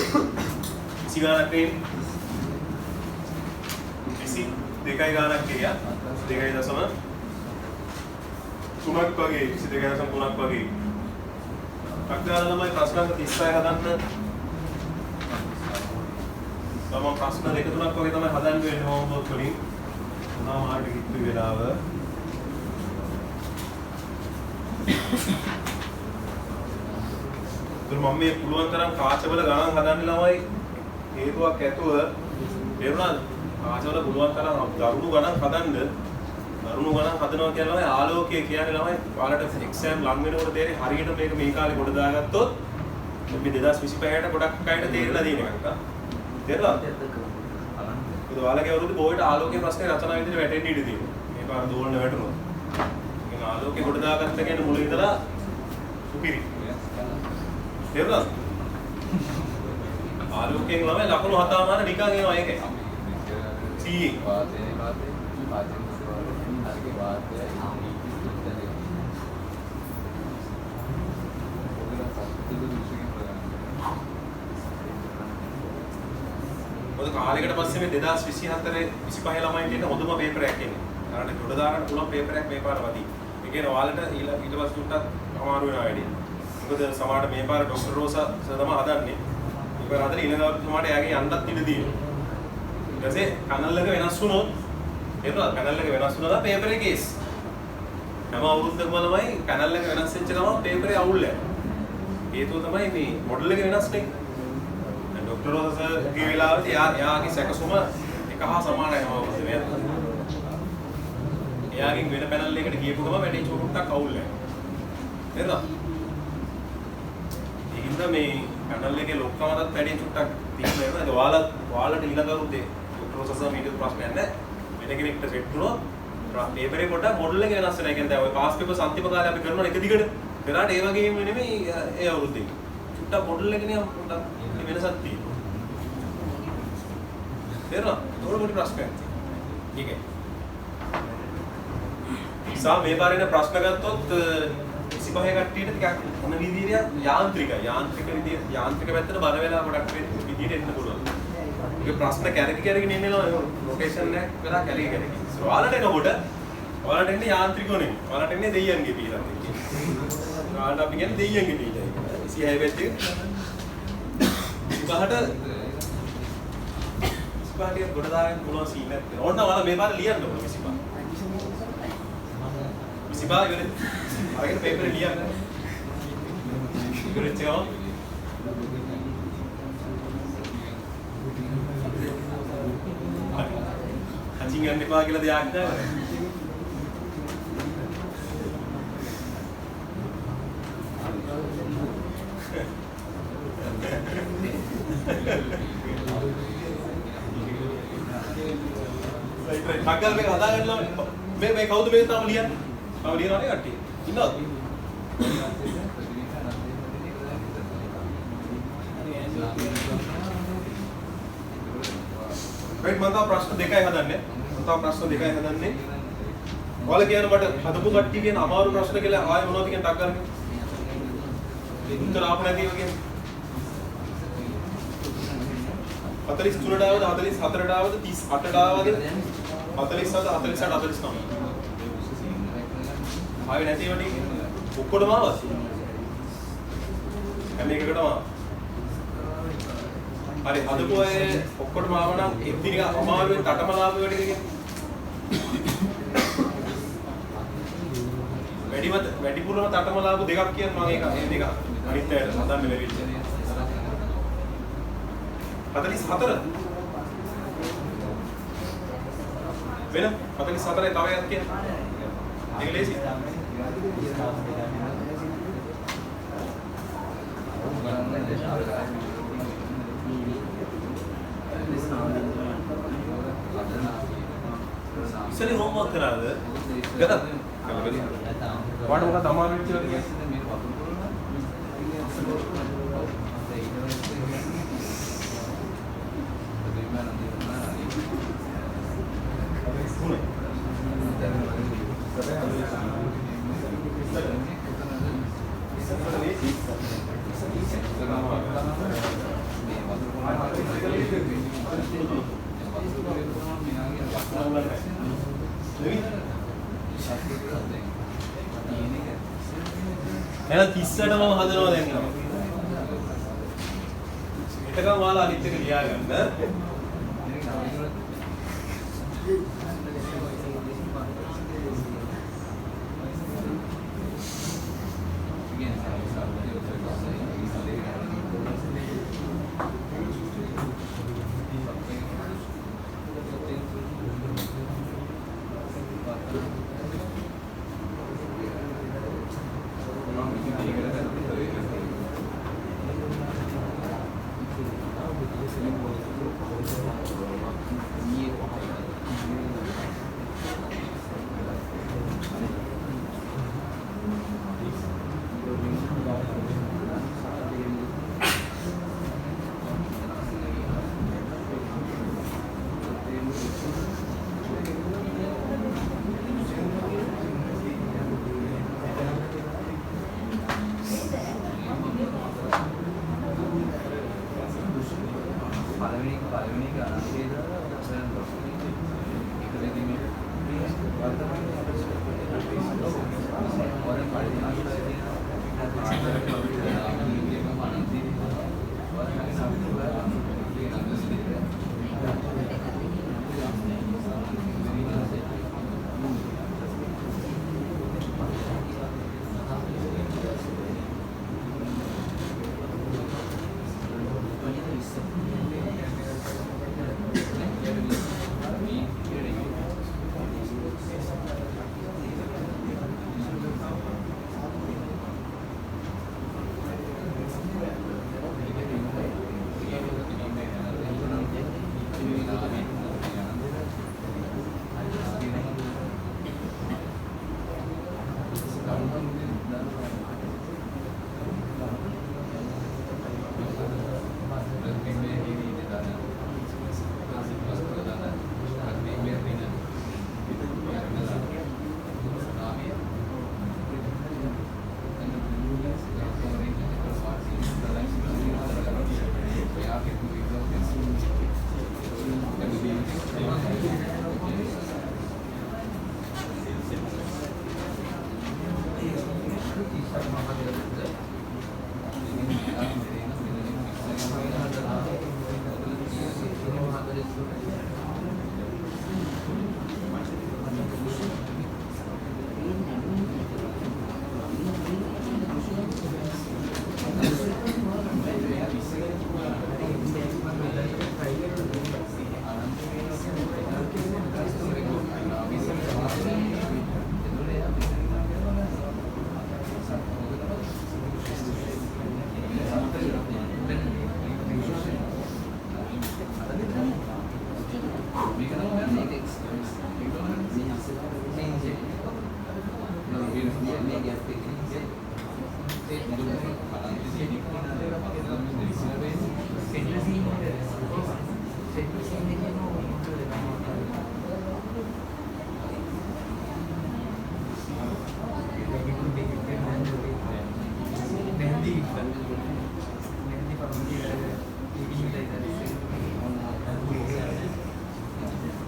A: 20 ගානක් වෙන්නේ. 22 ගානක් කියා. 2.3ක් වගේ 22.3ක් වගේ. අක්කාල ළමයි ප්‍රශ්න 36 හදන්න. තමන් ප්‍රශ්න 2-3ක් වගේ තමයි හදන්න වෙන්නේ හෝම්වර්ක් වලින්. මොනවා මාර්ග කිත්තු වෙලාව. මම මේ පුළුවන් තරම් කාචවල ගණන් හදන්න ළමයි හේතුවක් ඇතුව තේරුණාද? කාචවල පුළුවන් තරම් දරුණු ගණන් හදන්න. දරුණු ගණන් හදනවා කියන්නේ ආලෝකය කියන්නේ ළමයි ඔයාලට එක්සෑම් ලඟ වෙනකොට තේරෙයි හරියට මේක මේ කාලේ කොට දාගත්තොත් මේ 2025ට ගොඩක් අයට තේරෙලා තියෙන එකක්. තේරුණාද? ඒක ඔයාලගේ අවුරුදු බෝයට ආලෝකයේ ප්‍රශ්නේ රචනා විදිහට වැටෙන්න ඉඩ තියෙනවා. මේ පාර දෝලන වැටුණා. ඒක ආලෝකයේ කොට දාගත්ත කියන්නේ මුලින් ඉඳලා සුපිරි. තේරුණාද? ආලෝකයෙන් ළමයි ලකුණු 7 මාන නිකන් එනවා ඒකයි. CE. මොකද කාලයකට පස්සේ මේ 2024 25 ළමයින්ට එන හොඳම පේපර් එකක් එන්නේ. අරකට ගොඩ දාගන්න පුළුවන් පේපර් එකක් මේ පාර වදී. ඒ කියන්නේ ඔයාලට ඊට පස්සේ උට්ටත් අමාරු වෙනවා වැඩි. මොකද සමහරට මේ පාර ડોක්ටර් රෝසා සර් තමයි හදන්නේ. මේ පාර හදලා ඊළඟ එයාගේ යන්නත් ඉඩ තියෙනවා. ඊට පස්සේ කනල් එක වෙනස් වුණොත් ඒකත් කනල් එක වෙනස් වුණා නම් පේපර් එකේ කේස්. හැම අවුරුද්දකම ළමයි කනල් එක වෙනස් වෙච්ච ගමන් පේපරේ අවුල් යනවා. හේතුව තමයි මේ මොඩල් එක වෙනස් නේ. දැන් ડોක්ටර් රෝසා සර් ගේ වෙලාවේදී යාගේ සැකසුම එක හා සමානයි අවුරුද්ද වෙනවා. එයාගෙන් වෙන පැනල් එකකට ගියපු ගමන් වැඩි චුට්ටක් අවුල් යනවා. නේද? ඒකින්ද මේ පැනල් එකේ ලොක්කමටත් වැඩි චුට්ටක් තියෙනවා. ඒක ඔයාලට ඊළඟ අවුරුද්දේ ડોක්ටර් රෝසා සර් මීට ප්‍රශ්නයක් නැහැ. වෙන කෙනෙක්ට සෙට් වුණොත් පේපරේ පොඩ්ඩක් මොඩල් එක වෙනස් වෙනවා. ඒ කියන්නේ දැන් ඔය පාස් පේපර්ස් අන්තිම කාලේ අපි කරනවා එක දිගට. කරාට ඒ වගේම නෙමෙයි ඒ අවුරුද්දේ. චුට්ටක් මොඩල් එක නිකන් පොඩ්ඩක් වෙනසක් තියෙනවා. තේරෙනවද? ඒක පොඩි ප්‍රශ්නයක් තියෙනවා. ඊකේ. සා මේ පාරේන ප්‍රශ්න ගත්තොත් 25 කට්ටියට ටිකක් මොන විදිහට යාන්ත්‍රික පැත්තට බර වෙලා ගොඩක් විදිහට එන්න පුළුවන්. ඒක ප්‍රශ්න කැරකි නෙමෙනවා රොටේෂන් එක කරා කැරකි. ඔයාලට එනකොට ඔයාලට එන්නේ යාන්ත්‍රිකෝ නෙමෙයි. ඔයාලට එන්නේ දෙයියන්ගේ පීලක්. ඔයාලට අපි කියන්නේ දෙයියන්ගේ පීලයි. 26 පැත්තේ 25ට ගොඩ දාගෙන පුළුවන් සීන් එකක් තියෙනවා. ඕන්න ඔයාලා මේ පාර ලියන්න ඕන 25. 25 ඉවරයි. අරගෙන පේපරේ ලියන්න. ඉවරයි තියෝ. අචින් යන්න එපා කියලා දෙයක් නැහැ. මග්ගල් මේක හදාගන්නවා මේ කවුද මේක තාම ලියන්නේ? තාම ලියනවා නේ කට්ටිය. ඉන්නවද? රයිට් මම තාම ප්‍රශ්න දෙකයි හදන්නේ. ඔයාලා කියන මට හදපු කට්ටිය කියන අමාරු ප්‍රශ්න කියලා ආයෙ මොනවද කියන ටක් ගන්න. උත්තර ආපු නැති ඒවා කියන්නේ. 43ට ආවද 44ට ආවද 38ට ආවද 47 48 49 ආවේ නැති ඒවා ටික ඔක්කොටම ආවද හැම එකකටම හරි හදපු අය ඔක්කොටම ආව නම් එක්දිනක අමාරුවෙන් තටමලාපු වැඩ ටික වැඩිපුරම තටමලාපු දෙකක් කියන්නේ මම ඒක මේ දෙක අනිත් අයට හදන්න බැරි විදිහ 44 වෙන 44 තව එකක් කියන්න. ඒක ලේසි. ඉතින් හොම්වර්ක් කරාද? ගතද? වාට මොකක්ද අමාරු වෙච්ච කියලා කියන්නේ? එහෙනම් 30ට මම හදනවා දැන්. එතකම ඔයාලා අනිත් එක ලියා ගන්න.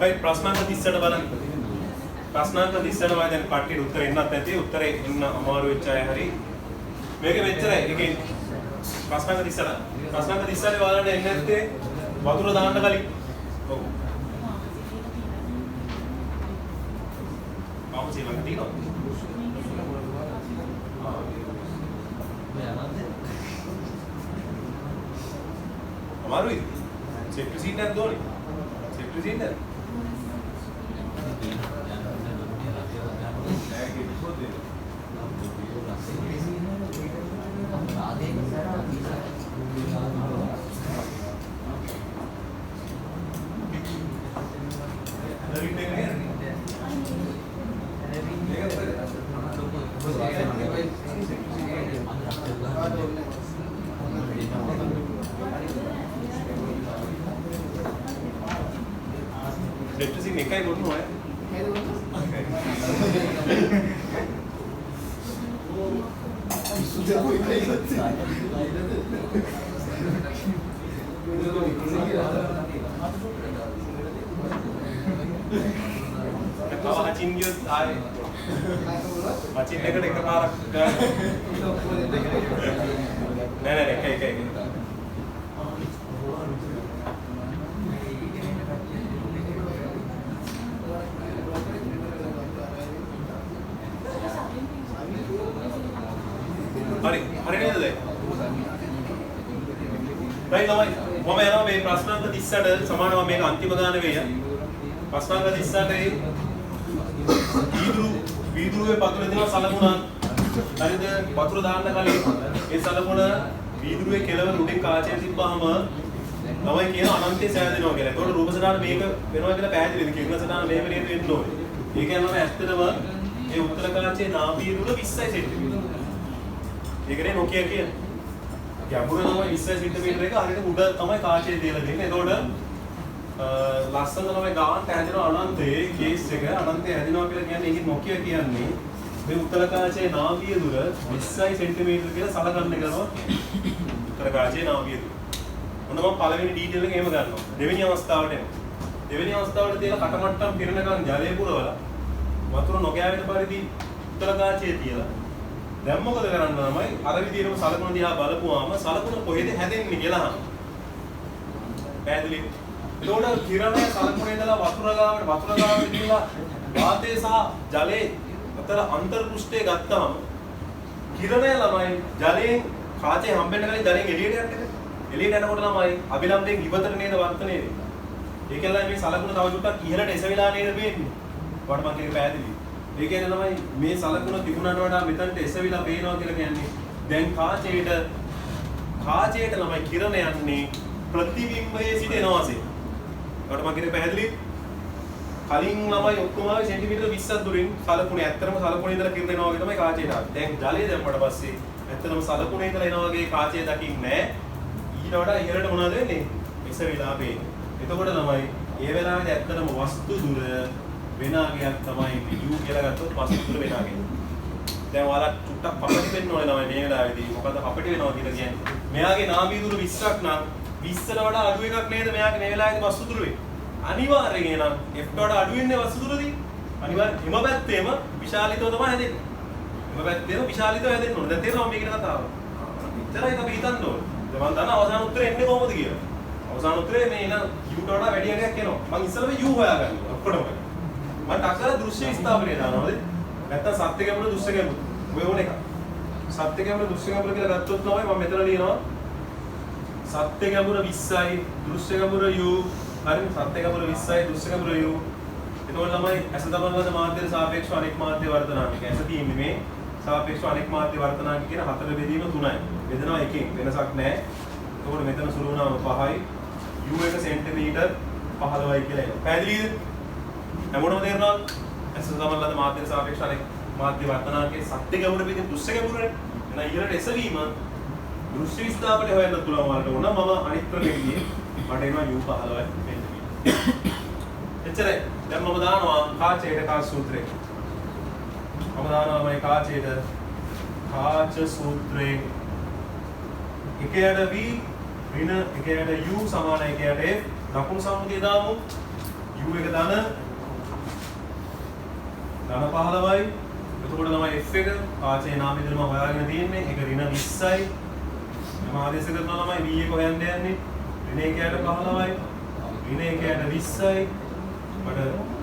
A: right ප්‍රශ්නාංක 30ට බලන්න. ප්‍රශ්නාංක 30ට මම දැන් කට්ටියට උත්තර එන්නත් නැති උත්තරේ එන්න අමාරු වෙච්ච අය හරි මේක මෙච්චරයි. ඒකේ ප්‍රශ්නාංක 30ට ප්‍රශ්නාංක 30ට බලන්න එන්නේ නැත්තේ වතුර දාන්න කලින්. ඔව්. අවශ්‍ය වෙන තියෙනවා. අමාරුයි. සෙප්ටි සීට් එකක් දෝනේ. සෙප්ටි සීට් එක. Electricity එකයි ගොන්නු අය. Wacin giyot ay. Wacin එකට එකපාරක් ගන්න. නෑ නෑ එකයි. හරි නේද දැන්? right ළමයි මම යනවා මේ ප්‍රශ්නාංක 30ට සමානව මේක අන්තිම ගාන වෙයි. ප්‍රශ්නාංක 30ට වීදුරුවේ පතුල දෙනවා සලකුණක්. හරිද? වතුර දාන්න කලින් ඒ සලකුණ වීදුරුවේ කෙළවර උඩින් කාචය තිබ්බහම ළමයි කියන අනන්තය සෑදෙනවා කියලා. ඒතකොට රූප සටහන මේක වෙනවා කියලා පැහැදිලිද? කිරණ සටහන මේක නේද වෙන්න ඕනේ. ඒ කියන්නේ ඇත්තටම ඒ උත්තර කාචයේ නාභිය දුර 20 සෙන්ටිමීටර. ඒකනේ නොකිය කියන්නේ. ගැඹුර තමයි 20 සෙන්ටිමීටර එක හරියට උඩ තමයි කාචය තියලා දෙන්නේ. එතකොට ලස්සන තමයි ගානට හැදෙන අනන්තයේ කේස් එක අනන්තය හැදෙනවා කියලා කියන්නේ ඒකේ නොකිය කියන්නේ මේ උත්තර කාචයේ නාභිය දුර 20 සෙන්ටිමීටර කියලා සලකන්න කරනවා. උත්තර කාචයේ නාභිය දුර. මොන මම පළවෙනි ඩීටේල් එක එහෙම ගන්නවා. දෙවෙනි අවස්ථාවට එනවා. දෙවෙනි අවස්ථාවට තියලා කටමට්ටම් පිරෙනකන් ජලය පුරවලා වතුර නොගෑවෙන පරිදි උත්තර කාචයේ තියලා දැන් මොකද කරන්න තමයි අර විදිහටම සලකුණ දිහා බලපුවාම සලකුණ කොහෙද හැදෙන්නේ කියලා අහනවා. පැහැදිලි? ඒකෝට කිරණය සලකුණේ ඉඳලා වතුර ගාවට ගිහිලා වාතය සහ ජලයේ අතර අන්තර් පෘෂ්ඨය ගත්තාම කිරණය ළමයි ජලයෙන් කාචේ හම්බෙන්න කලින් ජලයෙන් එළියට යන්නේ. එළියට යනකොට ළමයි අභිලම්භයෙන් ඉවතට නේද වර්තනය වෙන්නේ. ඒකෙන්ලා මේ සලකුණ තව චුට්ටක් ඉහළට එසවිලා නේද වෙන්නේ. වට මම කියන්නේ පැහැදිලි. ඒ කියන්නේ ළමයි මේ සලකුණ තිබුණාට වඩා මෙතනට එසවිලා පේනවා කියලා කියන්නේ දැන් කාචයට ළමයි කිරණ යන්නේ ප්‍රතිබිම්බයේ සිට එනවාසේ. වට මම කියන්නේ පැහැදිලි. කලින් ළමයි ඔක්කොම ආවේ සෙන්ටිමීටර 20ක් දුරින් සලකුණේ ඇත්තටම සලකුණේ ඉඳලා කිරණ එනවා වගේ තමයි කාචයට ආවේ. දැන් ජලය දැම්මට පස්සේ ඇත්තටම සලකුණේ ඉඳලා එනවා වගේ කාචය දකින්නේ නැහැ. ඊට වඩා ඉහළට මොනවද වෙන්නේ? එසවිලා පේන්නේ. එතකොට ළමයි ඒ වෙලාවේදී ඇත්තටම වස්තු දුර වෙනාගයක් තමයි u කියලා ගත්තොත් වස්තු දුර වෙනාගය. දැන් ඔයාලා චුට්ටක් පපටි වෙන්න ඕනේ ළමයි මේ වෙලාවේදී. මොකද පපටි වෙනවා කියලා කියන්නේ මෙයාගේ නාභිය දුර 20ක් නම් 20ට වඩා අඩු එකක් නේද මෙයාගේ මේ වෙලාවේදී වස්තු දුර වෙන්නේ. අනිවාර්යයෙන් එනම් f ට වඩා අඩු වෙන්නේ වස්තු දුරදී. අනිවාර්යයෙන් හිම පැත්තේම විශාලිතව තමයි හැදෙන්නේ. හිම පැත්තේම විශාලිතව හැදෙන්න ඕනේ. දැන් තේරෙනවා මේකේ කතාව. ඉතරයි අපි හිතන්න ඕනේ. දැන් මම දන්නා අවසාන උත්තරේ එන්නේ කොහොමද කියලා. අවසාන උත්තරේ මේ එන u ට වඩා වැඩි එකක් එනවා. මම ඉස්සෙල්ලාම u හොයාගන්නවා. ඔක්කොම. මම ටක්කර දෘශ්‍ය විස්ථාපනය දානවාද? නැත්තම් සත්‍ය ගැඹුරු දෘශ්‍ය ගැඹුරු. ඔය ඕන එක. සත්‍ය ගැඹුරු දෘශ්‍ය ගැඹුරු කියලා ගත්තොත් තමයි මම මෙතන ලියනවා. සත්‍ය ගැඹුර 20යි දෘශ්‍ය ගැඹුර u. හරි සත්‍ය ගැඹුර 20යි දෘශ්‍ය ගැඹුර u. එතකොට තමයි ඇස තබනවද මාධ්‍යයට සාපේක්ෂව අනෙක් මාධ්‍ය වර්ධනාංක. ඇස තියෙන්නේ මේ සාපේක්ෂව අනෙක් මාධ්‍ය වර්ධනාංක කියන හතර බෙදීම 3යි. බෙදනවා එකකින් වෙනසක් නැහැ. එතකොට මෙතන සුළු වුණාම 5යි u එක සෙන්ටිමීටර් 15යි කියලා එනවා. පැහැදිලිද? හැමෝටම තේරෙනවද? ඇස තබනවද මාධ්‍යයට සාපේක්ෂව අනෙක් මාධ්‍ය වර්ධනාංකයේ සත්‍ය ගැඹුර බෙදීම දෘශ්‍ය ගැඹුරනේ. එහෙනම් ඊළඟට එසවීම දෘශ්‍ය විස්ථාපනය හොයන්න පුළුවන් වලට ඕන මම අනිත් ක්‍රමෙකදී මට එනවා u 15යි එච්චරයි. දැන් මම දානවා කාචයට කාච සූත්‍රය. මම දානවා මේ කාචයට කාච සූත්‍රය. එකයට v ඍණ එකයට u සමාන එකයට f දකුණු සම්මුතිය දාමු. u එක ධන 15යි. එතකොට තමයි f එක කාචේ නාමය දෙන්න මම හොයාගෙන තියෙන්නේ. ඒක ඍණ 20යි. මම ආදේශ කරනවා තමයි v එක හොයන්න යන්නේ. ඍණ එකයට 15යි. ඍණ එකයට 20යි. මට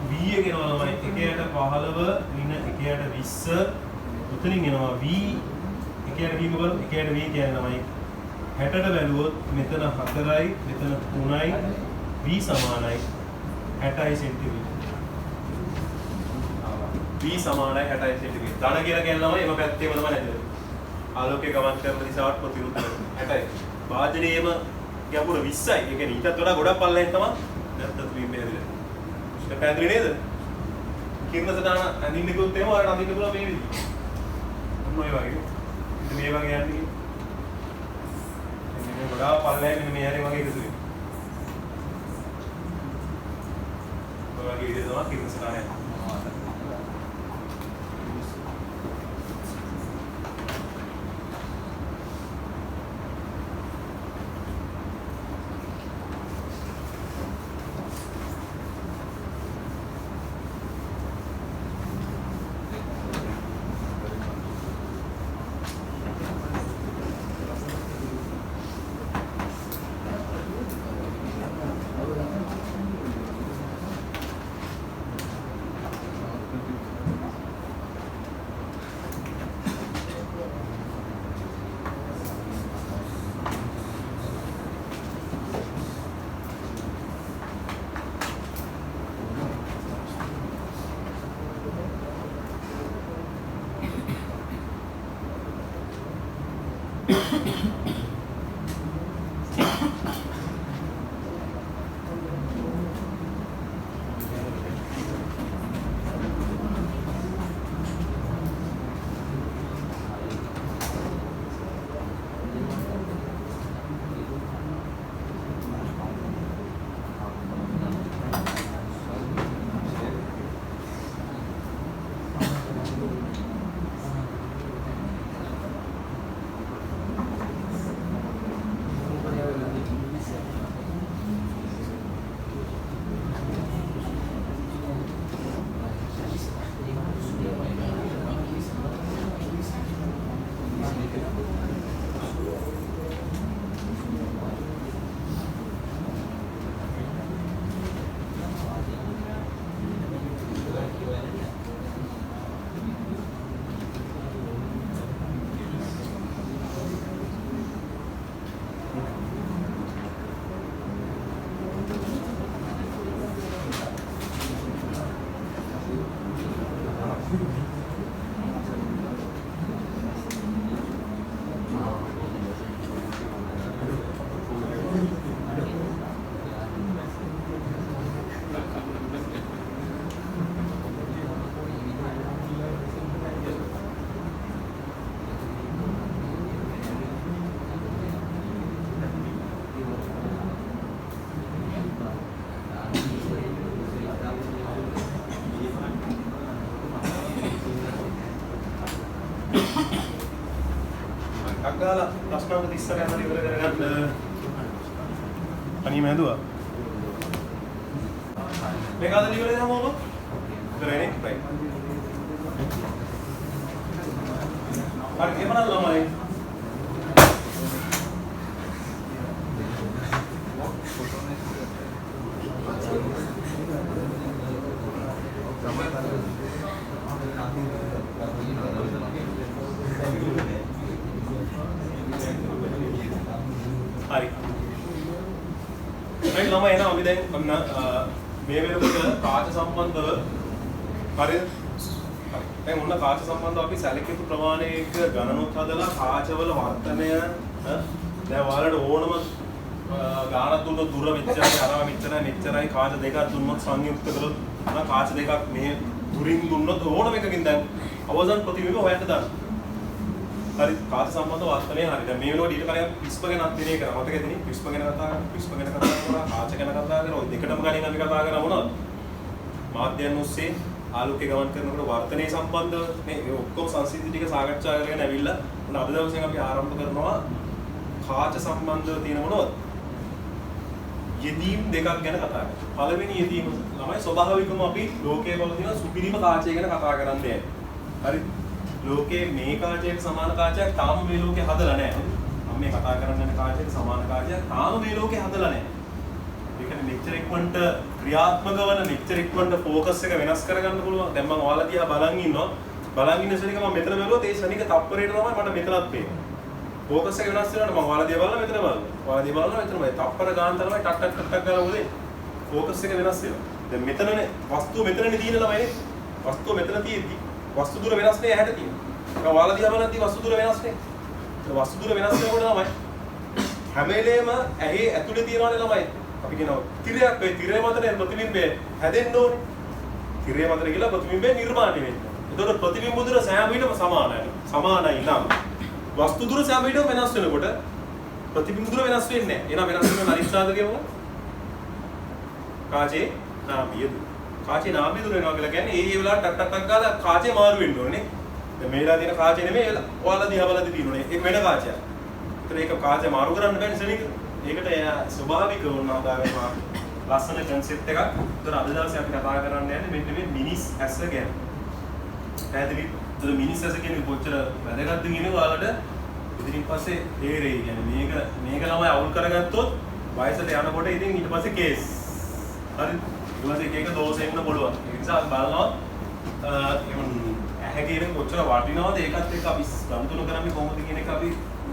A: v එක එනවා ළමයි එකයට 15 ඍණ එකයට 20 උතනින් එනවා v එකයට v මොකද එකයට v කියන්නේ ළමයි 60ට බැලුවොත් මෙතන 4යි මෙතන 3යි v සමානයි 60යි සෙන්ටිමීටර් v සමානයි 60යි සෙන්ටිමීටර් ධන කියලා කියන්නේ ළමයි එම පැත්තේම තමයි නැද්ද ආලෝකයේ ගමන් කරන දිශාවට ප්‍රතිවිරුද්ධ 60යි වාදනයේම ගැඹුර 20යි ඒ කියන්නේ ඊටත් වඩා ගොඩක් පල්ලෙන් තමයි නැත්තත් වීම හැදිලා පැහැදිලි නේද? කිරණ සටහන අඳින්න කිව්වොත් එහෙම ඔයාලට අඳින්න පුළුවන් මේ විදිහට. ඔන්න ඔය වගේ. ඉතින් මේ වගේ යන්නේ. මෙන්න ගොඩාක් පල්ලෙන් මෙන්න මේ හැරේ වගේ එකතු වෙනවා. ඔය වගේ විදිහට තමයි කිරණ සටහන යන්නේ. අග්ගාලා ප්‍රශ්න 30ක් හරි ඉවර කරගන්න. අනිම ඇදුවා. මේක අද ඉවර වෙනවම ඔබ? ඉවරනේ. right. හරි එමනම් ළමයි. හරි. මේ ළමයි එනවා අපි දැන් ඔන්න මේ වෙනකොට කාච සම්බන්ධව හරිද? දැන් ඔන්න කාච සම්බන්ධව අපි සැලකිය යුතු ප්‍රමාණයක ගණනුත් හදලා කාචවල වර්තනය දැන් ඔයාලට ඕනම ගානක් දුන්නොත් දුර මෙච්චරයි අරවා මෙච්චරයි කාච දෙකක් දුන්නොත් සංයුක්ත කරොත් කාච දෙකක් මේ දුරින් දුන්නොත් ඕනම එකකින් දැන් අවසන් ප්‍රතිබිම්බ හොයන්න දාන්න. හරි කාච සම්බන්ධ වර්තනය හරි. දැන් මේ වෙනකොට ඊට කලින් පිස්ප ගැන අධ්‍යයනය කරා. මතකද නේ? පිස්ප ගැන කතා කරා, පිස්ප ගැන කතා කරා, කාච ගැන කතා කරා. ඔය දෙකටම ගණන් අපි කතා කරා මොනවද? මාධ්‍යයන් ඔස්සේ ආලෝකය ගමන් කරනකොට වර්තනය සම්බන්ධව මේ ඔක්කොම සංසිද්ධි ටික සාකච්ඡා කරගෙන ඇවිල්ලා මොන අද දවසේ අපි ආරම්භ කරනවා කාච සම්බන්ධව තියෙන මොනවද? යෙදීම් දෙකක් ගැන කතා කරනවා. පළවෙනි යෙදීම ළමයි ස්වභාවිකවම අපි ලෝකයේ පවතින සුපිරිම කාචය ගැන කතා කරන්නේ. හරි. ලෝකයේ මේ කාචයට සමාන කාචයක් තාම මේ ලෝකේ හදලා නැහැ. මම මේ කතා කරන්න යන කාචයට සමාන කාචයක් තාම මේ ලෝකේ හදලා නැහැ. ඒ කියන්නේ මෙච්චර ඉක්මනට ක්‍රියාත්මක වන මෙච්චර ඉක්මනට ફોකස් එක වෙනස් කරගන්න පුළුවන්. දැන් මම ඔයාලා දිහා බලන් ඉන්නවා. බලන් ඉන්න ශනික මම මෙතන බැලුවොත් ඒ ශනික තප්පරයට තමයි මට මෙතනත් පේන්නේ. ફોකස් එක වෙනස් වෙනකොට මම ඔයාලා දිහා බලලා මෙතන බලනවා. ඔයාලා දිහා බලනවා මෙතන බලනවා. තප්පර ගාන තමයි ටක් ටක් ටක් ටක් ගාලා උදේ. ફોකස් එක වෙනස් වෙනවා. දැන් මෙතනනේ වස්තුව මෙතනනේ තියෙන ළමයිනේ. වස්තුව මෙතන තියෙද්දි වස්තු දුර වෙනස් නේ ඇහැට තියෙන්නේ. ඒක ඔයාලා දිහා බලද්දී වස්තු දුර වෙනස් නේ. ඒ වස්තු දුර වෙනස් වෙනකොට ළමයි හැම වෙලේම ඇහි ඇතුලේ තියෙනවනේ ළමයි. අපි කියනවා තිරයක් ඒ තිරය මතනේ ප්‍රතිබිම්බය හැදෙන්න ඕනේ. තිරය මතනේ කියලා ප්‍රතිබිම්බය නිර්මාණය වෙන්නේ. එතකොට ප්‍රතිබිම්බ දුර සෑම විටම සමානයි. සමානයි නම් වස්තු දුර සෑම විටම වෙනස් වෙනකොට ප්‍රතිබිම්බ දුර වෙනස් වෙන්නේ නැහැ. එහෙනම් වෙනස් වෙන අනිත් සාධකය මොකක්ද? කාචේ නාභිය දුර. කාචේ නාභිය දුර වෙනවා කියලා කියන්නේ ඒ වෙලාවට ටක් ටක් ටක් ගාලා කාචේ මාරු වෙන්න ඕනේ නේ. දැන් මේලා තියෙන කාචේ නෙමෙයි ඔයාලා දිහා බලද්දී තියෙන්නේ. ඒක වෙන කාචයක්. ඒතර ඒක කාචේ මාරු කරන්න බෑනේ සෙනෙක. ඒකට ස්වභාවික වුණා දාගන්නවා ලස්සන කන්සෙප්ට් එකක්. ඒතර අද දවසේ අපි කතා කරන්න යන්නේ මෙන්න මේ මිනිස් ඇස ගැන. පැහැදිලි? ඒතර මිනිස් ඇස කියන්නේ කොච්චර වැදගත්ද කියන්නේ ඔයාලට ඉතින් පස්සේ තේරෙයි. يعني මේක ළමයි අවුල් කරගත්තොත් වයසට යනකොට ඉතින් ඊට පස්සේ කේස්. හරි? ඊට පස්සේ එක දෝෂ එන්න පුළුවන්. ඒ නිසා බලනවා ඇහැ කියන කොච්චර වටිනවද ඒකත් එක්ක අපි ගනුදෙනු කරන්නේ කොහොමද කියන එක අපි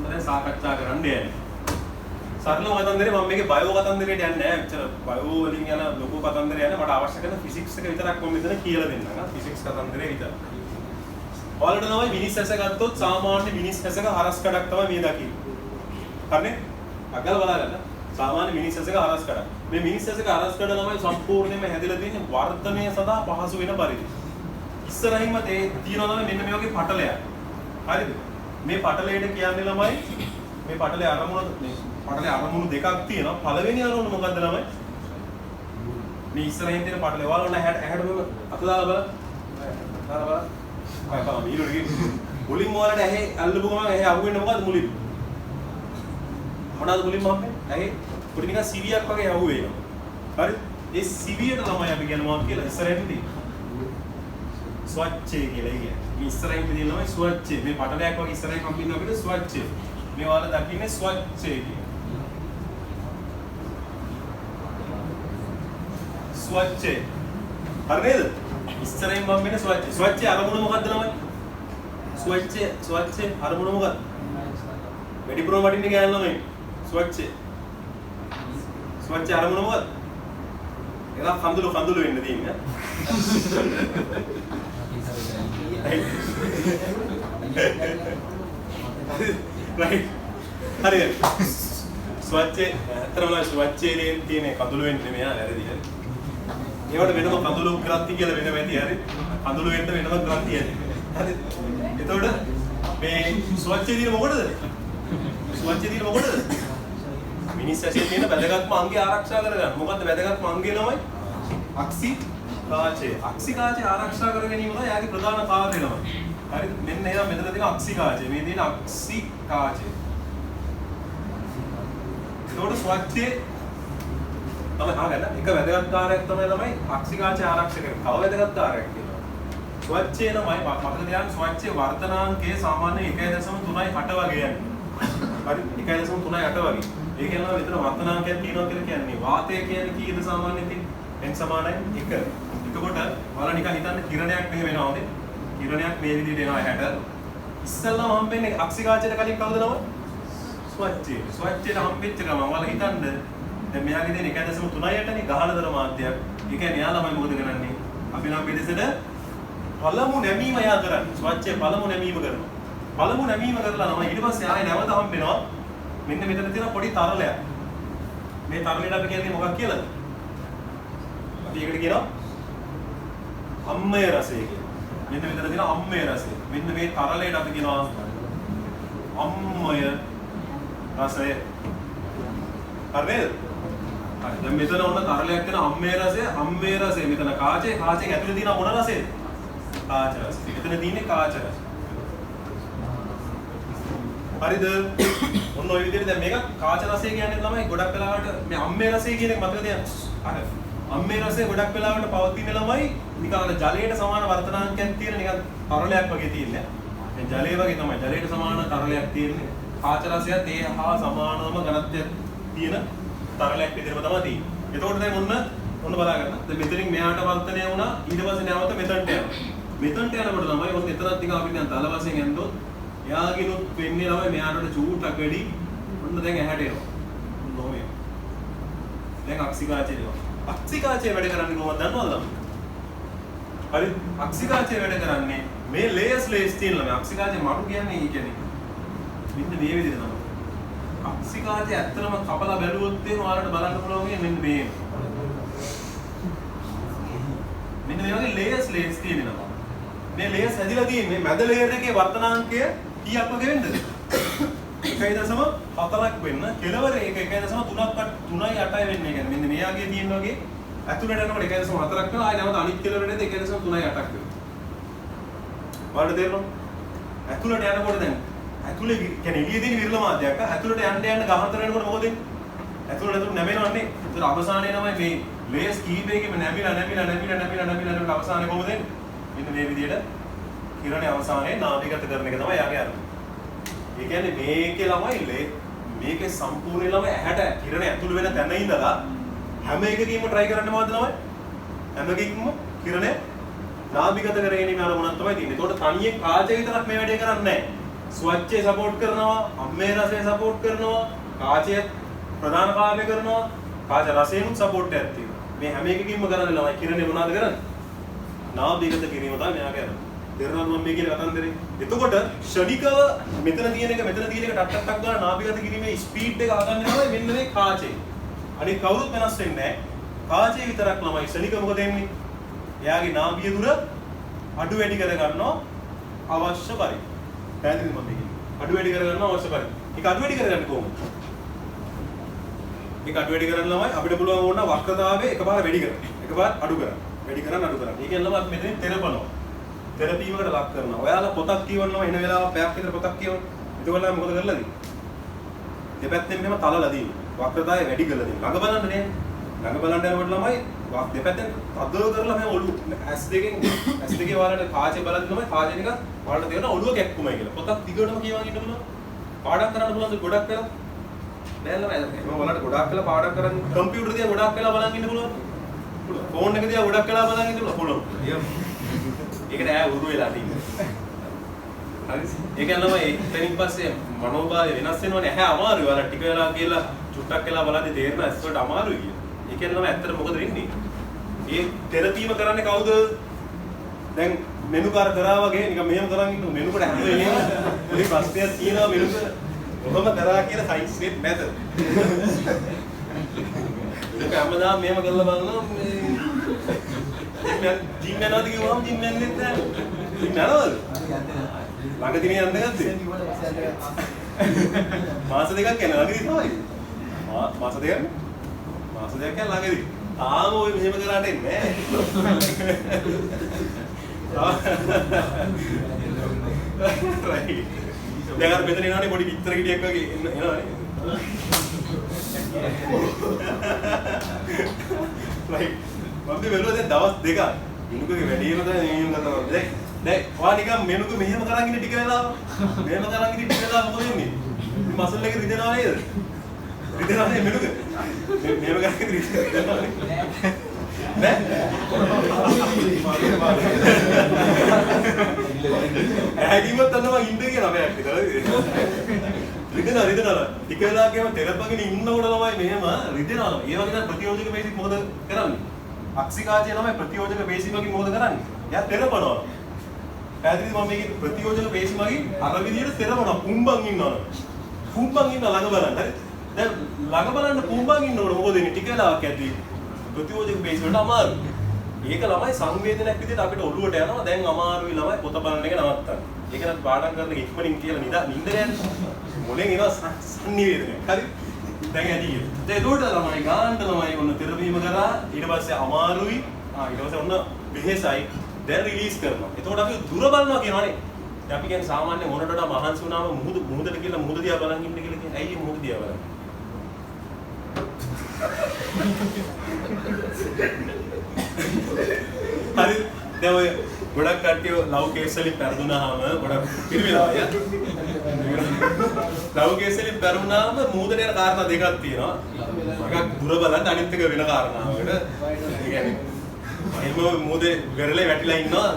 A: දැන් සාකච්ඡා කරන්න යන්නේ. සරලව කතන්දරේ මම මේකේ බයෝ කතන්දරේට යන්නේ නැහැ. මෙච්චර බයෝ වලින් යන ලොකු කතන්දරේ යන්නේ මට අවශ්‍ය කරන ෆිසික්ස් එක විතරක් මම මෙතන කියලා දෙන්නම්. ෆිසික්ස් කතන්දරේ විතර. ඔයාලට තමයි මිනිස් ඇස ගත්තොත් සාමාන්‍ය මිනිස් ඇසක හරස් කඩක් තමයි මේ දකින්නේ. හරිනේ? අගල බලාගන්න. සාමාන්‍ය මිනිස් ඇසක හරස් කඩක්. මේ මිනිස් ඇසක හරස් කඩ තමයි සම්පූර්ණයෙන්ම හැදිලා තියෙන්නේ වර්ධනය සඳහා පහසු වෙන පරිදි. ඉස්සරහින්ම තියෙනවා මෙන්න මේ වගේ පටලයක්. හරිද? මේ පටලයට කියන්නේ ළමයි මේ පටලේ අරමුණු දෙකක් තියෙනවා. පළවෙනි අරමුණ මොකද්ද ළමයි? මේ ඉස්සරහින් තියෙන පටලේ ඔයාලා ඇහැට මොකද අත දාලා බලන්න. දාලා බලන්න. අය බලන්න ඊළඟ මුලින්ම ඔයාලට ඇහි අල්ලපු ගමන් ඇහි අහුවෙන්නේ මොකද්ද මුලින්ම? මොනවාද මුලින්ම හම්බෙන්නේ? ඇහි පොඩි නිකන් සිවියක් වගේ අහුවෙනවා. හරි? ඒ සිවියට ළමයි අපි කියන්නේ මොකක්ද කියලා ඉස්සරහින් තියෙන්නේ. ස්වච්ඡය කියලා කියන්නේ. මේ ඉස්සරහින් තියෙනවා ස්වච්ඡය. මේ පටලයක් වගේ ඉස්සරහින් හම්බෙන්න අපිට ස්වච්ඡය. මේ ඔයාලා දකින්නේ ස්වච්ඡය කියන්නේ. ස්වච්ඡය. හරි නේද? ඉස්සරහින් මම වෙන ස්වච්ඡය. ස්වච්ඡය අරමුණ මොකද්ද ළමයි? ස්වච්ඡය අරමුණ මොකද්ද? වැඩිපුරම වටින්නේ ගෑනු ළමයි. ස්වච්ඡය. ස්වච්ඡය අරමුණ මොකද්ද? ඒක කඳුළු වෙන්න තියෙන්නේ. right හරි ස්වච්ඡේ අතරම ස්වච්ඡේ තියෙන කඳුළු වෙන්නේ මෙයා වැරදි හරි ඒවට වෙනම කඳුළු ග්‍රන්ථි කියලා වෙනම ඇති හරි කඳුළු වෙන්න වෙනම ග්‍රන්ථි ඇති හරි එතකොට මේ ස්වච්ඡේ දින මොකටද ස්වච්ඡේ දින මොකටද මිනිස් ඇසේ තියෙන වැදගත්ම අංගය ආරක්ෂා කරගන්න මොකද්ද වැදගත්ම අංගය තමයි අක්සිකාචය අක්සිකාචය ආරක්ෂා කර ගැනීම තමයි යාගේ ප්‍රධාන කාර්යය තමයි හරිද මෙන්න එයා මෙතන තියෙන අක්සිකාචය මේ තියෙන අක්සිකාචය ඒකට ස්වච්ඡේ තමයි අහගන්න එක වැදගත් කාර්යයක් තමයි අක්සිකාචය ආරක්ෂා කරන. තව වැදගත් කාර්යයක් කියනවා. ස්වච්ඡේ නමයි මතක තියාගන්න ස්වච්ඡේ වර්තනාංකයේ සාමාන්‍ය 1.38 වගේ යන්නේ. හරි 1.38 වගේ. ඒ කියනවා විතර වර්තනාංකයක් තියෙනවා කියලා කියන්නේ වාතය කියන්නේ කීයද සාමාන්‍යයෙන් තියෙන්නේ? n සමානයි 1. එතකොට ඔයාලා නිකන් හිතන්න කිරණයක් මෙහෙම එනවානේ. කිරණයක් මේ විදිහට එනවා ඇහැට. ඉස්සල්ලාම හම්බෙන්නේ අක්සිකාචයට කලින් කවුද නම? ස්වච්ඡේ. ස්වච්ඡේට හම්බෙච්ච ගමන් ඔයාලා හිතන්න දැන් මෙයාගේ තියෙන 1.38නේ ගහනතර මාධ්‍යයක්. ඒ කියන්නේ යා ළමයි මොකද කරන්නේ? අපි නම් පිළිසෙට පළමු නැමීම යා කරන්නේ. ස්වච්ඡේ පළමු නැමීම කරනවා. පළමු නැමීම කරලා නම් ඊට පස්සේ ආයෙ නැවත හම්බෙනවා. මෙන්න මෙතන තියෙන පොඩි තරලයක්. මේ තරලයට අපි කියන්නේ මොකක් කියලාද? අපි ඒකට කියනවා අම්මය රසය කියලා. මෙන්න මෙතන තියෙන අම්මය රසය. මෙන්න මේ තරලයට අපි කියනවා අම්මය රසය. හරිද? හරි. දැන් මෙතන ඔන්න තරලයක් තියෙන අම්මේ රසය මෙතන කාචේ ඇතුලේ තියෙන මොන රසයද? කාච රසය. මෙතන තියෙන්නේ කාච රසය. හරිද? ඔන්න ඔය විදිහට දැන් මේක කාච රසය කියන්නේ තමයි ගොඩක් වෙලාවට මේ අම්මේ රසය කියන එක මතක තියන්න. හරි. අම්මේ රසය ගොඩක් වෙලාවට පවතින ළමයි නිකන් ජලයට සමාන වර්තනාංකයක් තියෙන නිකන් තරලයක් වගේ තියෙන්නේ. මේ ජලය වගේ තමයි ජලයට සමාන තරලයක් තියෙන්නේ. කාච රසයත් ඒ හා සමානම ඝනත්වයක් තියෙන තරලයක් විදිහටම තමයි තියෙන්නේ. එතකොට දැන් ඔන්න බලා ගන්න. දැන් මෙතනින් මෙහාට වර්තනය වුණා ඊට පස්සේ නැවත මෙතනට යනවා. මෙතනට යනකොට තමයි ඔන්න එතනත් ටික අපි දැන් තල වශයෙන් යනකොට එයාගිනුත් වෙන්නේ ළමයි මෙහාට චූට්ටක් වැඩි. ඔන්න දැන් ඇහැට එනවා. ඔන්න දැන් අක්සිකාචය එනවා. අක්සිකාචය වැඩ කරන්නේ කොහොමද දන්නවද ළමයි? හරි අක්සිකාචය වැඩ කරන්නේ මේ ලේයර්ස් තියෙන ළමයි. අක්සිකාචය මඩු කියන්නේ මෙන්න මේ විදිහට තමයි. අක්සිකාචය ඇත්තටම කපලා බැලුවොත් එහෙම ඔයාලට බලන්න පුළුවන් මෙන්න මේ. මෙන්න මේ වගේ ලේයර්ස් තියෙනවා. මේ ලේයර්ස් හැදිලා තියෙන්නේ මැද ලේයර් එකේ වර්තනාංකය කීයක් වගේ වෙන්නද? 1.4ක් වෙන්න. කෙලවර එක 1.3.8 වෙන්නේ. කියන්නේ මෙන්න මෙයාගේ තියෙන වගේ ඇතුළට යනකොට 1.4ක් වෙනවා. ආයෙ නැවත අනිත් කෙලවරේදී 1.3.8ක් වෙනවා. ඔයාලට තේරෙනවද? ඇතුළට යනකොට දැන් ඇතුලේ කියන්නේ එළියේ තියෙන විරල මාධ්‍යයක් ඇතුළට යන්න ගහතර වෙනකොට මොකද වෙන්නේ? ඇතුළට නැමෙනවන්නේ. ඒතර අවසානයේ තමයි මේ ලේයර්ස් කීපයකම නැමිලා අවසානයේ කොහොමද වෙන්නේ? මෙන්න මේ විදිහට කිරණේ අවසානයේ නාභිගත කරන එක තමයි යාගේ අරමුණ. ඒ කියන්නේ මේකේ ළමයි මේකේ සම්පූර්ණ ළමයි ඇහැට කිරණේ ඇතුළු වෙන තැන ඉඳලා හැම එකකින්ම try කරන්න මොකද්ද ළමයි? හැම එකකින්ම කිරණේ නාභිගත කර ගැනීම අරමුණක් තමයි තියෙන්නේ. ඒකට තනියෙන් කාචය විතරක් මේ වැඩේ කරන්නේ නැහැ. ස්වච්ඡේ සපෝට් කරනවා, අම්මේ රසය සපෝට් කරනවා, කාචය ප්‍රධාන කාර්ය කරනවා, කාච රසයෙන්ුත් සපෝට් එකක් තියෙනවා. මේ හැම එකකින්ම කරන්නේ ළමයි කිරණේ මොනවද කරන්නේ? නාභිගත කිරීම තමයි මෙයා කරන්නේ. තේරුණාද මම මේ කියන කතන්දරේ? එතකොට ෂණිකව මෙතන තියෙන එක ටක් ගාලා නාභිගත කිරීමේ ස්පීඩ් එක ආගන්න තමයි මෙන්න මේ කාචේ. අනිත් කවුරුත් වෙනස් වෙන්නේ නැහැ. කාචේ විතරක් ළමයි ෂණික මොකද වෙන්නේ? එයාගේ නාභිය දුර අඩු වැඩි කර ගන්නවා අවශ්‍ය පරිදි. පැහැදිලිද මම කියන්නේ? අඩු වැඩි කර ගන්නවා අවශ්‍ය පරිදි. ඒක අඩු වැඩි කරගන්නේ කොහොමද? ඒක අඩු වැඩි කරන්න ළමයි අපිට පුළුවන් වුණා වක්‍රතාවයේ එකපාර වැඩි කරන්න. එකපාර අඩු කරන්න. වැඩි කරන්න අඩු කරන්න. ඒ කියන්නේ අපි මෙතනින් තෙරපනවා. තෙරපීමකට ලක් කරනවා. ඔයාලා පොතක් කියවනවා එන වෙලාව පැයක් විතර පොතක් කියවනවා. ඒකවල මොකද කරලා දෙන්නේ? දෙපැත්තෙන් මෙහෙම තලලා දෙන්නේ. වක්‍රතාවය වැඩි කරලා දෙන්නේ. ළඟ බලන්න නේද? ළඟ බලන්න යනකොට ළමයි දෙපැත්තෙන් තද කරලා මෙහෙම ඔළුව S2 දෙකේ ඔයාලට කාචේ බලද්දි තමයි කාචේ නිකන් ඔයාලට තේරෙන ඔළුව කැක්කුමයි කියලා. පොතක් දිගටම කියවගෙන ඉන්න පුළුවන්. පාඩම් කරන්න පුළුවන්ද ගොඩක් වෙලා? බෑ ළමයි. එහෙනම් ඔයාලට ගොඩක් වෙලා පාඩම් කරන් කම්පියුටර් දිහා ගොඩක් වෙලා බලන් ඉන්න පුළුවන්. පුළුවන්. ෆෝන් එක දිහා ගොඩක් වෙලා බලන් ඉන්න පුළුවන්. ඒකට ඈ උරු වෙලා තියෙනවා. හරි. ඒ කියන්නේ එතනින් පස්සේ මනෝභාවය වෙනස් වෙනවනේ. ඇහැ අමාරුයි. ඔයාලා ටික වෙලා කියලා චුට්ටක් වෙලා බලද්දි තේරෙනවා ඇස් වලට අමාරුයි කියලා. ඒ කියන්නේ ඇත්තට මොකද වෙන්නේ? ඒ තෙරපීම කරන්නේ කවුද? දැන් මෙනු කාර කරා වගේ නිකන් මෙහෙම කරන් ඉන්න මෙනු කොට හැම වෙලේම පොඩි ප්‍රශ්නයක් තියෙනවා මෙනු කොහොම කරා කියන සයින්ස් එකක් නැත. ඒක හැමදාම මෙහෙම කරලා බලනවා මේ ජිම් යනවාද කිව්වම ජිම් යන්නේ නැහැ. ජිම් යනවද? ළඟදී යන්න ගත්තේ. මාස දෙකක් යන ළඟදී තමයි. මාස දෙකක් යන ළඟදී. තාම ඔය මෙහෙම කරාට එන්නේ නැහැ. දැන් අර මෙතන එනවානේ පොඩි පිටර ගෙඩියක් වගේ එනවානේ. right. මම බැලුවා දැන් දවස් දෙකක්. මිනුකගේ වැඩේම තමයි මෙහෙම කරනවා. දැන් ඔයා නිකන් මෙනුක මෙහෙම කරන් ඉන්න ටික වෙලාව. මෙහෙම කරන් ඉන්න ටික වෙලාව මොකද වෙන්නේ? මේ මසල් එක රිදෙනවා නේද? රිදෙනවා නේ මෙනුක. මෙහෙම කරන් ඉන්න රිදෙනවා නේ. නෑ? ඇහිදිමත් අන්න මම ඉන්න කියලා මම හිතලා. රිදෙනවා. ටික වෙලාවකම තෙරපගෙන ඉන්නකොට තමයි මෙහෙම රිදෙනවා. ඒ වගේ නම් ප්‍රතියෝජක බේසික් මොකද කරන්නේ? අක්සිකාජය තමයි ප්‍රතියෝජක බේසික් වගේ මොකද කරන්නේ? එයා තෙරපනවා. පැහැදිලිද මම මේකේ ප්‍රතියෝජක බේසික් වගේ අර විදියට තෙරපනවා. පුම්බන් ඉන්නවා. පුම්බන් ඉන්න ළඟ බලන්න. හරි? දැන් ළඟ බලන්න පුම්බන් ඉන්නකොට මොකද වෙන්නේ? ටික වෙලාවක් ඇද්දී ප්‍රතියෝජක බේසික් වලට අමාරුයි. ඒක ළමයි සංවේදනයක් විදිහට අපිට ඔළුවට යනවා. දැන් අමාරුයි ළමයි පොත බලන එක නවත්තන්න. ඒක නම් පාඩම් කරන එක ඉක්මනින් කියලා නින්ද යන්නේ. මොලෙන් එනවා සංනිවේදනයක්. හරි? දැන් ඇදී. දැන් ඒකට ළමයි ගානට ළමයි ඔන්න තෙරපීම කරා ඊට පස්සේ අමාරුයි. ඊට පස්සේ ඔන්න වෙහෙසයි. දැන් රිලීස් කරනවා. එතකොට අපි දුර බලනවා කියනවානේ. දැන් අපි කියන්නේ සාමාන්‍ය මොනට වඩා මහන්සි වුණාම මුහුදට කියලා මුහුද දිහා බලන් ඉන්න කියලා කියන්නේ. ඇයි මුහුද දිහා බලන්නේ? හරි. දැන් ඔය ගොඩක් කට්ටිය ලව් කේස් වලින් පෙරදුනාම ගොඩක් පිළිවිලා අය. ලව් කේස් වලින් පෙරදුනාම මුහුදට යන කාරණා දෙකක් තියෙනවා. එකක් දුර බලන්න අනිත් එක වෙන කාරණාවකට. ඒ කියන්නේ එහෙම මුහුදේ වෙරළේ වැටිලා ඉන්නවා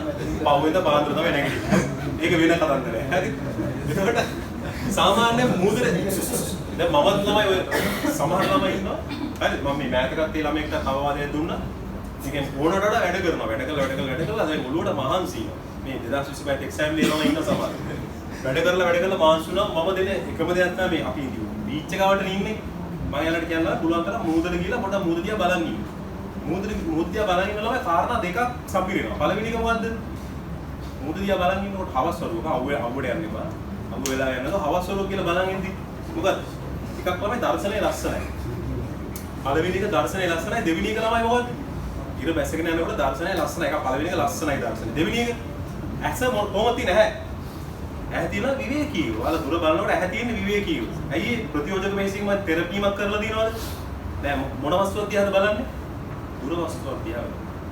A: පහුවෙන්ද පාන්දර තමයි නැගිටින්නේ. ඒක වෙන කතන්දරයක්. හරි. ඒකට සාමාන්‍ය මුහුදේ දැන් මමත් ළමයි ඔය සමහර ළමයි ඉන්නවා. හරි මම මේ මෑතකත් ඒ ළමයෙක්ට අවවාදයක් දුන්නා. ඒ කියන්නේ ඕනට වඩා වැඩ කරනවා. වැඩ කළා දැන් ඔළුවට මහන්සි වෙනවා. මේ 2025 එක්සෑම් ලියනවා ඉන්න සමහර. වැඩ කරලා මහන්සි වුණා. මම දෙන එකම දෙයක් තමයි මේ අපි බීච් එකවට ඉන්නේ. මම යාළුවට කියනවා පුළුවන් තරම් මුහුදට ගිහලා පොඩ්ඩක් මුහුද දිහා බලන්න ඉන්න. මුහුද දිහා බලන් ඉන්න ළමයි කාරණා දෙකක් සපිරෙනවා. පළවෙනි එක මොකද්ද? මුහුද දිහා බලන් ඉන්නකොට හවස් වරුවක අවුවට යන්න එපා. අවු වෙලා යනකොට හවස් වරුව කියලා බලන් ඉඳි. මොකද? එකක් තමයි දර්ශනය ලස්සනයි. පළවෙනි එක දර්ශනය ලස්සනයි. දෙවෙනි එක ළමයි මොකද? ඉර බැසගෙන යනකොට දර්ශනය ලස්සනයි. එක පළවෙනි එක ලස්සනයි දර්ශනය. දෙවෙනි එක ඇස කොහොමද තියෙන්නේ නැහැ. ඇහැ තියෙන විවේකීව. ඔයාලා දුර බලනකොට ඇහැ තියෙන විවේකීව. ඇයි ප්‍රතියෝජක බේසික් මම තෙරපීමක් කරලා දිනවද? දැන් මොන වස්තුවක් දිහාද බලන්නේ? දුර වස්තුවක් දිහා.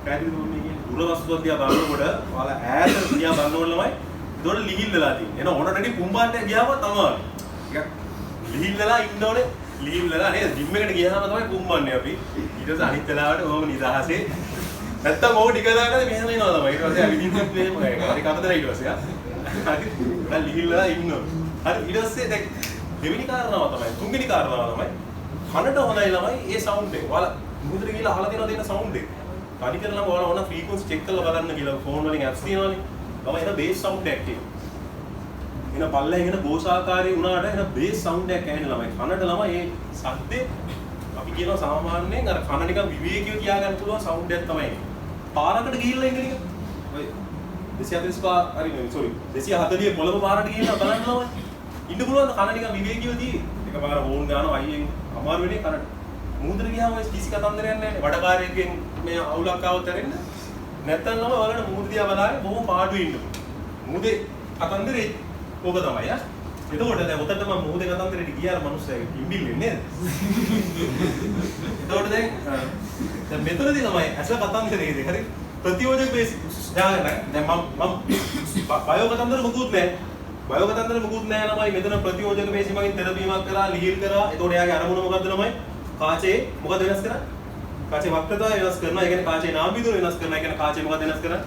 A: පැහැදිලිද මම කියන්නේ? දුර වස්තුවක් දිහා බලනකොට ඔයාලා ඈත දිහා බලනකොට ළමයි ඒතකොට ලිහිල් වෙලා තියෙන්නේ. එන ඕනටඩි කුම්බාන්න ගියාම තමයි. ටිකක් ලිහිල් වෙලා ඉන්න ඕනේ. ලිහිල් වෙලා නේද? ජිම් එකට ගියාම තමයි කුම්බන්නේ අපි. ඊට පස්සේ අනිත් වෙලාවට ඕම නිදහසේ. නැත්තම් ඕක ටික දාගන්න මෙහෙම එනවා තමයි. ඊට පස්සේ අවිදින්නෙත් මෙහෙම හරි කතදර ඊට පස්සේ. හරි. දැන් ලිහිල් වෙලා ඉන්නවා. හරි ඊට පස්සේ දැන් දෙවෙනි කාරණාව තමයි තුන්වෙනි කාරණාව තමයි කනට හොඳයි ළමයි ඒ සවුන්ඩ් එක. ඔයාලා මුහුදට ගිහලා අහලා දෙනවා දෙන සවුන්ඩ් එක. පරි කරලා ඔයාලා ඕන ෆ්‍රීකවන්සි චෙක් කරලා බලන්න කියලා ෆෝන් වලින් ඇප්ස් තියෙනවානේ. ළමයි එන බේස් සවුන්ඩ් එකක් තියෙනවා. එන පල්ලෙන් එන ගෝසාකාරී වුණාට එන බේස් සවුන්ඩ් එකක් ඇහෙන ළමයි. කනට ළමයි ඒ සද්දේ අපි කියනවා සාමාන්‍යයෙන් අර කන නිකන් විවේකීව තියාගන්න පුළුවන් සවුන්ඩ් එකක් තමයි. පාරකට ගිහිල්ලා ඉන්න නිකන් ඔය 245 හරි සෝරි 240 පොළොව පාරට ගිහිල්ලා බලන්න ළමයි. ඉන්න පුළුවන් කන නිකන් විවේකීව තියෙන්නේ. එකපාර වෝන් ගන්නවා අයියෙන් අමාරු වෙන්නේ කනට. මුහුදට ගියාම ඔය කිසි කතන්දරයක් නැහැ නේ. වඩකාරයෙක්ගෙන් මේ අවුලක් ආවොත් ඇරෙන්න. නැත්තම් ළමයි ඔයාලට මුහුද දිහා බලාගෙන බොහොම පාඩුවේ ඉන්න. මුහුදේ කතන්දරේ ඕක තමයි ආ. එතකොට දැන් උතන්ට මම මුහුදේ කතන්දරේට ගියාර මිනිස්සයා ඉම්බිල්ලේ නේද? එතකොට දැන් මෙතනදී තමයි ඇස කතන්දරේද හරි ප්‍රතියෝජක බේසික් දාගෙන දැන් මම බයෝ කතන්දර මොකුත් නැහැ. බයෝ කතන්දර මොකුත් නැහැ ළමයි මෙතන ප්‍රතියෝජක බේසික් මගින් තෙරපීමක් කරා ලිහිල් කරා. එතකොට එයාගේ අරමුණ මොකද්ද ළමයි? කාචේ මොකද වෙනස් කරන්නේ? කාචේ වක්‍රතාවය වෙනස් කරනවා. ඒ කියන්නේ කාචේ නාභිදුර වෙනස් කරනවා. ඒ කියන්නේ කාචේ මොකද වෙනස් කරන්නේ?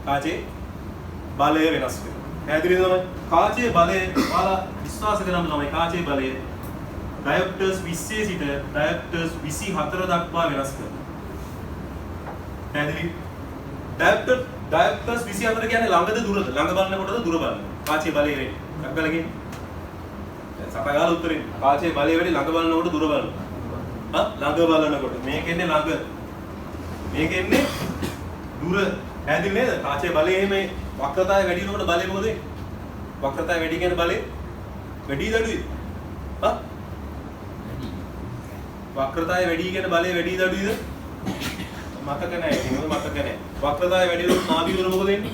A: කාචේ බලය වෙනස් කරනවා. පැහැදිලිද ළමයි? කාචේ බලය ඔයාලා විශ්වාස කරන්න ළමයි කාචේ බලය ඩයොප්ටර්ස් 20 සිට ඩයොප්ටර්ස් 24 දක්වා වෙනස් කරනවා. පැහැදිලි? ඩයොප්ටර්ස් 24 කියන්නේ ළඟද දුරද? ළඟ බලනකොටද දුර බලනකොට? කාචේ බලය වැඩි. අක්කලගේ. දැන් සපගාල උත්තරේ. කාචේ බලය වැඩි ළඟ බලනකොට දුර බලනකොට. ළඟ බලනකොට. මේකෙන්නේ ළඟ. මේකෙන්නේ දුර. පැහැදිලි නේද? කාචේ බලයේ මේ වක්‍රතාවය වැඩි වෙනකොට බලය මොකද වෙන්නේ? වක්‍රතාවය වැඩි කියන බලය වැඩිද අඩුයිද? වක්‍රතාවය වැඩි කියන බලය වැඩිද අඩුයිද? මතක නැහැ. ඒක මතක නැහැ. වක්‍රතාවය වැඩි වුණොත් නාභි දුර මොකද වෙන්නේ?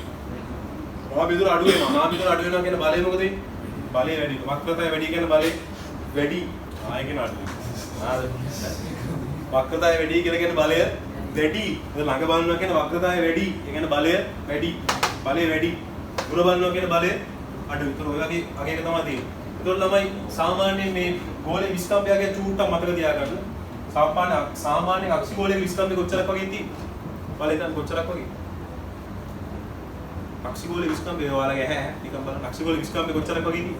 A: නාභි දුර අඩු වෙනවා. නාභි දුර අඩු වෙනවා කියන බලය මොකද වෙන්නේ? බලය වැඩි. වක්‍රතාවය වැඩි කියන බලය වැඩි. ආයෙකින් අඩු වෙනවා. වක්‍රතාවය වැඩි කියලා කියන බලය වැඩි. ළඟ බලනවා කියන වක්‍රතාවය වැඩි. ඒ කියන්නේ බලය වැඩි. බලය වැඩි. දුර බලනවා කියන බලය අඩුයි. ඒතර ඔය වගේ අගයක තමයි තියෙන්නේ. ඒතකොට ළමයි සාමාන්‍යයෙන් මේ ගෝලයේ විස්කම්භයගේ චූට්ටක් මතක තියාගන්න. සාමාන්‍ය අක්ෂි ගෝලයේ විස්කම්භය කොච්චරක් වගේ තියෙන්නේ? බලය දැන් කොච්චරක් වගේ? අක්ෂි ගෝලයේ විස්කම්භය ඔයාලගේ ඇහැ නිකන් බලන්න අක්ෂි ගෝලයේ විස්කම්භය කොච්චරක් වගේ තියෙන්නේ?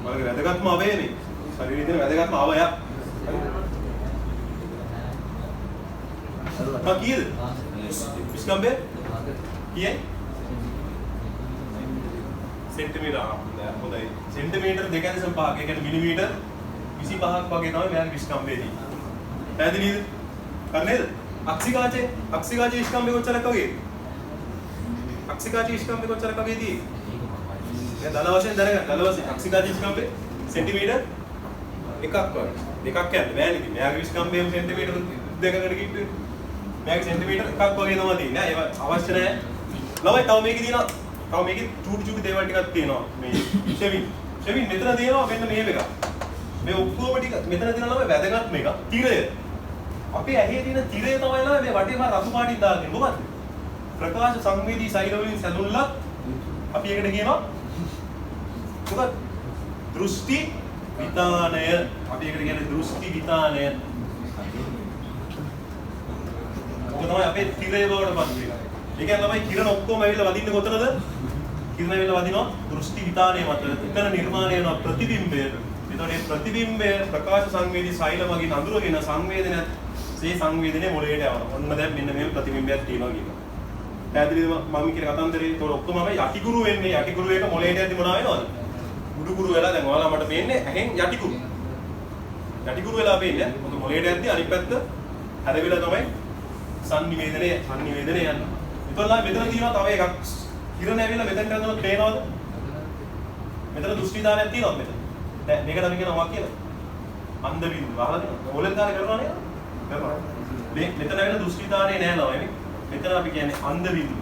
A: ඔයාලගේ වැදගත්ම අවයව මේ. ශරීරයේ තියෙන වැදගත්ම අවයව. කීයද? විස්කම්භය? කීයයි? සෙන්ටිමීටර හොඳයි. සෙන්ටිමීටර 2.5 ඒ කියන්නේ මිලිමීටර 25ක් වගේ තමයි මෙයාගේ විස්කම්භය තියෙන්නේ. පැහැදිලිද? හරි නේද? අක්ෂිකාචේ විස්කම්භය කොච්චරක් වගේ? අක්ෂිකාචේ විස්කම්භය කොච්චරක් වගේ තියෙන්නේ? දැන් දල වශයෙන් දැනගන්න. දල වශයෙන් අක්ෂිකාචේ විස්කම්භය සෙන්ටිමීටර 1ක් වගේ. දෙකක් යන්න බෑනේ ඉතින්. මෙයාගේ විස්කම්භය සෙන්ටිමීටර 2කට කිව්වේ. මෙයාගේ සෙන්ටිමීටර 1ක් වගේ තමයි තියෙන්නේ. ඒව අවශ්‍ය නැහැ. ළමයි තව මේකේ තියෙනවා. තව මේකේ චූටි දේවල් ටිකක් තියෙනවා. මේ ෂෙවින් මෙතන තියෙනවා මෙන්න මේ එක. මේ ඔක්කොම ටික මෙතන තියෙනවා නම් වැදගත් මේක. තිරය. අපේ ඇහි තියෙන තිරය තමයි නේද මේ වටේම රතු පාටින් දාන්නේ. මොකක්ද? ප්‍රකාශ සංවේදී සෛල වලින් සැදුල්ලක් අපි ඒකට කියනවා මොකක්ද? දෘෂ්ටි විතානය. අපි ඒකට කියන්නේ දෘෂ්ටි විතානය. ඔක තමයි අපේ තිරය බවට පත් වෙන්නේ. ඒ කියන්නේ තමයි කිරණ ඔක්කොම ඇවිල්ලා වදින්නේ කොතනද? කිරණ ඇවිල්ලා වදිනවා දෘෂ්ටි විතානය මත. එතන නිර්මාණය වෙන ප්‍රතිබිම්බය. එතකොට මේ ප්‍රතිබිම්බය ප්‍රකාශ සංවේදී සෛල මගින් අඳුරගෙන සංවේදනයත් මේ සංවේදනය මොළයට යවනවා. ඔන්න දැන් මෙන්න මේ ප්‍රතිබිම්බයක් තියෙනවා කියනවා. පැහැදිලිද මම කියන කතන්දරේ? ඒතකොට ඔක්කොම යටිකුරු වෙන්නේ. යටිකුරු එක මොළයට යද්දි මොනවා වෙනවද? උඩුකුරු වෙලා දැන් ඔයාලා මට පේන්නේ ඇහෙන් යටිකුරු. යටිකුරු වෙලා පේන්නේ. මොකද මොළයට යද්දි අනිත් පැත්ත හැරෙවිලා තමයි සංනිවේදනය යන්නේ. එතකොට මෙතන තියෙනවා තව එකක්. කිරණ ඇවිල්ලා මෙතනට යනකොට පේනවද? මෙතන දෘෂ්ටි දානයක් තියෙනවද මෙතන? දැන් මේකට අපි කියනවා මොකක් කියලා? අන්ධ බිඳුව. අහලා තියෙනවද? ඕලෙන් දාන කරනවා නේද? කරනවා. මෙතන වෙන දෘෂ්ටි දානේ නෑ නෝ. මෙතන අපි කියන්නේ අන්ධ බිඳුව.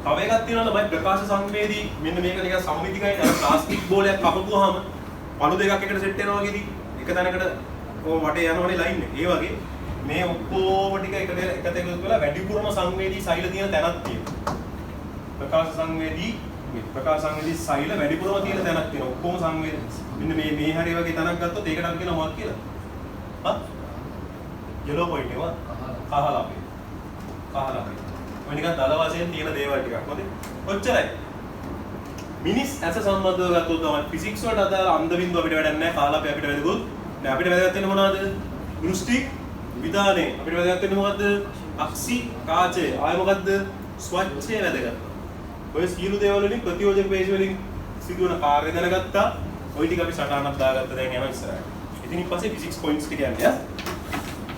A: තව එකක් තියෙනවා තමයි ප්‍රකාශ සංවේදී. මෙන්න මේක නිකන් සමමිතිකයි. අර ප්ලාස්ටික් බෝලයක් කපපුවාම පළු දෙකක් එකට සෙට් වෙනවා වගේදී එක තැනකට වටේ යනවනේ ලයින් එක. ඒ වගේ මේ ඔක්කොම ටික එකට එකතු කරලා වැඩිපුරම සංවේදී සෛල තියෙන තැනක් තියෙනවා. ප්‍රකාශ සංවේදී සෛල වැඩිපුරම තියෙන තැනක් තියෙනවා. ඔක්කොම සංවේදී. මෙන්න මේ හැරි වගේ තැනක් ගත්තොත් ඒකට අපි කියනවා මොකක් කියලා? yellow point එක කහලපේ. ඔය නිකන් දල වශයෙන් තියෙන දේවල් ටිකක්. හොඳද? ඔච්චරයි. මිනිස් ඇස සම්බන්ධව ගත්තොත් තමයි ෆිසික්ස් වලට අදාළ අන්ධ බින්දුව අපිට වැඩක් නැහැ. කහලපේ අපිට වැදගත්. නෑ අපිට වැදගත් වෙන්නේ මොනවද? දෘෂ්ටි විදානේ. අපිට වැදගත් වෙන්නේ මොකද්ද? අක්ෂි කාචය. ආය මොකද්ද? ස්වච්ඡය වැදගත්. ඔය සියලු දේවල් වලින් ප්‍රතියෝජක පේශ වලින් සිදුවන කාර්ය දැනගත්තා. ওই ටික අපි සටහනක් දාගත්තා. දැන් යනවා ඉස්සරහට. ඉතින් පස්සේ ෆිසික්ස් පොයින්ට්ස් ටික යන්නේ.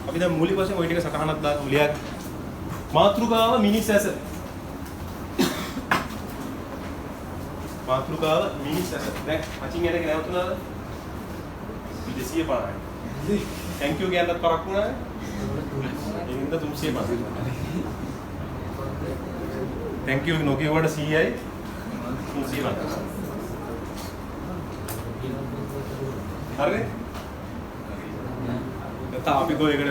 A: අපි දැන් මූලික වශයෙන් ওই ටික සටහනක් දාමු. ලියන්න. මාතෘකාව මිනිස් ඇස. මාතෘකාව මිනිස් ඇස. දැන් අචින් යනක නැවතුණාද? 250යි. Thank you කියන්නත් පරක් වුණානේ. ඒකින්ද 350. Thank you නොකියවට 100යි 350. හරිනේ? තා අපි කොහෙකට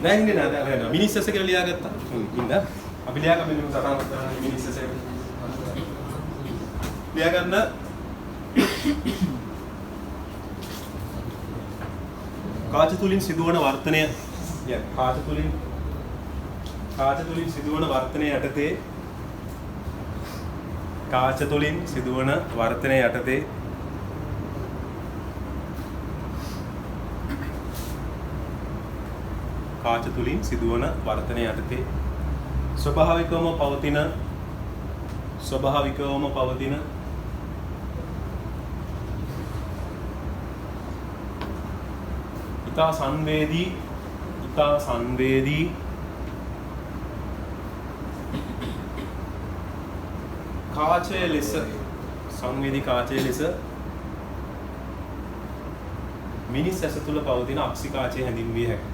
A: නෑ ඉන්නේ නෑ මිනිස් ඇස කියලා ලියාගත්තා. ඉන්න අපි ලියාගන්න මෙන්න සටහනක් මිනිස් ඇස ලියාගන්න. කාච තුලින් සිදුවන වර්තනය කාච තුලින් සිදුවන වර්තනය යටතේ කාච තුලින් සිදුවන වර්තනය යටතේ කාච තුලින් සිදුවන වර්තනය යටතේ ස්වභාවිකවම පවතින ඉතා සංවේදී කාචය ලෙස මිනිස් ඇස තුළ පවතින අක්ෂිකාචය හැඳින්විය හැකියි.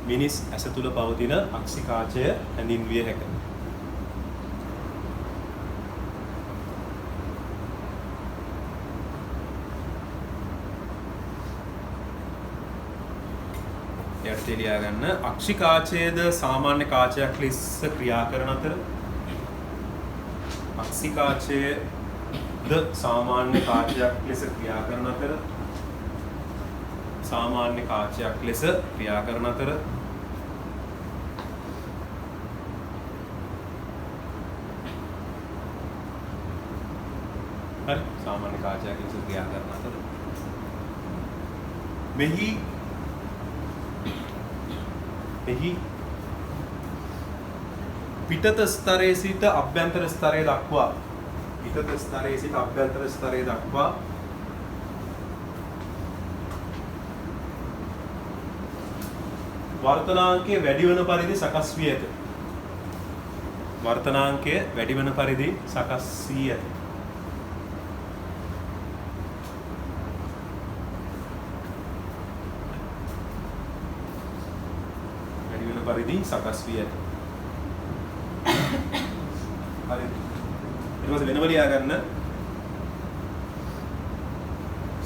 A: මිනිස් ඇස තුළ පවතින අක්ෂිකාචය හැඳින්විය හැකියි. යටතේ ලියා ගන්න අක්ෂිකාචයද සාමාන්‍ය කාචයක් ලෙස ක්‍රියා කරන අතර සාමාන්‍ය කාචයක් ලෙස ක්‍රියා කරන අතර හරි සාමාන්‍ය කාචයක් ලෙස ක්‍රියා කරන අතර මෙහි පිටත ස්තරයේ සිට අභ්‍යන්තර ස්තරය දක්වා වර්තනාංකය වැඩි වන පරිදි සකස් වී ඇත. හරි ඊට පස්සේ වෙනම ලියා ගන්න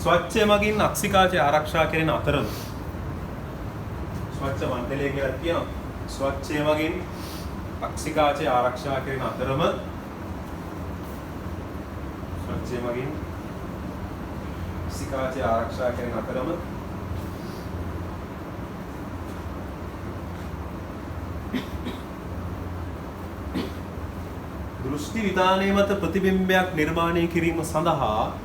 A: ස්වච්ඡය මගින් අක්ෂිකාචය ආරක්ෂා කරන අතරම ස්වච්ඡ මණ්ඩලය කියලා කියනවා. ස්වච්ඡය මගින් අක්ෂිකාචය ආරක්ෂා කරන අතරම දෘෂ්ටි විතානයේ මත ප්‍රතිබිම්බයක් නිර්මාණය කිරීම සඳහා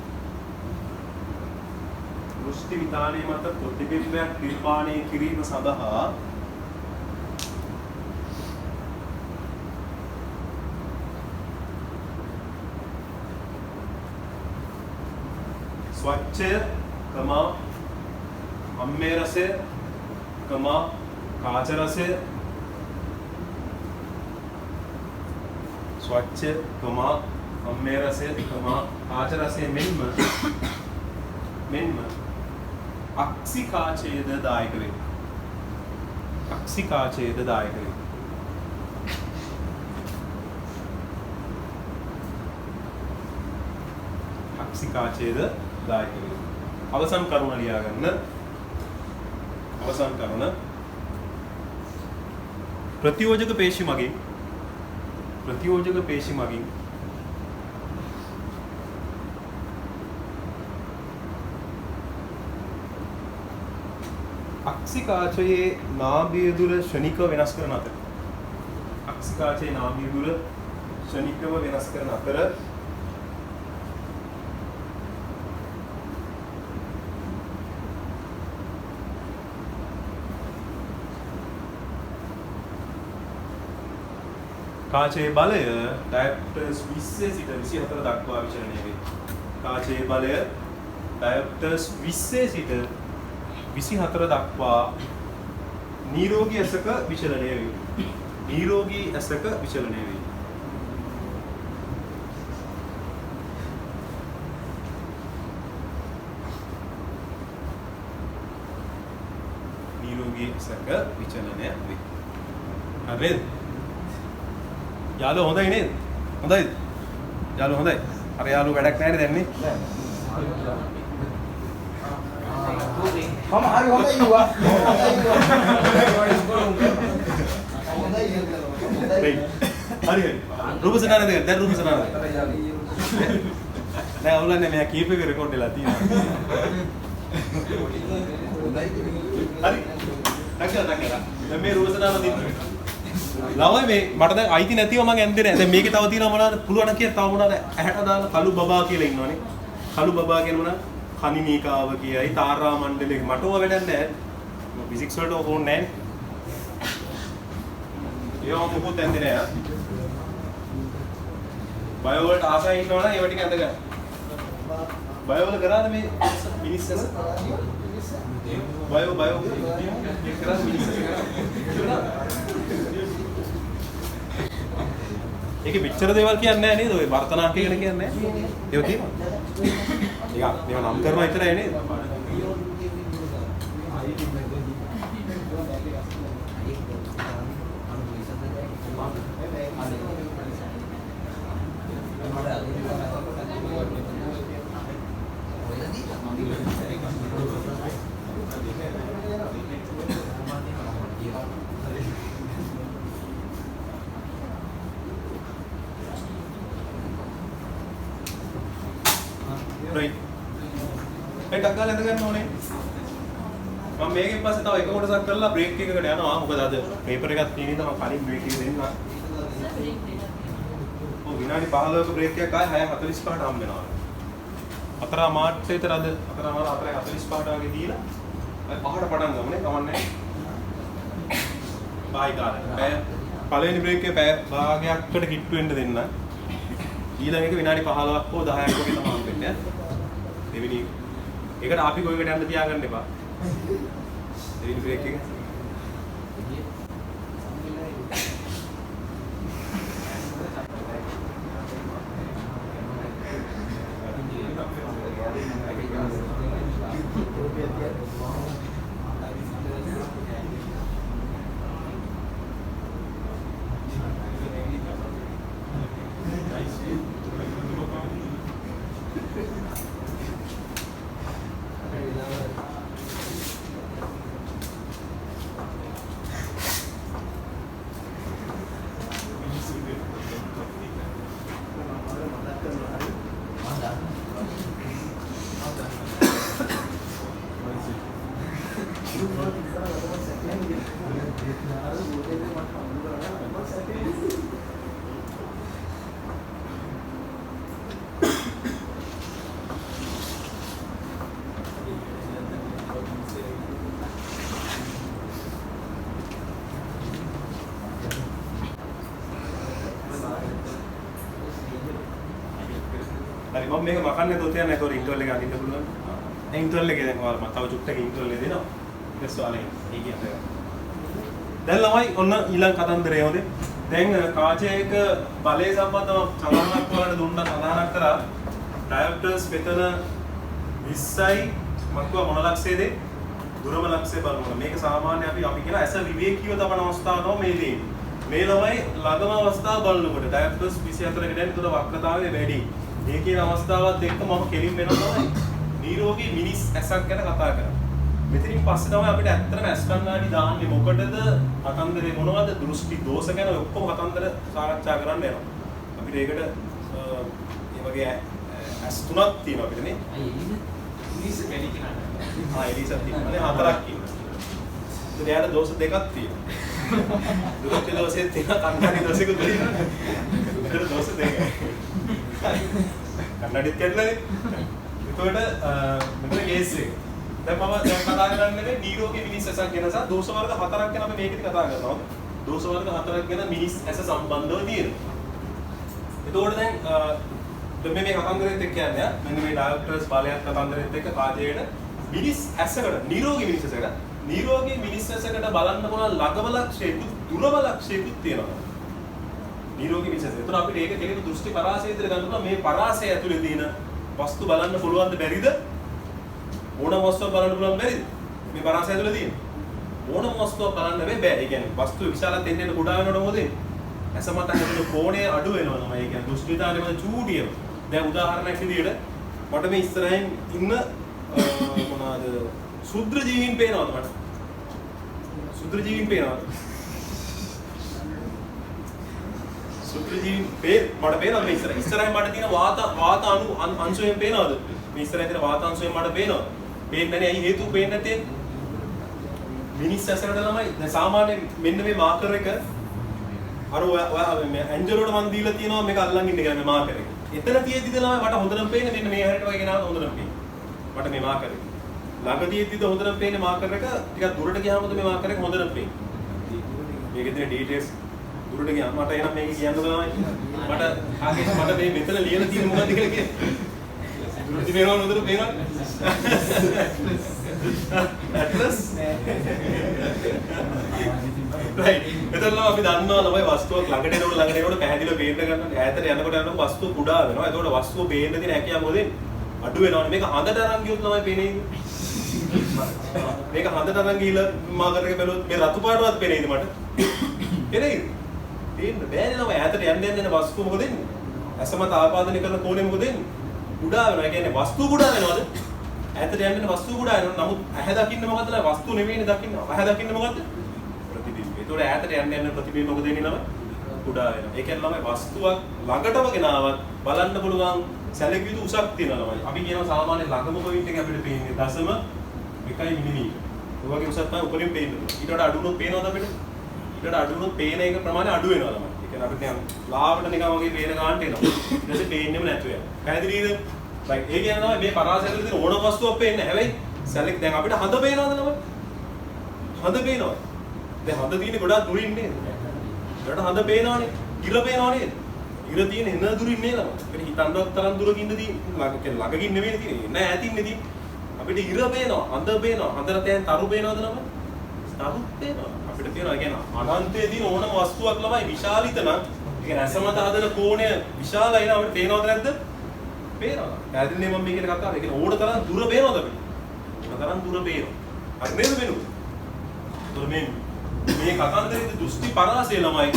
A: ස්වච්ඡය, අම්මේ රසය, කාච රසය ස්වච්ඡ, අම්මේ රසය, කාච රසය මෙන්ම අක්ෂිකාචයද දායක වේ. අක්ෂිකාචයද දායක වේ. අවසන් කරුණ ලියා ගන්න. ප්‍රතියෝජක පේශි මගින් අක්ෂිකාචයේ නාභිය දුර ශනිකව වෙනස් කරන අතර කාචයේ බලය ඩයොප්ටර්ස් 20 සිට 24 දක්වා විචලනය වේ. කාචයේ බලය ඩයොප්ටර්ස් 20 සිට 24 දක්වා නිරෝගී ඇසක විචලනය වේ. නිරෝගී ඇසක විචලනය වේ. හරිද? යාළුවෝ හොඳයි නේද? හොඳයිද? යාළුවෝ හොඳයි. අර යාළුවෝ වැඩක් නැහැ නේද දැන් නේ?
B: මම හරි හොඳයි යුවා.
A: හරි. රූපසනානද දැන් රූපසනානද? නෑ අවුලන්නේ මම කීප එක රෙකෝඩ් වෙලා තියෙනවා. හරි. නැගලා. දැන් මේ රූපසනානද ඉන්නේ. ළමයි මේ මට දැන් අයිති නැතිව මම ඇන්දේ නෑ. දැන් මේකේ තව තියෙනවා මොනවද? පුළුවන් කියලා තව මොනවද? ඇහැට දාලා කළු බබා කියලා ඉන්නවනේ. කළු බබා කියන මොනවද? කනිනීකාව කියයි තාරා මණ්ඩලේ මට ඕව වැඩක් නෑ. ෆිසික්ස් වලට ඕන නෑ. ඒවා මොකොත් ඇන්දේ නෑ. බයෝ වලට ආසයි ඉන්නවනම් ඒව ටික ඇඳ ගන්න. බයෝ වල කරාද මේ මිනිස්සු? බයෝ මේ කරා මිනිස්සු කරා. ඒකේ පිටතර දේවල් කියන්නේ නැහැ නේද? ඔය වර්තනාංක කියලා කියන්නේ නැහැ. ඒක තියෙනවා. ටිකක් මේව නම් කරනවා විතරයි නේද? right. මේ ටක් ගාලා ඇඳ ගන්න ඕනේ. මම මේකෙන් පස්සේ තව එක කොටසක් කරලා බ්‍රේක් එකකට යනවා. මොකද අද පේපර් එකක් තියෙන නිසා මම කලින් බ්‍රේක් එක දෙන්නම්. ඔව් විනාඩි 15ක බ්‍රේක් එකක් ආයේ 6:45ට හම්බ වෙනවා. 4 මාර්ච් විතර අද 4 මාර්ච් 4:45ට වගේ දීලා අය 5ට පටන් ගමු නේ කමන්නේ. බයි ගාලා. පළවෙනි බ්‍රේක් එකේ පැය භාගයක්කට කිට්ටු වෙන්න දෙන්න. ඊළඟ එක විනාඩි 15ක් හෝ 10ක් වගේ තමයි වෙන්නේ. දෙවෙනි එකට අපි කොයිකට යන්න තියාගන්න එපා. දෙවෙනි බ්‍රේක් එක. හරි මම මේක මකන්නේ තෝ තියන්නේ ඒතොර ඉන්ටර්වල් එක අදින්න පුළුවන්. දැන් ඉන්ටර්වල් එකේ දැන් ඔයාලා මම තව චුට්ටක ඉන්ටර්වල් එක දෙනවා. ඊට පස්සේ ඒ කියන්නේ. දැන් ළමයි ඔන්න ඊළඟ කතන්දරය හොදේ. දැන් කාචයක බලය සම්බන්ධව සඳහනක් වලට දුන්නා සඳහනක් කරා ඩයොප්ටර්ස් මෙතන 20යි මක්ව මොන ලක්ෂයේද? දුරම ලක්ෂය බලනවා. මේක සාමාන්‍ය අපි කියන ඇස විවේකීව තබන අවස්ථාව තමයි මේ දෙන්නේ. මේ ළමයි ළඟම අවස්ථාව බලනකොට ඩයොප්ටර්ස් 24 ක දැන් දුර වක්‍රතාවය වැඩි. මේ කියන අවස්ථාවත් එක්ක මම කෙලින් වෙනවා තමයි නිරෝගී මිනිස් ඇසක් ගැන කතා කරන්නේ. මෙතනින් පස්සේ තමයි අපිට ඇත්තටම ඇස් කණ්ණාඩි දාන්නේ මොකටද? කතන්දරේ මොනවද? දෘෂ්ටි දෝෂ ගැන ඔක්කොම කතන්දර සාකච්ඡා කරන්න යනවා. අපිට ඒකට මේ වගේ ඇස් තුනක් තියෙනවා අපිට නේ. එලිස වැඩි කෙනා. එලිස තියෙනවා. හතරක් ඉන්නවා. එයාට දෝෂ දෙකක් තියෙනවා. දෘෂ්ටි දෝෂෙත් තියෙනවා කණ්ණාඩි දෝෂෙකුත් තියෙනවා. ඒකට දෝෂ දෙකයි. කන්නඩිත් කැඩලානේ. එතකොට මෙතන කේස් එක. දැන් මම දැන් කතා කරන්නේ නිරෝගී මිනිස් ඇසක් ගැන සහ දෝෂ වර්ග 4ක් ගැන අපි මේකෙදි කතා කරනවා. දෝෂ වර්ග 4ක් ගැන මිනිස් ඇස සම්බන්ධව තියෙනවා. එතකොට දැන් මේ කතන්දරෙත් එක්ක යන්නේ මෙන්න මේ ඩයොප්ටර්ස් බලයක් කතන්දරෙත් එක්ක කාජේන මිනිස් ඇසකට නිරෝගී මිනිස් ඇසකට බලන්න පුළුවන් ළඟම ලක්ෂයකුත් දුරම ලක්ෂයකුත් තියෙනවා. නිරෝගී මිනිස් ඇස. එතන අපිට ඒක කෙනෙකු දෘෂ්ටි පරාසය විතර ගන්නවා මේ පරාසය ඇතුලේ තියෙන වස්තු බලන්න පුළුවන්ද බැරිද? ඕනම වස්තුවක් බලන්න පුළුවන් බැරිද? මේ පරාසය ඇතුලේ තියෙන. ඕනම වස්තුවක් බලන්න බෑ. ඒ කියන්නේ වස්තු විශාලත් එන්න කුඩා වෙනකොට මොකද වෙන්නේ? ඇස මත හැදෙන කෝණය අඩු වෙනවා තමයි. ඒ කියන්නේ දෘෂ්ටි විතානේ මත චූටිය. දැන් උදාහරණයක් විදියට මට මේ ඉස්සරහින් ඉන්න මොනවාද සුද්ධ ජීවීන් පේනවද මට? සුද්ධ ජීවීන් පේනවද? සුද්ධ ජීවීන් මට පේනවද මේ ඉස්සරහින් මට තියෙන වාත අංශයෙන් පේනවද? මේ ඉස්සරහින් තියෙන වාත අංශයෙන් මට පේනවද? පේන්නේ නැහැ. ඇයි හේතුව පේන්නේ නැත්තේ? මිනිස් ඇසකට ළමයි දැන් සාමාන්‍යයෙන් මෙන්න මේ මාකර් එක අර ඔයා මේ ඇන්ජලෝට මන් දීලා තියෙනවා මේක අල්ලන් ඉන්න කියලා මේ මාකර් එක. එතන තියෙද්දිද ළමයි මට හොඳටම පේන්නේ මෙන්න මේ හැරට වගේ ගෙනාවොත් හොඳටම පේන්නේ. මට මේ මාකර් එක. ළඟ තියෙද්දිද හොඳටම පේන්නේ මාකර් එක ටිකක් දුරට ගියාමද මේ මාකර් එක හොඳටම පේන්නේ. මේකේ තියෙන ඩීටේල්ස් දුරට ගියා මට එනම් මේක කියන්න තමයි මට මේ මෙතන ලියලා තියෙන මොකක්ද කියලා කියන්න. දුරට පේනවද උදේට පේනවද? ඇට්ලස් right එතන අපි දන්නවා ළමයි වස්තුවක් ළඟට එනකොට පැහැදිලිව පේන්න ගන්නවා. ඈතට යනකොට වස්තුව කුඩා වෙනවා. එතකොට වස්තුව පේන්න තියෙන හැකියාව මොකද අඩු වෙනවනේ. මේක හඳට අරන් ගියොත් ළමයි පේන්නේ. මේක හඳට අරන් ගිහලා මාකර් එක බැලුවොත් මේ රතු පාටවත් පේනේද මට? පේනේද? පේන්න බෑනේ ළමයි. ඈතට යන්න වස්තුව මොකද වෙන්නේ? ඇසමත ආපාදනය කරන කෝණය මොකද වෙන්නේ? කුඩා වෙනවා. ඒ කියන්නේ වස්තුව කුඩා වෙනවද? ඈතට යන්න වස්තුව කුඩා වෙනවා. නමුත් ඇහැ දකින්න මොකද්ද? වස්තුව නෙවෙයිනේ දකින්න. ඇහැ දකින්න මොකද්ද? ප්‍රතිබිම්බය. ඒතකොට ඈතට යන්න ප්‍රතිබිම්බය මොකද වෙන්නේ ළමයි? කුඩා වෙනවා. ඒ කියන්නේ ළමයි වස්තුවක් ළඟටම ගෙනාවත් බලන්න පුළුවන් සැලකිය යුතු උසක් තියෙනවා ළමයි. අපි කියනවා සාමාන්‍ය ළඟම පොයින්ට් එක අපිට පේන්නේ 0.1 මිලිමීටර. ඒ වගේ උසක් තමයි උඩින් පේන්නේ. ඊට වඩා අඩු වුණොත් පේනවද අපිට? ඊට වඩා අඩු වුණොත් පේන එක ප්‍රමාණය අඩු වෙනවා ළමයි. ඒ කියන්නේ අපිට නිකන් ලාවට නිකන් වගේ පේන ගන්නට එනවා. ඊට පස්සේ පේන්නේම නැතු වෙනවා. පැහැදිලිද? right ඒ කියන්නේ තමයි මේ පරාසයක තියෙන ඕන වස්තුවක් පේන්නේ. හැබැයි සැලක දැන් අපිට හඳ පේනවද ළමයි? හඳ පේනවා. දැන් හඳ තියෙන්නේ ගොඩාක් දුරින් නේද? ඒකට හඳ පේනවනේ. ඉර පේනව නේද? ඉර තියෙන එන දුරින් නේද ළමයි? අපිට හිතන්නවත් තරම් දුරකින්ද තියෙන්නේ. ළඟකින් නෙවෙයි තියෙන්නේ. නෑ ඈතින්නේ තියෙන්නේ. අපිට ඉර පේනවා, හඳ පේනවා. හඳට තැන් තරු පේනවද ළමයි? තරු පේනවා. අපිට තියෙනවා කියන්නේ අනන්තයේ තියෙන ඕනම වස්තුවක් ළමයි විශාලිත නම් ඒ කියන්නේ ඇසමත හදන කෝණය විශාලයි නම් අපිට පේනවද නැද්ද? පේනවා. පැහැදිලිනේ මම මේ කියන කතාව. ඒ කියන්නේ ඕන තරම් දුර පේනවද අපිට? ඕන තරම් දුර පේනවා. හරි නේද වෙනුනේ? ඒතර මේ කතන්දරයේ දෘෂ්ටි පරාසය ළමයි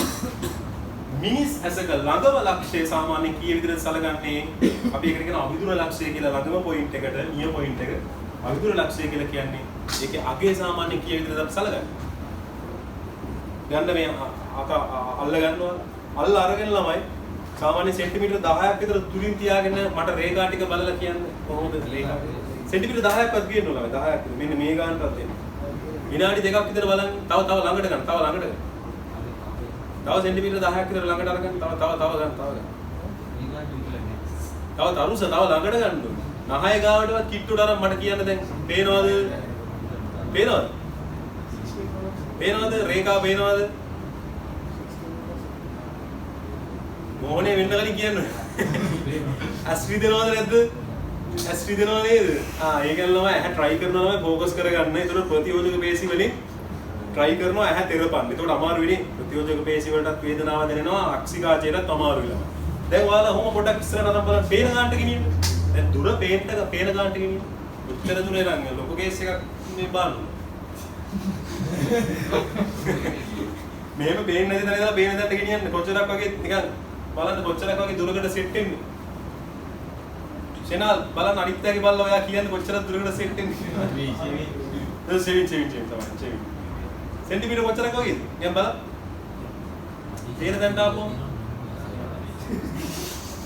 A: මිනිස් ඇසක ළඟම ලක්ෂය සාමාන්‍යයෙන් කී විදිහට සැලකන්නේ අපි ඒකට කියන අවිදුර ලක්ෂය කියලා ළඟම පොයින්ට් එකට නිය පොයින්ට් එක අවිදුර ලක්ෂය කියලා කියන්නේ ඒකේ අගේ සාමාන්‍යයෙන් කී විදිහට අපි සැලකන්නේ ගන්න මේ අල්ල ගන්නවා අල්ල අරගෙන ළමයි සාමාන්‍ය සෙන්ටිමීටර 10ක් විතර දුරින් තියාගෙන මට රේඛා ටික බලලා කියන්නේ කොහොමද රේඛා සෙන්ටිමීටර 10ක්වත් ගියන්න ඕන ළමයි 10ක් මෙන්න මේ ගන්නටත් එන්න විනාඩි 2ක් විතර බලන්න තව ළඟට ගන්න තව ළඟට ගන්න තව සෙන්ටිමීටර 10ක් විතර ළඟට අරගෙන තව ගන්න තව තරුස තව ළඟට ගන්න නහය ගාවටවත් කිට්ටුට අරන් මට කියන්න දැන් පේනවද රේඛා පේනවද මොහොනේ වෙන්න කලින් කියන්න ඇස් රිදෙනවද නැද්ද ඇස් රිදෙනව නේද ඒක ළමයි ඇහැ try කරනවා ළමයි ફોකස් කරගන්න ඒතර ප්‍රතියෝජක පේශි වලින් try කරනවා ඇහැ තෙරපන්න. ඒකට අමාරු වෙන්නේ ප්‍රතියෝජක පේශි වලටත් වේදනාව දැනෙනවා අක්සිකාචයටත් අමාරු වෙනවා. දැන් ඔයාලා කොහොම පොඩක් ඉස්සරහට නම් බලන්න පේන ගන්නට ගෙනියන්න. දැන් දුර පේන්න පේන ගන්නට ගෙනියන්න. උත්තර දුරේ නම් ලොකු කේස් එකක් මේ බලන්න. මෙහෙම පේන්නේ නැති තැන ඉඳලා පේන තැනට ගෙනියන්න කොච්චරක් වගේ නිකන් බලන්න කොච්චරක් වගේ දුරකට සෙට් වෙන්නේ. channel බලන්න අනිත්‍යගේ බලලා ඔයා කියන්නේ කොච්චරක් දුරකට සෙට් වෙන්නේ. සෙවින් තමයි. सेंटीमीटर කොච්චරක් වගේද? නිකන් බලන්න. තේර දැන් දාපුවම.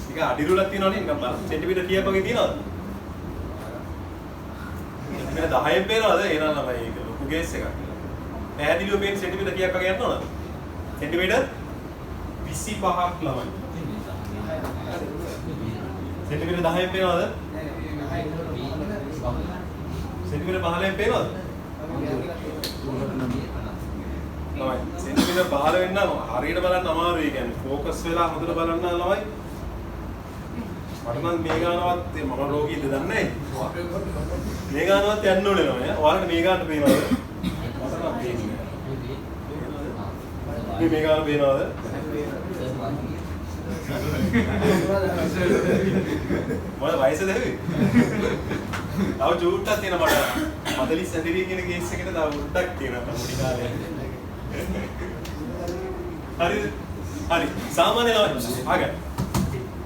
A: ටික අඩිරුලක් තියෙනවනේ නිකන් බලන්න. සෙන්ටිමීටර් කීයක් වගේ තියෙනවද? සෙන්ටිමීටර් 10න් පේනවද? එහෙනම් ළමයි ඒක ලොකු ගේස් එකක්. පැහැදිලිව පේන සෙන්ටිමීටර් කීයක් වගේ යන්න ඕනද? සෙන්ටිමීටර් 25ක් ළමයි. සෙන්ටිමීටර් 10න් පේනවද? සෙන්ටිමීටර් 15න් පේනවද? ළමයි සෙන්ටිමීටර් 15 වෙන්න හරියට බලන්න අමාරුයි කියන්නේ ફોකස් වෙලා හොඳට බලන්න ළමයි මට නම් මේ ගානවත් මම රෝගීද දන්නේ නැහැ මේ ගානවත් යන්න ඕනේ නෝ ඔයාලට මේ ගානට පේනවද මට නම් පේන්නේ මේ ගාන පේනවද මොකද වයසද හැබැයි තව චූට්ටක් තියෙන මට 40 සැඳිරිය කියන කේස් එකකට තව උඩක් තියෙනවා පොඩි කාලේ හරි සාමාන්‍ය ළමයි ආගන්න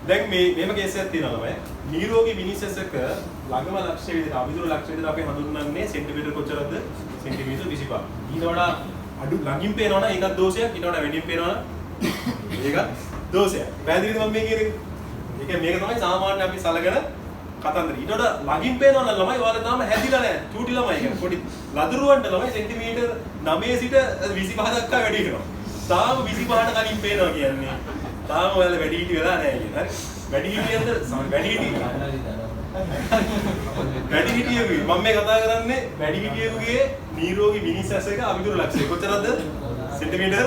A: දැන් මේම කේස් එකක් තියෙනවා ළමයි නිරෝගී මිනිසෙක් ළඟම ලක්ෂ්‍ය විදිහට අවිදුර ලක්ෂ්‍ය විදිහට අපි හඳුන්වන්නේ සෙන්ටිමීටර් කොච්චරද සෙන්ටිමීටර් 25 ඊට වඩා අඩු ළඟින් පේනවනම් ඒකත් දෝෂයක් ඊට වඩා වැඩියෙන් පේනවනම් ඒකත් දෝෂයක් පැහැදිලිද මම මේ කියන්නේ ඒක මේක තමයි සාමාන්‍ය අපි සලකන කතන්දර ඊට වඩා ළඟින් පේනවනම් ළමයි ඔයාලා තාම හැදිලා නැහැ චූටි ළමයි කියන්නේ පොඩි ලදරුවන්ට ළමයි සෙන්ටිමීටර් 9 සිට 25 දක්වා වැඩි වෙනවා තාම 25ට කලින් පේනවා කියන්නේ තාම ඔයාලා වැඩි හිටි වෙලා නැහැ කියන්නේ හරි වැඩි හිටියන්ද වැඩි හිටියෙකුගේ මම මේ කතා කරන්නේ වැඩි හිටියෙකුගේ නිරෝගී මිනිස් ඇසක අවිදුර ලක්ෂය කොච්චරද සෙන්ටිමීටර්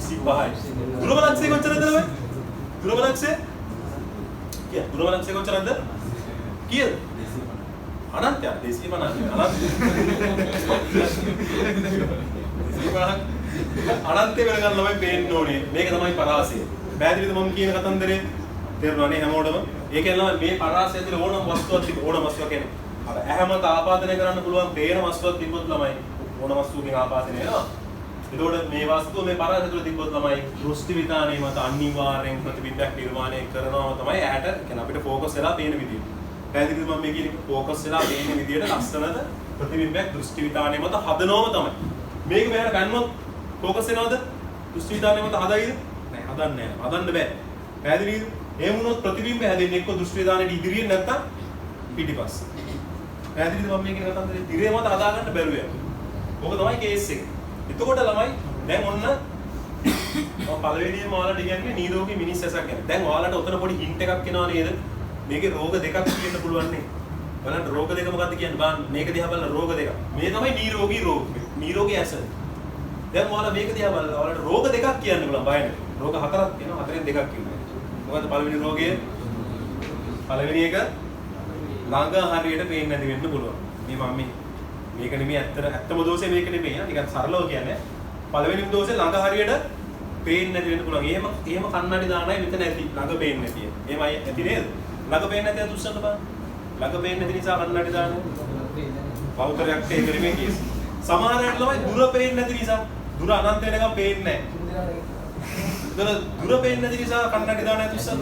A: 25යි. දුරබලක්ෂය කොච්චරද ඔය? දුරබලක්ෂය? කිය දුරබලක්ෂය කොච්චරද? කීයද? අනන්තය 250 අනන්තය වෙන ගන්න ළමයි පේන්න ඕනේ. මේක තමයි පරාසය. පැහැදිලිද මම කියන කතන්දරේ? තේරුණානේ හැමෝටම? ඒ කියන්නේ මේ පරාසය ඇතුලේ ඕනම වස්තුවක් තිබ්බ ඕනම වස්තුවක් කියන්නේ අර ඇහැමත ආපාදනය කරන්න පුළුවන් පේන වස්තුවක් තිබ්බොත් ළමයි ඕන වස්තුවකින් ආපාදනය වෙනවා. එතකොට මේ වස්තුව මේ පරාසය තුළ තිබ්බොත් ළමයි දෘෂ්ටි විතානේ මත අනිවාර්යෙන් ප්‍රතිබිම්බයක් නිර්මාණය කරනවා තමයි ඇහැට කියන්නේ අපිට ફોකස් වෙලා පේන විදියට. පැහැදිලිද මම මේ කියන්නේ ફોකස් වෙලා පේන විදියට ලස්සනද ප්‍රතිබිම්බයක් දෘෂ්ටි විතානේ මත හදනවම තමයි. මේක මෙහෙට ගන්නොත් ફોකස් වෙනවද? දෘෂ්ටි විතානේ මත හදයිද? නෑ හදන්නේ නෑ. හදන්න බෑ. පැහැදිලිද? ඒ වුණොත් ප්‍රතිබිම්බ හැදෙන්නේ එක්ක දෘෂ්ටි විතානේට ඉදිරියෙන් නැත්තම් පිටිපස්සේ. පැහැදිලිද මම මේ කියන කතන්දරේ? තිරේ මත හදා ගන්න බැරුව යනවා. ඕක තමයි කේස් එක. එතකොට ළමයි දැන් ඔන්න මම පළවෙනිම ඔයාලට කියන්නේ නිරෝගී මිනිස් ඇසක් ගැන. දැන් ඔයාලට උතන පොඩි හින්ට් එකක් එනවා නේද? මේකේ රෝග දෙකක් කියන්න පුළුවන් නේ. බලන්න රෝග දෙක මොකක්ද කියන්නේ? බලන්න මේක දිහා බලලා රෝග දෙක. මේ තමයි නිරෝගී රෝග. නිරෝගී ඇස. දැන් ඔයාලා මේක දිහා බලලා ඔයාලට රෝග දෙකක් කියන්න පුළුවන් බය නැහැ. රෝග හතරක් තියෙනවා. හතරෙන් දෙකක් කියනවා. මොකද්ද පළවෙනි රෝගය? පළවෙනි එක ළඟ හරියට පේන්නේ නැති වෙන්න පුළුවන්. මේ මම මේක නෙමෙයි ඇත්තම දෝෂය මේක නෙමෙයි. නිකන් සරලව කියන්නේ පළවෙනිම දෝෂේ ළඟ හරියට පේන්නේ නැති වෙන්න පුළුවන්. එහෙම කන්නඩි දානයි මෙතන ඇති. ළඟ පේන්නේ නැති. එහෙමයි ඇති නේද? ළඟ පේන්නේ නැති දුස්සන්න බෑ. ළඟ පේන්නේ නැති නිසා කන්නඩි දාන්නේ. බෞද්ධයක් ඒක නෙමෙයි කියේ. සමහර අය ළමයි දුර පේන්නේ නැති නිසා දුර අනන්ත වෙනකම් පේන්නේ නැහැ. දුර පේන්නේ නැති නිසා කන්නඩි දාන්නේ දුස්සන්න.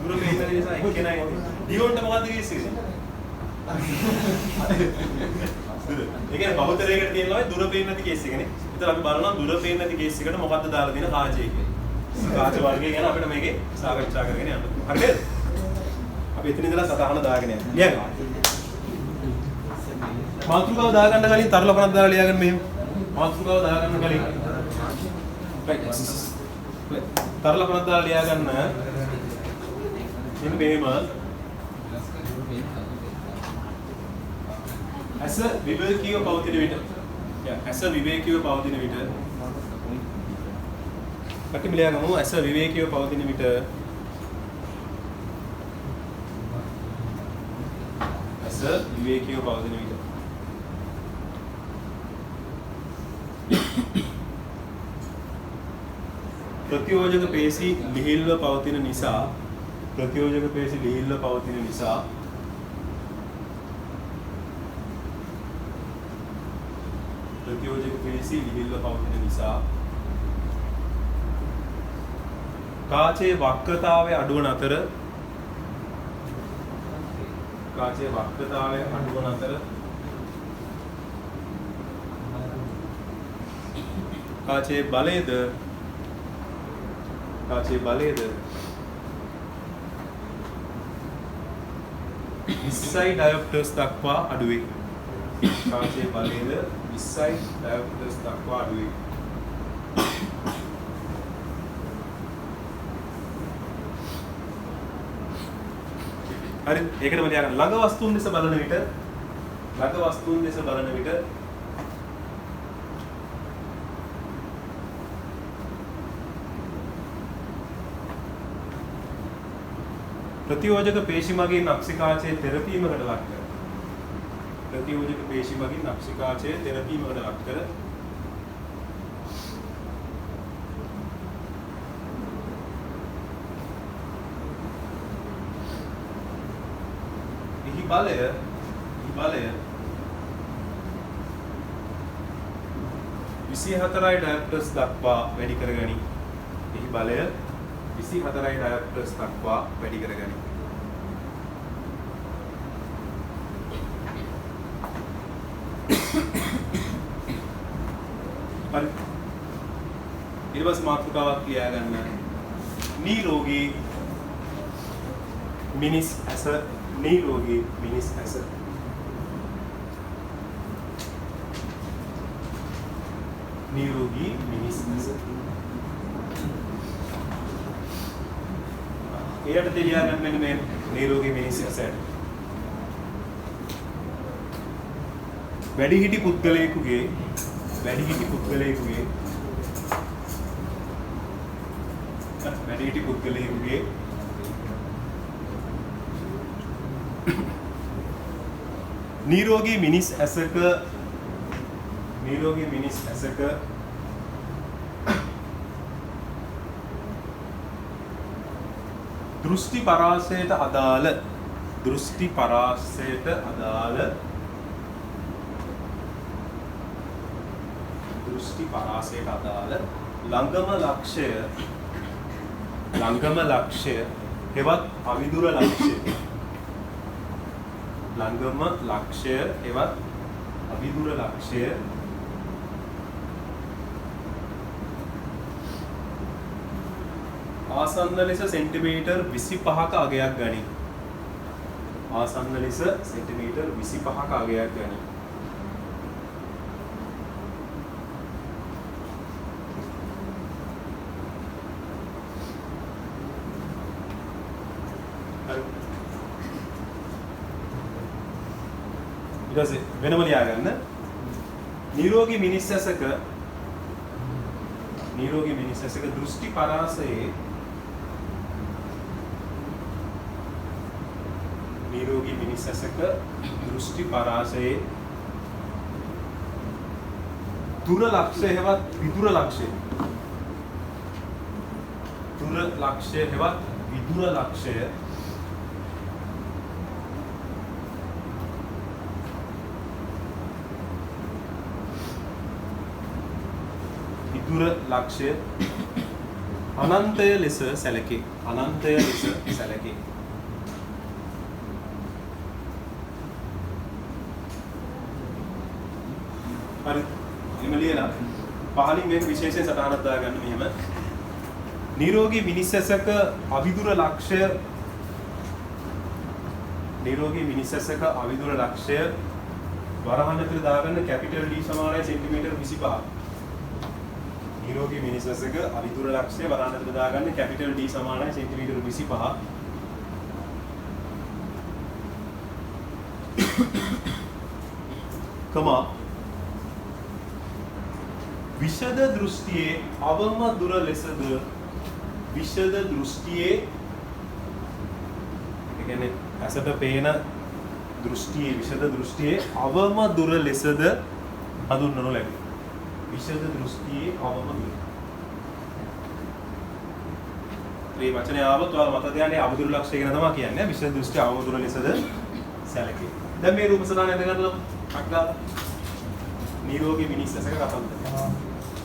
A: දුර පේන්නේ නැති නිසා එක්කෙනා ඩියොන්ට මොකද්ද කියේ? ඒ කියන්නේ බෞද්ධයකට තියෙන ළමයි දුර පේන්නේ නැති කේස් එකනේ. ඒතර අපි බලනවා දුර පේන්නේ නැති කේස් එකට මොකද්ද දාලා දෙන කාචය කියලා. කාච වර්ගය ගැන අපිට මේකේ සාකච්ඡා කරගෙන යන්න. හරිද? අපි එතන ඉඳලා සතහන දාගෙන යන්න. ලියගන්න. මාතෘකාව දාගන්න කලින් තරල පනක් දාලා ලියගන්න මෙහෙම. මාතෘකාව දාගන්න කලින්. තරල පනක් දාලා ලියගන්න. මෙන්න මෙහෙම. ඇස විවේකීව පවතින විට. ඇස විවේකීව පවතින විට. කටිම ලියගමු ඇස විවේකීව පවතින විට. ඇස විවේකීව පවතින විට. ප්‍රතියෝජක පේශි ලිහිල්ව පවතින නිසා ප්‍රතියෝජක පේශි ලිහිල්ව පවතින නිසා ප්‍රතියෝජක පේශි ලිහිල්ව පවතින නිසා කාචයේ වක්‍රතාවය අඩුවන අතර කාචයේ වක්‍රතාවය අඩුවන අතර කාචයේ බලයද 20යි ඩයොප්ටර්ස් දක්වා අඩු වේ. කාචයේ බලයද 20යි ඩයොප්ටර්ස් දක්වා අඩු වේ. හරි ඒකටම ලියගන්න. ළඟ වස්තුන් දෙස බලන විට ප්‍රතියෝජක පේශි මගින් අක්ෂිකාචයේ තෙරපීමකට ලක් කර. ප්‍රතියෝජක පේශි මගින් අක්ෂිකාචයේ තෙරපීමකට ලක් කර. එහි බලය 24යි ඩයොප්ටර්ස් දක්වා වැඩි කරගනි. එහි බලය 24යි ඩයොප්ටර්ස් දක්වා වැඩි කරගනි. හරි. ඊට පස්සේ මාතෘකාවක් ලියා ගන්න. නිරෝගී මිනිස් ඇස නිරෝගී මිනිස් ඇස නිරෝගී මිනිස් ඇස එයට දෙලියා ගන්න මෙන්න මේ නිරෝගී මිනිස් ඇසට වැඩිහිටි පුද්ගලයෙකුගේ වැඩිහිටි පුද්ගලයෙකුගේ නිරෝගී මිනිස් ඇසක දෘෂ්ටි පරාසයට අදාළ ළඟම ලක්ෂ්‍ය හෙවත් අවිදුර ලක්ෂ්‍ය ආසන්න ලෙස සෙන්ටිමීටර් 25ක අගයක් ගනී. ඊට පස්සේ වෙනම ලියා ගන්න. නිරෝගී මිනිස් ඇසක දෘෂ්ටි පරාසයේ දුර ලක්ෂ්‍ය හෙවත් විදුර ලක්ෂ්‍ය අනන්තය ලෙස සැලකේ. හරි. එහෙම ලියලා පහලින් මේක විශේෂයෙන් සටහනක් දාගන්න මෙහෙම. නිරෝගී මිනිස් ඇසක අවිදුර ලක්ෂ්‍ය වරහන් ඇතුලේ දාගන්න කැපිටල් D සමානයි සෙන්ටිමීටර් 25. නිරෝගී මිනිස් ඇසක අවිදුර ලක්ෂ්‍ය වරහන් ඇතුලේ දාගන්න කැපිටල් D සමානයි සෙන්ටිමීටර් 25. කමා විෂද දෘෂ්ටියේ අවම දුර ලෙසද ඒ කියන්නේ ඇසට පේන විෂද දෘෂ්ටියේ අවම දුර ලෙසද හඳුන්වනු ලැබේ. විෂද දෘෂ්ටියේ අවම දුර. මේ වචනේ ආවොත් ඔයාලා මත තියාගන්න අවදුර ලක්ෂය ගැන තමයි කියන්නේ. විෂද දෘෂ්ටි අවම දුර ලෙසද සැලකේ. දැන් මේ රූප සටහන එන්න ගන්නලම අක්ගාලා නිරෝගී මිනිස් ඇසක කතන්දර.